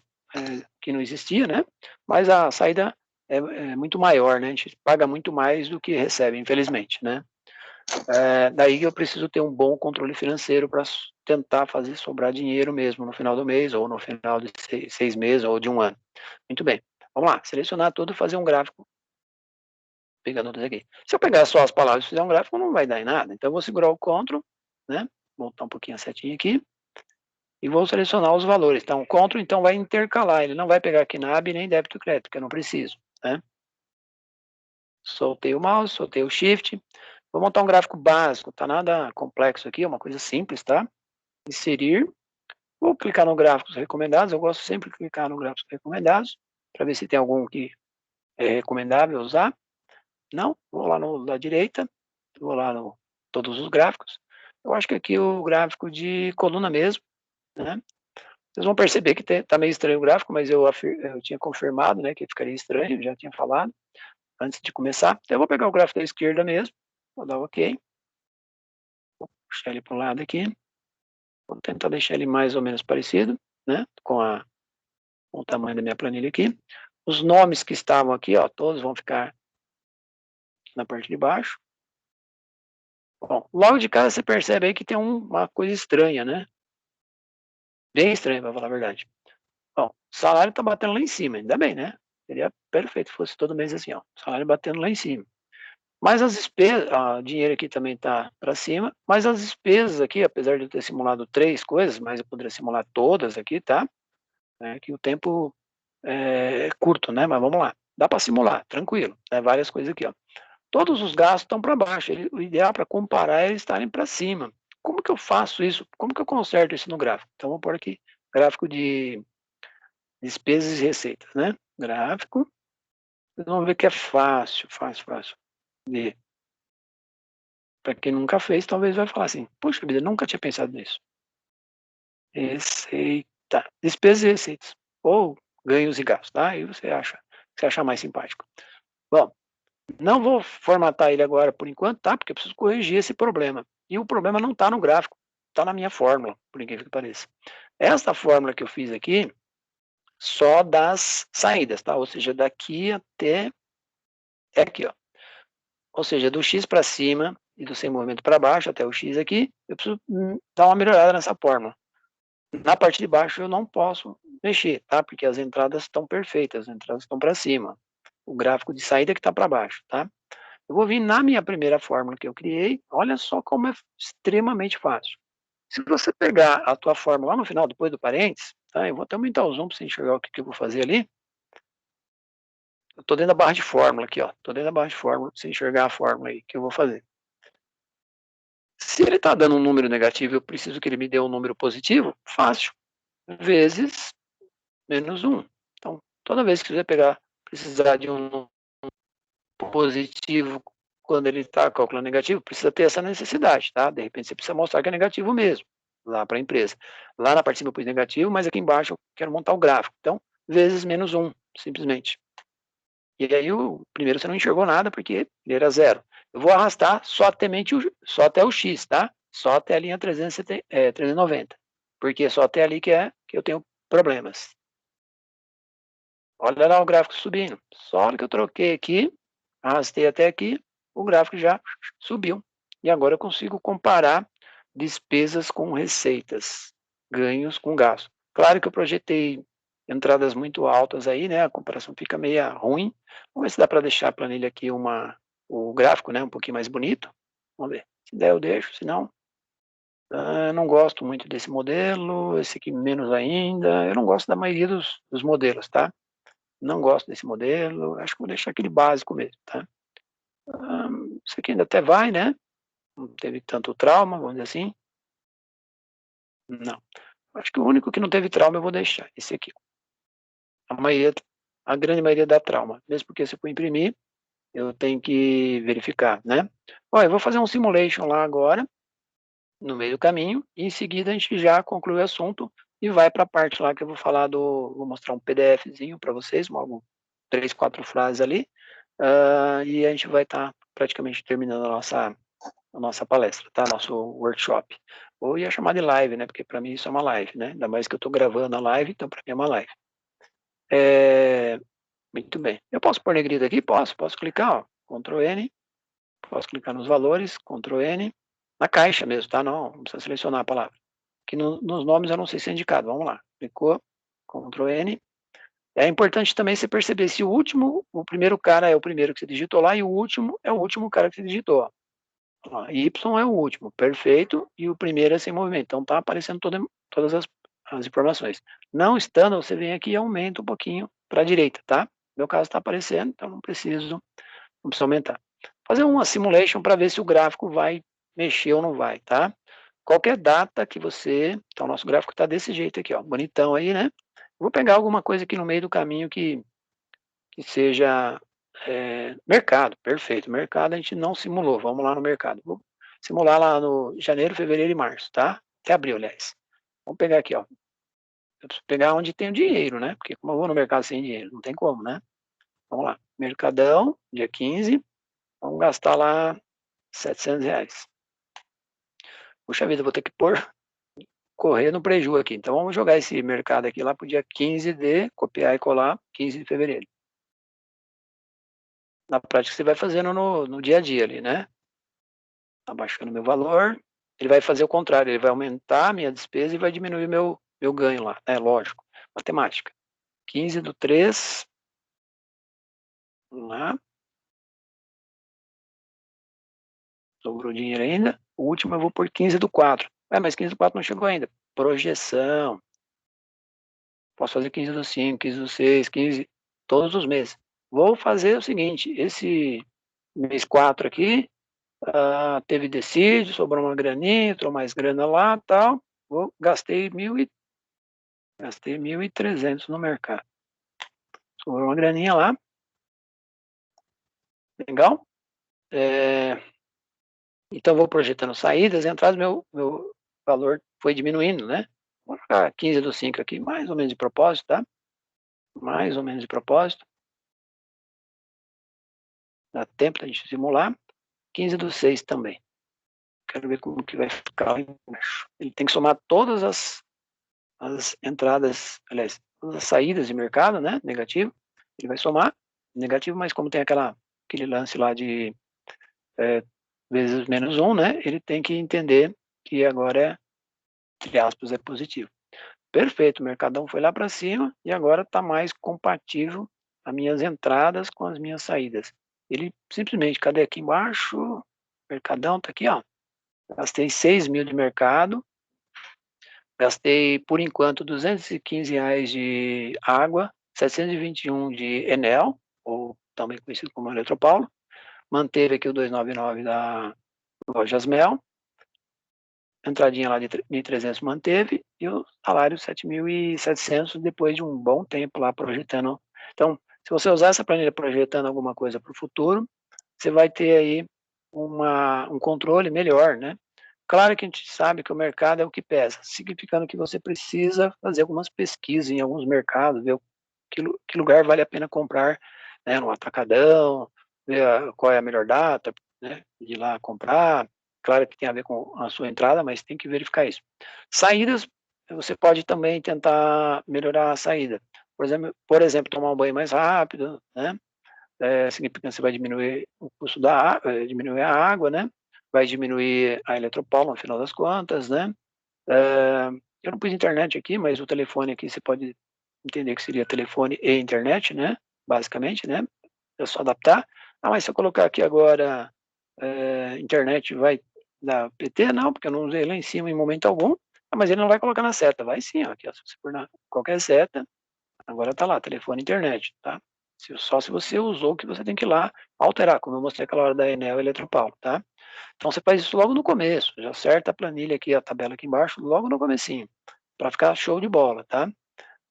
que não existia, né? Mas a saída é muito maior, né? A gente paga muito mais do que recebe, infelizmente, né? Daí eu preciso ter um bom controle financeiro para tentar fazer sobrar dinheiro mesmo no final do mês, ou no final de 6 meses, ou de um ano. Muito bem, vamos lá, selecionar tudo e fazer um gráfico, pegando tudo aqui. Se eu pegar só as palavras e fizer um gráfico, não vai dar em nada, então eu vou segurar o CTRL, né, voltar um pouquinho a setinha aqui, e vou selecionar os valores. Então, o CTRL então vai intercalar, ele não vai pegar aqui NAB nem débito e crédito, porque eu não preciso, né. Soltei o mouse, soltei o Shift. Vou montar um gráfico básico, tá nada complexo aqui, é uma coisa simples, tá? Inserir. Vou clicar no gráficos recomendados, eu gosto sempre de clicar no gráficos recomendados, para ver se tem algum que é recomendável usar. Não, vou lá no da direita, vou lá no todos os gráficos. Eu acho que aqui o gráfico de coluna mesmo, né? Vocês vão perceber que tá meio estranho o gráfico, mas eu tinha confirmado, né, que ficaria estranho, já tinha falado antes de começar. Então eu vou pegar o gráfico da esquerda mesmo, vou dar OK. Vou puxar ele para o lado aqui. Vou tentar deixar ele mais ou menos parecido, né, com o tamanho da minha planilha aqui. Os nomes que estavam aqui, ó, todos vão ficar na parte de baixo. Bom, logo de cara você percebe aí que tem uma coisa estranha, né? Bem estranha, para falar a verdade. Bom, o salário está batendo lá em cima, ainda bem, né? Seria perfeito se fosse todo mês assim, ó, salário batendo lá em cima. Mas as despesas, o dinheiro aqui também está para cima, mas as despesas aqui, apesar de eu ter simulado 3 coisas, mas eu poderia simular todas aqui, tá? Que o tempo é curto, né? Mas vamos lá. Dá para simular, tranquilo. Né? Várias coisas aqui, ó. Todos os gastos estão para baixo. O ideal para comparar é eles estarem para cima. Como que eu faço isso? Como que eu conserto isso no gráfico? Então, vou pôr aqui gráfico de despesas e receitas, né? Gráfico. Vocês vão ver que é fácil, fácil, fácil de. Para quem nunca fez, talvez vai falar assim: puxa vida, nunca tinha pensado nisso. Receita, despesas e receitas, ou ganhos e gastos, tá? Aí você acha mais simpático. Bom, não vou formatar ele agora por enquanto, tá? Porque eu preciso corrigir esse problema. E o problema não está no gráfico, está na minha fórmula, por incrível que pareça. Esta fórmula que eu fiz aqui, só das saídas, tá? Ou seja, daqui até aqui, ó. Ou seja, do X para cima e do sem movimento para baixo até o X aqui, eu preciso dar uma melhorada nessa fórmula. Na parte de baixo eu não posso mexer, tá? Porque as entradas estão perfeitas, as entradas estão para cima. O gráfico de saída que está para baixo, tá? Eu vou vir na minha primeira fórmula que eu criei, olha só como é extremamente fácil. Se você pegar a tua fórmula lá no final, depois do parênteses, tá? Eu vou até aumentar o zoom para você enxergar o que eu vou fazer ali. Eu estou dentro da barra de fórmula aqui, ó. Estou dentro da barra de fórmula para você enxergar a fórmula aí que eu vou fazer. Se ele está dando um número negativo, eu preciso que ele me dê um número positivo, fácil. Vezes menos 1. Então, toda vez que você precisar de um positivo quando ele está calculando negativo, precisa ter essa necessidade, tá? De repente você precisa mostrar que é negativo mesmo, lá para a empresa. Lá na parte de cima eu pus negativo, mas aqui embaixo eu quero montar o gráfico. Então, vezes menos 1, simplesmente. E aí o primeiro você não enxergou nada porque ele era 0. Eu vou arrastar só até o X, tá? Só até a linha 390. Porque é só até ali que eu tenho problemas. Olha lá o gráfico subindo. Só a hora que eu troquei aqui, arrastei até aqui, o gráfico já subiu. E agora eu consigo comparar despesas com receitas, ganhos com gastos. Claro que eu projetei entradas muito altas aí, né? A comparação fica meio ruim. Vamos ver se dá para deixar a planilha aqui o gráfico, né? Um pouquinho mais bonito. Vamos ver. Se der eu deixo, se não, não gosto muito desse modelo, esse aqui menos ainda. Eu não gosto da maioria dos modelos, tá? Não gosto desse modelo, acho que vou deixar aquele básico mesmo, tá? Isso aqui ainda até vai, né? Não teve tanto trauma, vamos dizer assim. Não. Acho que o único que não teve trauma eu vou deixar, esse aqui. A grande maioria dá trauma, mesmo porque se eu for imprimir, eu tenho que verificar, né? Olha, eu vou fazer um simulation lá agora, no meio do caminho, e em seguida a gente já conclui o assunto e vai para a parte lá que eu vou falar vou mostrar um PDFzinho para vocês, logo 3, 4 frases ali, e a gente vai estar praticamente terminando a nossa palestra, tá? Nosso workshop. Ou ia chamar de live, né? Porque para mim isso é uma live, né? Ainda mais que eu estou gravando a live, então para mim é uma live. Muito bem. Eu posso pôr negrito aqui? Posso clicar, ó, Ctrl N, posso clicar nos valores, Ctrl N, na caixa mesmo, tá? Não precisa selecionar a palavra. Aqui nos nomes eu não sei se é indicado, vamos lá. Clicou, Ctrl N. É importante também você perceber se o primeiro cara é o primeiro que você digitou lá e o último é o último cara que você digitou. Ó, Y é o último, perfeito, e o primeiro é sem movimento. Então tá aparecendo todas as informações. Não estando, você vem aqui e aumenta um pouquinho para a direita, tá? No meu caso está aparecendo, então não precisa aumentar. Fazer uma simulation para ver se o gráfico vai mexer ou não vai, tá? Qualquer data que então o nosso gráfico está desse jeito aqui, ó, bonitão aí, né? Vou pegar alguma coisa aqui no meio do caminho que seja mercado, perfeito. Mercado a gente não simulou, vamos lá no mercado. Vou simular lá no janeiro, fevereiro e março, tá? Até abril, aliás. Vamos pegar aqui, ó. Eu preciso pegar onde tem o dinheiro, né? Porque como eu vou no mercado sem dinheiro, não tem como, né? Vamos lá. Mercadão, dia 15. Vamos gastar lá R$700. Puxa vida, vou ter que correr no preju aqui. Então vamos jogar esse mercado aqui lá para o dia 15 copiar e colar, 15 de fevereiro. na prática você vai fazendo no dia a dia ali, né? Tá baixando meu valor, ele vai fazer o contrário, ele vai aumentar a minha despesa e vai diminuir meu ganho lá, né? Lógico, matemática. 15 do 3, vamos lá, sobrou dinheiro ainda. O último eu vou por 15 do 4. Mas 15 do 4 não chegou ainda. Projeção. Posso fazer 15 do 5, 15 do 6, 15 todos os meses. Vou fazer o seguinte, esse mês 4 aqui, teve decídio, sobrou uma graninha, entrou mais grana lá, tal. Gastei 1.300 no mercado. Sobrou uma graninha lá. Legal? Então, vou projetando saídas, entradas, meu valor foi diminuindo, né? Vou colocar 15 do 5 aqui, mais ou menos de propósito, tá? Mais ou menos de propósito. Dá tempo da gente simular. 15 do 6 também. Quero ver como que vai ficar lá embaixo. Ele tem que somar todas as entradas, aliás, todas as saídas de mercado, né? Negativo. Ele vai somar negativo, mas como tem aquele lance lá de vezes menos 1, né? Ele tem que entender que agora entre aspas, é positivo. Perfeito, o Mercadão foi lá para cima e agora está mais compatível as minhas entradas com as minhas saídas. Ele simplesmente, cadê aqui embaixo? Mercadão está aqui, ó. Gastei 6 mil de mercado, gastei por enquanto R$215 de água, 721 de Enel, ou também conhecido como Eletropaulo, manteve aqui o 299 da Lojas Mel, entradinha lá de 1.300 manteve, e o salário 7.700 depois de um bom tempo lá projetando. Então, se você usar essa planilha projetando alguma coisa para o futuro, você vai ter aí um controle melhor, né? Claro que a gente sabe que o mercado é o que pesa, significando que você precisa fazer algumas pesquisas em alguns mercados, ver que lugar vale a pena comprar, né, no atacadão, ver qual é a melhor data, né, de ir lá comprar. Claro que tem a ver com a sua entrada, mas tem que verificar isso. Saídas, você pode também tentar melhorar a saída. Por exemplo, tomar um banho mais rápido, né? Significa que você vai diminuir o custo da água, diminuir a água, né? Vai diminuir a Eletropaulo, no final das contas, né? Eu não pus internet aqui, mas o telefone aqui você pode entender que seria telefone e internet, né? Basicamente, né? É só adaptar. Mas se eu colocar aqui agora internet vai dar PT? Não, porque eu não usei lá em cima em momento algum. Mas ele não vai colocar na seta, vai sim, ó, aqui, ó, se você pôr na qualquer seta, agora tá lá, telefone e internet, tá? Só se você usou que você tem que ir lá alterar, como eu mostrei aquela hora da Enel Eletropaulo, tá? Então você faz isso logo no começo, já acerta a planilha aqui, a tabela aqui embaixo, logo no comecinho, para ficar show de bola, tá?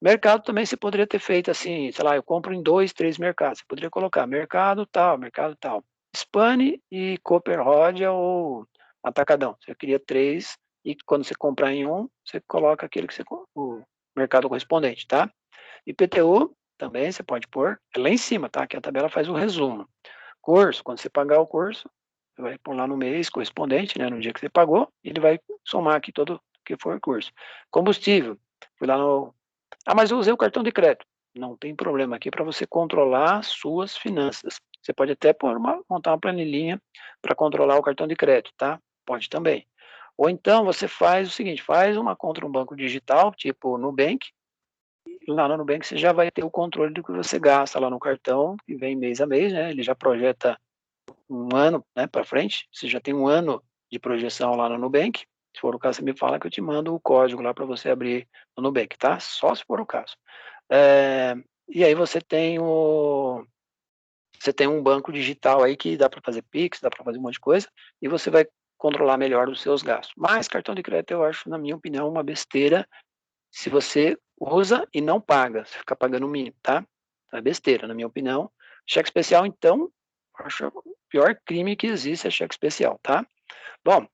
Mercado também você poderia ter feito assim, sei lá, eu compro em 2, 3 mercados. Você poderia colocar mercado tal, mercado tal. Spani e Cooper Rodia ou Atacadão. Você cria 3 e quando você comprar em um, você coloca aquele que o mercado correspondente, tá? IPTU também você pode pôr, é lá em cima, tá? Que a tabela faz o resumo. Curso, quando você pagar o curso, você vai pôr lá no mês correspondente, né? No dia que você pagou, ele vai somar aqui todo que for curso. Combustível, fui lá no mas eu usei o cartão de crédito. Não tem problema aqui para você controlar suas finanças. Você pode até montar uma planilhinha para controlar o cartão de crédito, tá? Pode também. Ou então você faz o seguinte, faz uma conta no banco digital, tipo Nubank. Lá no Nubank você já vai ter o controle do que você gasta lá no cartão, que vem mês a mês, né? Ele já projeta um ano, né, para frente. Você já tem um ano de projeção lá no Nubank. Se for o caso, você me fala que eu te mando o código lá para você abrir no Nubank, tá? Só se for o caso. E aí você tem um banco digital aí que dá para fazer Pix, dá para fazer um monte de coisa, e você vai controlar melhor os seus gastos. Mas cartão de crédito eu acho, na minha opinião, uma besteira se você usa e não paga, você fica pagando o mínimo, tá? É besteira, na minha opinião. Cheque especial, então, eu acho o pior crime que existe é cheque especial, tá? Bom,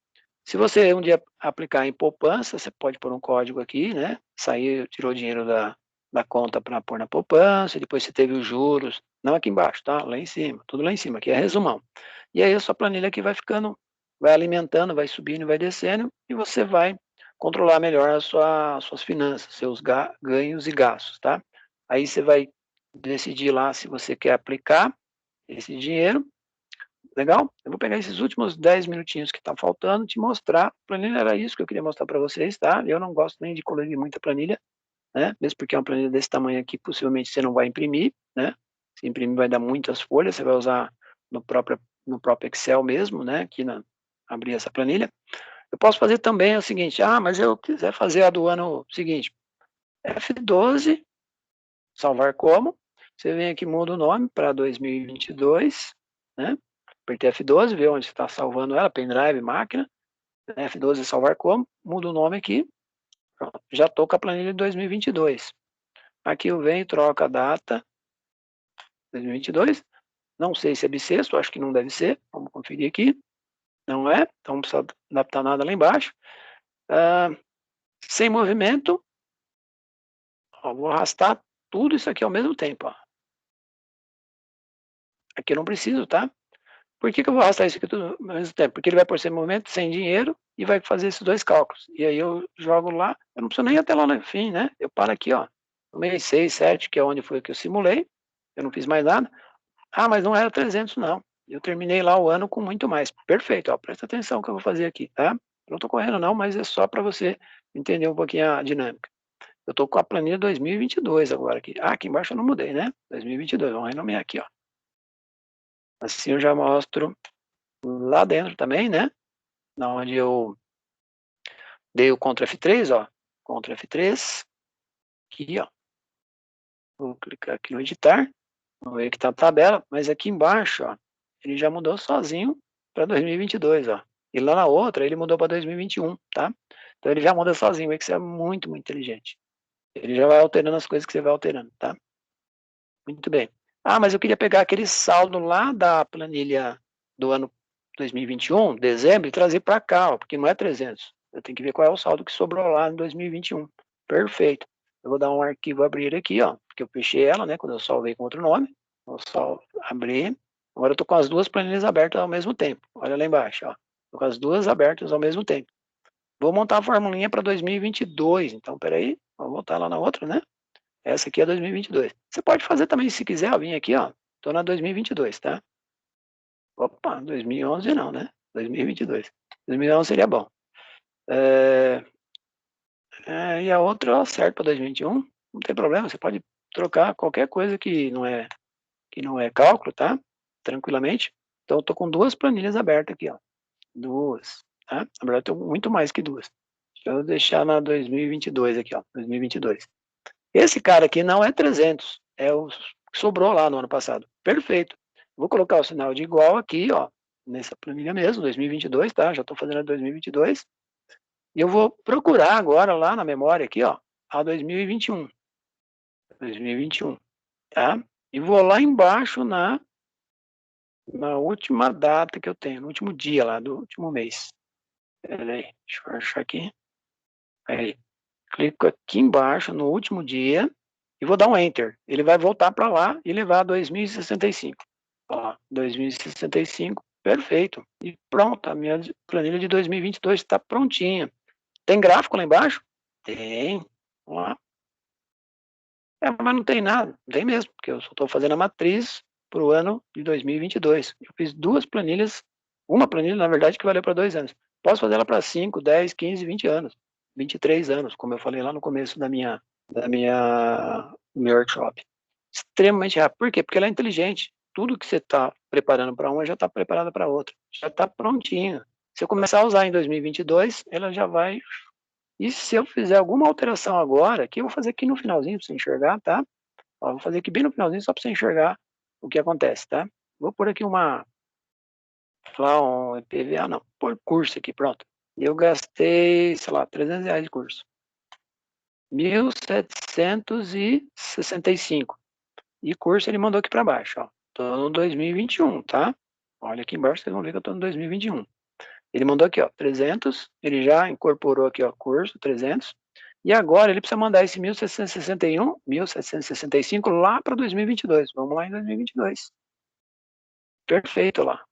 se você um dia aplicar em poupança, você pode pôr um código aqui, né? Tirou o dinheiro da conta para pôr na poupança, depois você teve os juros, não aqui embaixo, tá? Lá em cima, tudo lá em cima, aqui é resumão. E aí a sua planilha aqui vai ficando, vai alimentando, vai subindo e vai descendo, e você vai controlar melhor as suas finanças, seus ganhos e gastos, tá? Aí você vai decidir lá se você quer aplicar esse dinheiro. Legal? Eu vou pegar esses últimos 10 minutinhos que tá faltando, te mostrar. A planilha era isso que eu queria mostrar para vocês, tá? Eu não gosto nem de colorir muita planilha, né? Mesmo porque é uma planilha desse tamanho aqui, possivelmente você não vai imprimir, né? Se imprimir vai dar muitas folhas, você vai usar no próprio Excel mesmo, né? Aqui abrir essa planilha. Eu posso fazer também o seguinte, mas eu quiser fazer a do ano seguinte. F12, salvar como. Você vem aqui, muda o nome para 2022, né? Apertei F12, vê onde você está salvando ela, pendrive, máquina. F12, salvar como. Muda o nome aqui. Pronto, já estou com a planilha de 2022. Aqui eu venho, troco a data, 2022. Não sei se é bissexto, acho que não deve ser. Vamos conferir aqui. Não é, então não precisa adaptar nada lá embaixo. Sem movimento. Ó, vou arrastar tudo isso aqui ao mesmo tempo. Ó. Aqui eu não preciso, tá? Por que eu vou arrastar isso aqui tudo ao mesmo tempo? Porque ele vai por sem movimento, sem dinheiro, e vai fazer esses dois cálculos. E aí eu jogo lá, eu não preciso nem ir até lá no fim, né? Eu paro aqui, ó, no mês 6, 7, que é onde foi que eu simulei, eu não fiz mais nada. Mas não era 300, não. Eu terminei lá o ano com muito mais. Perfeito, ó, presta atenção no que eu vou fazer aqui, tá? Eu não tô correndo não, mas é só para você entender um pouquinho a dinâmica. Eu tô com a planilha 2022 agora aqui. Aqui embaixo eu não mudei, né? 2022, vamos renomear aqui, ó. Assim eu já mostro lá dentro também, né? Na onde eu dei o Ctrl F3, ó. Ctrl F3. Aqui, ó. Vou clicar aqui no editar. Vamos ver que tá a tabela. Mas aqui embaixo, ó. Ele já mudou sozinho para 2022, ó. E lá na outra, ele mudou para 2021, tá? Então ele já muda sozinho. Vê que você é muito, muito inteligente. Ele já vai alterando as coisas que você vai alterando, tá? Muito bem. Mas eu queria pegar aquele saldo lá da planilha do ano 2021, dezembro, e trazer para cá, ó, porque não é 300. Eu tenho que ver qual é o saldo que sobrou lá em 2021. Perfeito. Eu vou dar um arquivo abrir aqui, ó, porque eu fechei ela, né, quando eu salvei com outro nome. Vou só abrir. Agora eu tô com as duas planilhas abertas ao mesmo tempo. Olha lá embaixo, ó. Tô com as duas abertas ao mesmo tempo. Vou montar a formulinha para 2022. Então, peraí, vou voltar lá na outra, né? Essa aqui é 2022. Você pode fazer também, se quiser, eu vim aqui, ó. Tô na 2022, tá? Opa, 2011 não, né? 2022. 2011 seria bom. E a outra eu acerto para 2021. Não tem problema, você pode trocar qualquer coisa que não é cálculo, tá? Tranquilamente. Então, eu tô com duas planilhas abertas aqui, ó. Duas, tá? Na verdade, eu tenho muito mais que duas. Deixa eu deixar na 2022 aqui, ó. 2022. Esse cara aqui não é 300, é o que sobrou lá no ano passado. Perfeito. Vou colocar o sinal de igual aqui, ó, nessa planilha mesmo, 2022, tá? Já estou fazendo a 2022. E eu vou procurar agora lá na memória aqui, ó, a 2021. 2021, tá? E vou lá embaixo na última data que eu tenho, no último dia lá do último mês. Peraí, deixa eu achar aqui. Aí, clico aqui embaixo no último dia e vou dar um Enter. Ele vai voltar para lá e levar a 2065. Ó, 2065, perfeito. E pronto, a minha planilha de 2022 está prontinha. Tem gráfico lá embaixo? Tem. Vamos lá. Mas não tem nada. Não tem mesmo, porque eu só estou fazendo a matriz para o ano de 2022. Eu fiz duas planilhas, uma planilha, na verdade, que valeu para 2 anos. Posso fazer ela para 5, 10, 15, 20 anos. 23 anos, como eu falei lá no começo do meu workshop. Extremamente rápido. Por quê? Porque ela é inteligente. Tudo que você está preparando para uma já está preparado para outra. Já está prontinho. Se eu começar a usar em 2022, ela já vai. E se eu fizer alguma alteração agora, que eu vou fazer aqui no finalzinho para você enxergar, tá? Ó, vou fazer aqui bem no finalzinho só para você enxergar o que acontece, tá? Vou pôr aqui falar um IPVA, não, por curso aqui, pronto. Eu gastei, sei lá, R$300 de curso. 1.765. E curso ele mandou aqui para baixo, ó. Tô no 2021, tá? Olha aqui embaixo, vocês vão ver que eu tô no 2021. Ele mandou aqui, ó, 300, ele já incorporou aqui, ó, curso, 300. E agora ele precisa mandar esse 1.761, 1.765 lá para 2022. Vamos lá em 2022. Perfeito lá.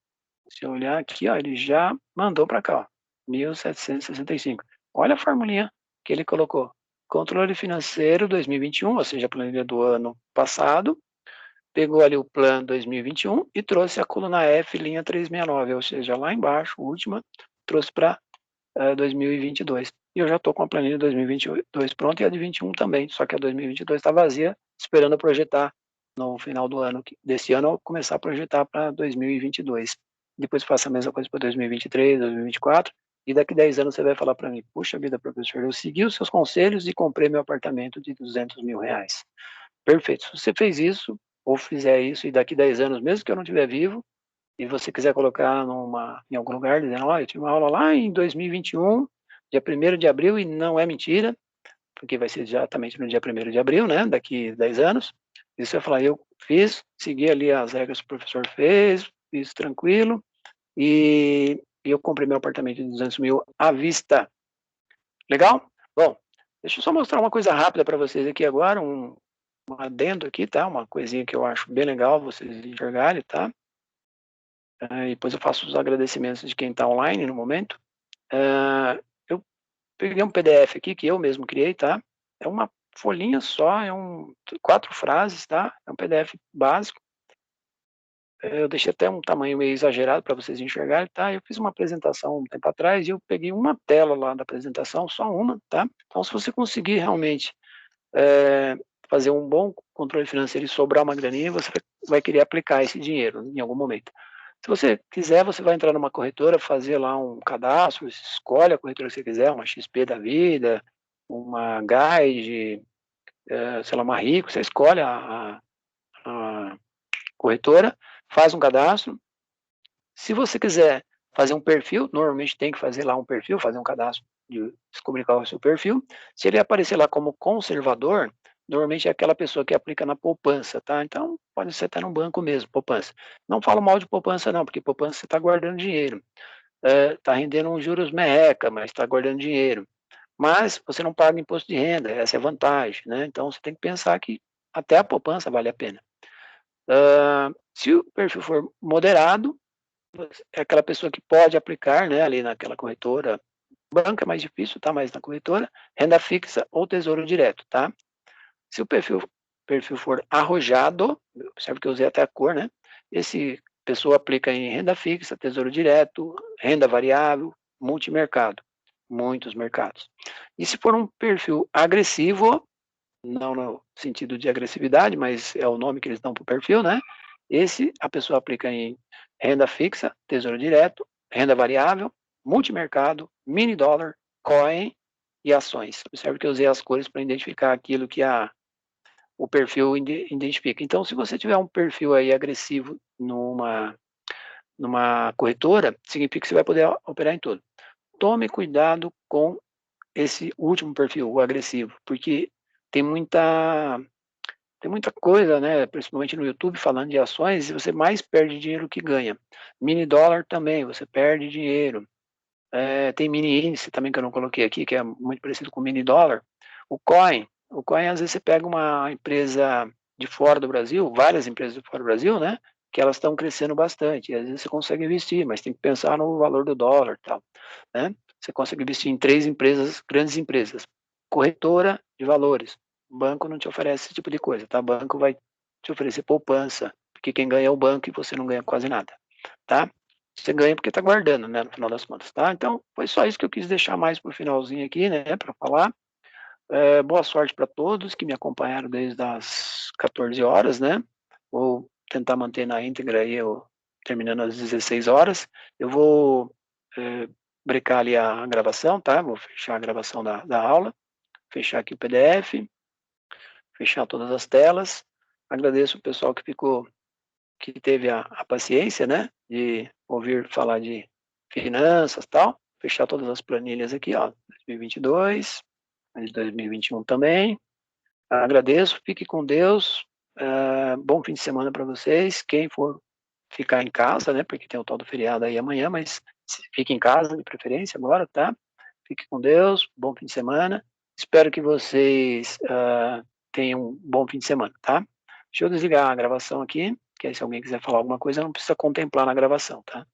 Se eu olhar aqui, ó, ele já mandou para cá, ó, 1.765. Olha a formulinha que ele colocou. Controle financeiro 2021, ou seja, a planilha do ano passado, pegou ali o plano 2021 e trouxe a coluna F, linha 369, ou seja, lá embaixo, última, trouxe para 2022. E eu já estou com a planilha de 2022 pronta e a de 21 também, só que a 2022 está vazia, esperando eu projetar no final do ano, desse ano, eu começar a projetar para 2022. Depois faço a mesma coisa para 2023, 2024, e daqui 10 anos você vai falar para mim, puxa vida, professor, eu segui os seus conselhos e comprei meu apartamento de 200 mil reais. Perfeito, se você fez isso, ou fizer isso, e daqui 10 anos, mesmo que eu não estiver vivo, e você quiser colocar em algum lugar, dizendo, eu tive uma aula lá em 2021, dia 1º de abril, e não é mentira, porque vai ser exatamente no dia 1º de abril, né, daqui 10 anos, e você vai falar, eu fiz, segui ali as regras que o professor fez, fiz tranquilo, e eu comprei meu apartamento de 200 mil à vista. Legal? Bom, deixa eu só mostrar uma coisa rápida para vocês aqui agora, um adendo aqui, tá? Uma coisinha que eu acho bem legal vocês enxergarem, tá? E depois eu faço os agradecimentos de quem está online no momento. Eu peguei um PDF aqui que eu mesmo criei, tá? É uma folhinha só, 4 frases, tá? É um PDF básico. Eu deixei até um tamanho meio exagerado para vocês enxergarem, tá? Eu fiz uma apresentação um tempo atrás e eu peguei uma tela lá da apresentação, só uma, tá? Então, se você conseguir realmente fazer um bom controle financeiro e sobrar uma graninha, você vai querer aplicar esse dinheiro em algum momento. Se você quiser, você vai entrar numa corretora, fazer lá um cadastro, escolhe a corretora que você quiser, uma XP da vida, uma Guide, sei lá, uma Rico, você escolhe a corretora, faz um cadastro. Se você quiser fazer um perfil, normalmente tem que fazer lá um perfil, fazer um cadastro, de descobrir qual é o seu perfil. Se ele aparecer lá como conservador, normalmente é aquela pessoa que aplica na poupança, tá? Então, pode ser até no banco mesmo, poupança. Não falo mal de poupança não, porque poupança você está guardando dinheiro. Está rendendo uns juros merreca, mas está guardando dinheiro. Mas você não paga imposto de renda, essa é a vantagem, né? Então, você tem que pensar que até a poupança vale a pena. Se o perfil for moderado, é aquela pessoa que pode aplicar, né, ali naquela corretora. Banco é mais difícil, tá? Mas na corretora, renda fixa ou tesouro direto, tá? Se o perfil for arrojado, observe que eu usei até a cor, né? Esse pessoa aplica em renda fixa, tesouro direto, renda variável, multimercado, muitos mercados. E se for um perfil agressivo, não no sentido de agressividade, mas é o nome que eles dão para o perfil, né? Esse a pessoa aplica em renda fixa, tesouro direto, renda variável, multimercado, mini dólar, coin e ações. Observe que eu usei as cores para identificar aquilo que o perfil identifica. Então, se você tiver um perfil aí agressivo numa corretora, significa que você vai poder operar em tudo. Tome cuidado com esse último perfil, o agressivo, porque tem muita coisa, né, principalmente no YouTube, falando de ações, e você mais perde dinheiro que ganha. Mini dólar também, você perde dinheiro. Tem mini índice também que eu não coloquei aqui, que é muito parecido com mini dólar. O coin, às vezes você pega uma empresa de fora do Brasil, várias empresas de fora do Brasil, né, que elas estão crescendo bastante, e às vezes você consegue investir, mas tem que pensar no valor do dólar e tal, né? Você consegue investir em 3 empresas, grandes empresas. Corretora de valores. O banco não te oferece esse tipo de coisa, tá? O banco vai te oferecer poupança, porque quem ganha é o banco e você não ganha quase nada, tá? Você ganha porque está guardando, né, no final das contas, tá? Então, foi só isso que eu quis deixar mais para o finalzinho aqui, né, para falar. Boa sorte para todos que me acompanharam desde as 14 horas, né? Vou tentar manter na íntegra aí, terminando às 16 horas. Eu vou brecar ali a gravação, tá? Vou fechar a gravação da aula, fechar aqui o PDF, fechar todas as telas. Agradeço o pessoal que teve a paciência, né, de ouvir falar de finanças e tal. Fechar todas as planilhas aqui, ó, 2022, de 2021 também. Agradeço, fique com Deus. Bom fim de semana para vocês. Quem for ficar em casa, né, porque tem o tal do feriado aí amanhã, mas fique em casa de preferência agora, tá? Fique com Deus, bom fim de semana. Espero que vocês tenham um bom fim de semana, tá? Deixa eu desligar a gravação aqui, que aí se alguém quiser falar alguma coisa, não precisa contemplar na gravação, tá?